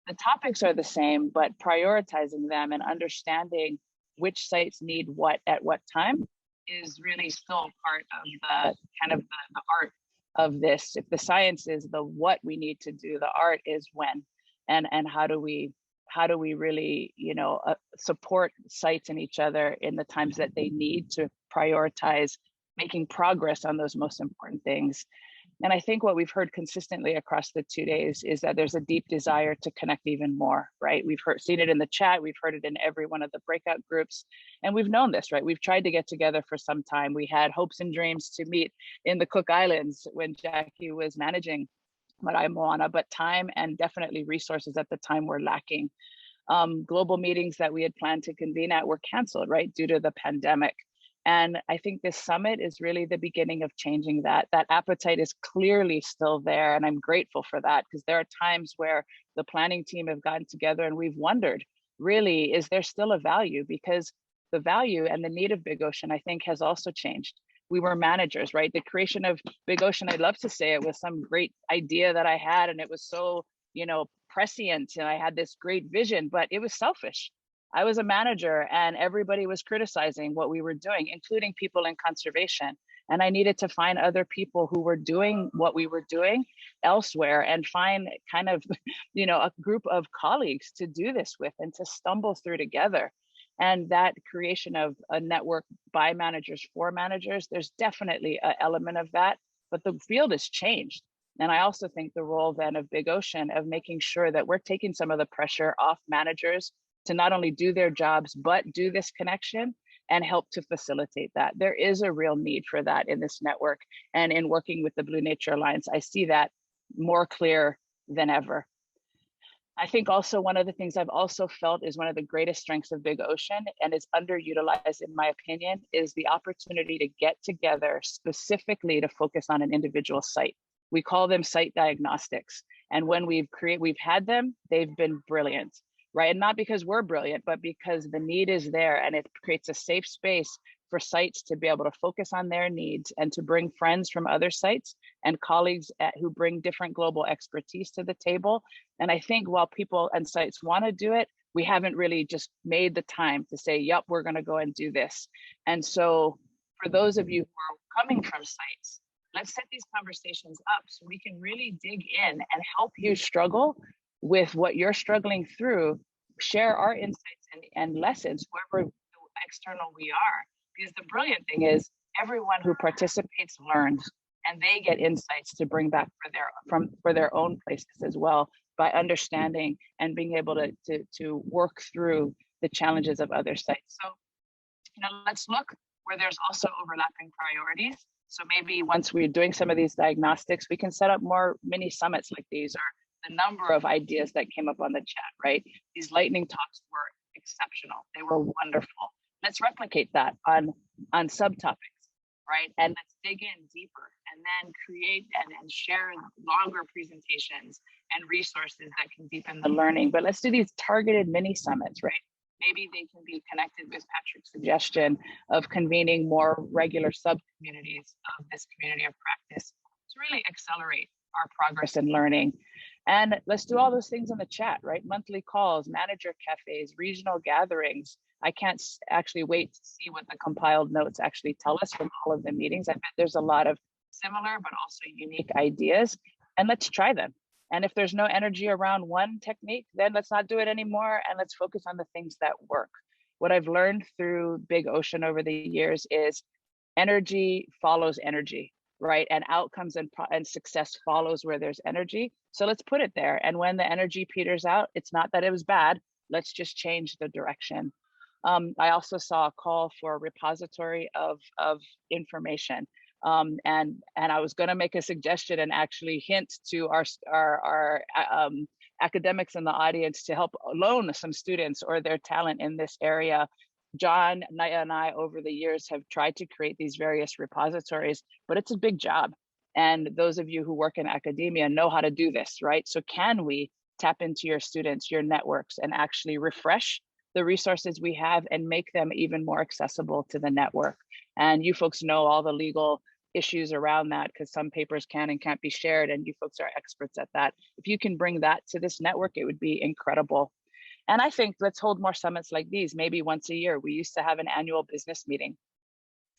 The topics are the same, but prioritizing them and understanding which sites need what at what time is really still part of the kind of the art of this. If the science is the what we need to do, the art is when, and how do we really, support sites and each other in the times that they need to prioritize making progress on those most important things. And I think what we've heard consistently across the 2 days is that there's a deep desire to connect even more, right? We've seen it in the chat, we've heard it in every one of the breakout groups, and we've known this, right? We've tried to get together for some time. We had hopes and dreams to meet in the Cook Islands when Jackie was managing Marae Moana, but time and definitely resources at the time were lacking. Global meetings that we had planned to convene at were canceled, right, due to the pandemic. And I think this summit is really the beginning of changing that. That appetite is clearly still there, and I'm grateful for that, because there are times where the planning team have gotten together and we've wondered, really, is there still a value? Because the value and the need of Big Ocean, I think, has also changed. We were managers, right? The creation of Big Ocean, I'd love to say it was some great idea that I had, and it was so, prescient, and I had this great vision, but it was selfish. I was a manager and everybody was criticizing what we were doing, including people in conservation. And I needed to find other people who were doing what we were doing elsewhere and find kind of, a group of colleagues to do this with and to stumble through together. And that creation of a network by managers for managers, there's definitely an element of that, but the field has changed. And I also think the role then of Big Ocean of making sure that we're taking some of the pressure off managers to not only do their jobs, but do this connection and help to facilitate that. There is a real need for that in this network. And in working with the Blue Nature Alliance, I see that more clear than ever. I think also one of the things I've also felt is one of the greatest strengths of Big Ocean, and is underutilized in my opinion, is the opportunity to get together specifically to focus on an individual site. We call them site diagnostics. And when we've had them, they've been brilliant, right? And not because we're brilliant, but because the need is there, and it creates a safe space for sites to be able to focus on their needs and to bring friends from other sites and colleagues who bring different global expertise to the table. And I think while people and sites want to do it, we haven't really just made the time to say, yep, we're going to go and do this. And so for those of you who are coming from sites, let's set these conversations up so we can really dig in and help you struggle with what you're struggling through, share our insights and lessons, wherever external we are. Because the brilliant thing is everyone who participates learns, and they get insights to bring back for their own places as well, by understanding and being able to work through the challenges of other sites. So, let's look where there's also overlapping priorities. So maybe once we're doing some of these diagnostics, we can set up more mini summits like these, or the number of ideas that came up on the chat, right? These lightning talks were exceptional. They were wonderful. Let's replicate that on subtopics, right? And let's dig in deeper, and then create and share longer presentations and resources that can deepen the learning. But let's do these targeted mini summits, right? maybe they can be connected with Patrick's suggestion of convening more regular sub-communities of this community of practice to really accelerate our progress in learning. And let's do all those things in the chat, right? Monthly calls, manager cafes, regional gatherings. I can't actually wait to see what the compiled notes actually tell us from all of the meetings. I bet there's a lot of similar but also unique ideas, and let's try them. And if there's no energy around one technique, then let's not do it anymore, and let's focus on the things that work. What I've learned through Big Ocean over the years is energy follows energy, right? And outcomes and success follows where there's energy. So let's put it there. And when the energy peters out, it's not that it was bad. Let's just change the direction. I also saw a call for a repository of information. And I was going to make a suggestion and actually hint to our academics in the audience to help loan some students or their talent in this area. John, Naya, and I over the years have tried to create these various repositories, but it's a big job. And those of you who work in academia know how to do this, right? So can we tap into your students, your networks, and actually refresh the resources we have and make them even more accessible to the network? And you folks know all the legal issues around that because some papers can and can't be shared, and you folks are experts at that. If you can bring that to this network, it would be incredible. And I think let's hold more summits like these, maybe once a year. We used to have an annual business meeting.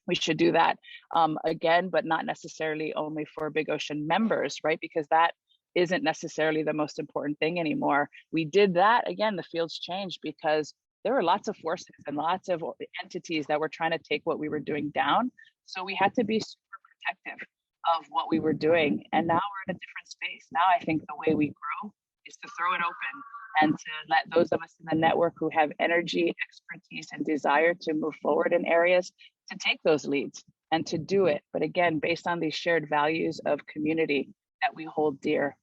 We should do that again, but not necessarily only for Big Ocean members, right? Because that isn't necessarily the most important thing anymore. We did that, again, the fields changed because there were lots of forces and lots of entities that were trying to take what we were doing down. So we had to be super protective of what we were doing. And now we're in a different space. Now I think the way we grow is to throw it open and to let those of us in the network who have energy, expertise, and desire to move forward in areas to take those leads and to do it. But again, based on these shared values of community that we hold dear.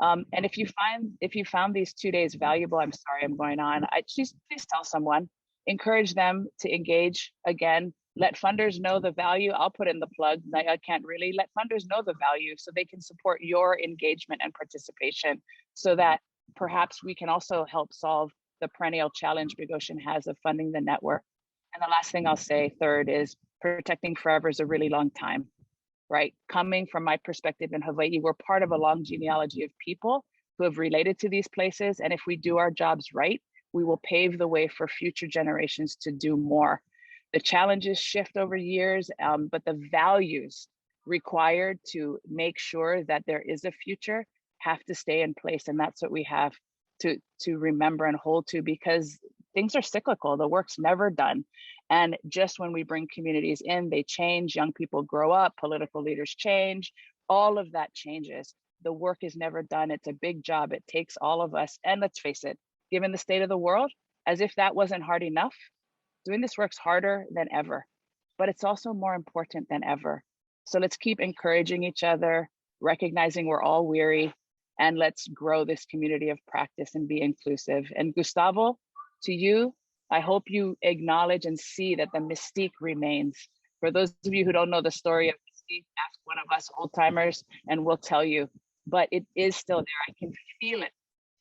And if you found these 2 days valuable, I'm sorry I'm going on, please tell someone, encourage them to engage. Again, let funders know the value. I'll put in the plug. I can't really let funders know the value so they can support your engagement and participation so that perhaps we can also help solve the perennial challenge Big Ocean has of funding the network. And the last thing I'll say, third, is protecting forever is a really long time, right? Coming from my perspective in Hawaii, we're part of a long genealogy of people who have related to these places. And if we do our jobs right, we will pave the way for future generations to do more. The challenges shift over years, but the values required to make sure that there is a future have to stay in place. And that's what we have to remember and hold to, because things are cyclical. The work's never done. And just when we bring communities in, they change, young people grow up, political leaders change, all of that changes. The work is never done. It's a big job. It takes all of us. And let's face it, given the state of the world, as if that wasn't hard enough, doing this work's harder than ever, but it's also more important than ever. So let's keep encouraging each other, recognizing we're all weary, and let's grow this community of practice and be inclusive. And Gustavo, to you, I hope you acknowledge and see that the mystique remains. For those of you who don't know the story of mystique, ask one of us old timers and we'll tell you, but it is still there. I can feel it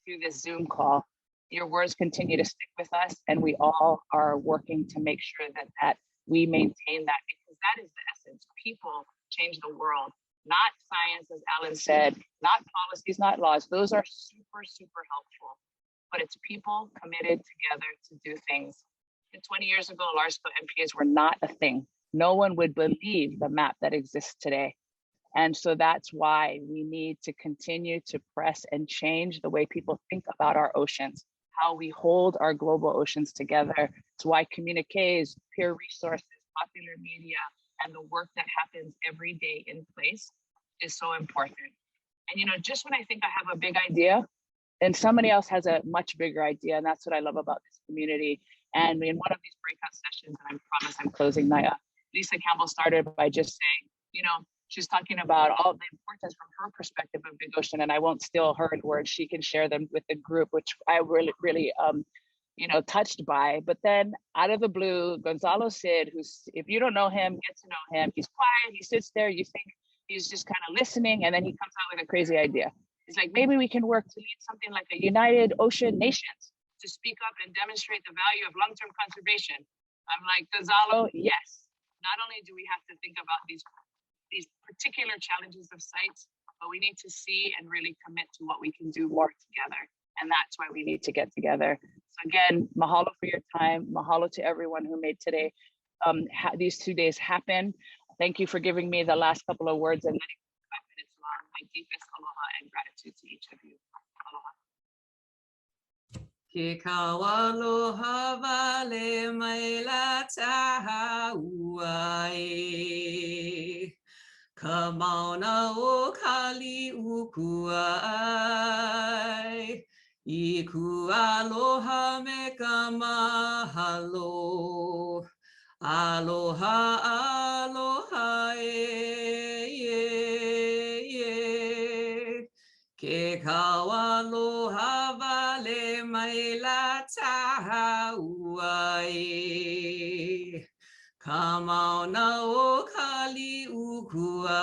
through this Zoom call. Your words continue to stick with us, and we all are working to make sure that we maintain that, because that is the essence. People change the world, not science, as Alan said, not policies, not laws. Those are super, super helpful, but it's people committed together to do things. And 20 years ago, LSMPAs were not a thing. No one would believe the map that exists today. And so that's why we need to continue to press and change the way people think about our oceans, how we hold our global oceans together. It's why communiques, peer resources, popular media, and the work that happens every day in place is so important. And just when I think I have a big idea, and somebody else has a much bigger idea, and that's what I love about this community. And in one of these breakout sessions, and I promise I'm closing, Naya, Lisa Campbell started by just saying, she's talking about all the importance from her perspective of Big Ocean, and I won't steal her words. She can share them with the group, which I really, touched by. But then out of the blue, Gonzalo Cid, who's, if you don't know him, get to know him. He's quiet, he sits there, you think he's just kind of listening, and then he comes out with a crazy idea. He's like, maybe we can work to lead something like a United Ocean Nations. to speak up and demonstrate the value of long-term conservation. I'm like, Gonzalo, yes. Not only do we have to think about these particular challenges of sites, but we need to see and really commit to what we can do more together. And that's why we need to get together. So again, mahalo for your time. Mahalo to everyone who made today, these 2 days happen. Thank you for giving me the last couple of words and letting 5 minutes long. My deepest aloha and gratitude to each of you. Aloha. Ke kawaloha wale mai la taha e. Ka mauna o kali ukuai. I ku aloha me ka mahalo. Aloha, aloha e. Ke kawaloha wale mai la taha e. Ka mauna o kali ukuai.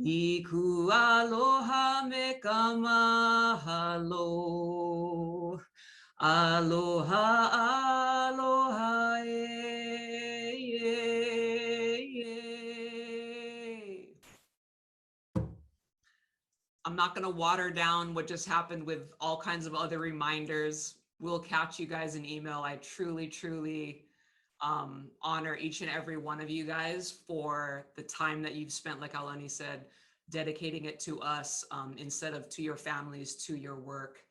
I ku aloha me ka mahalo. Aloha, aloha I'm not going to water down what just happened with all kinds of other reminders. We'll catch you guys in email. I truly, truly honor each and every one of you guys for the time that you've spent, like Alani said, dedicating it to us instead of to your families, to your work.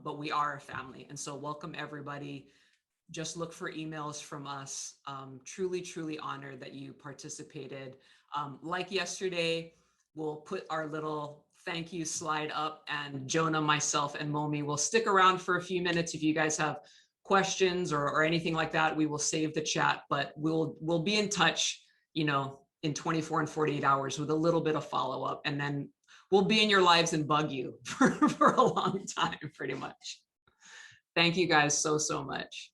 But we are a family. And so welcome everybody. Just look for emails from us. Truly, truly honored that you participated. Like yesterday, we'll put our little thank you slide up, and Jonah, myself, and Momi will stick around for a few minutes. If you guys have questions or anything like that, we will save the chat, but we'll be in touch, you know, in 24 and 48 hours with a little bit of follow-up, and then we'll be in your lives and bug you for a long time, pretty much. Thank you guys so much.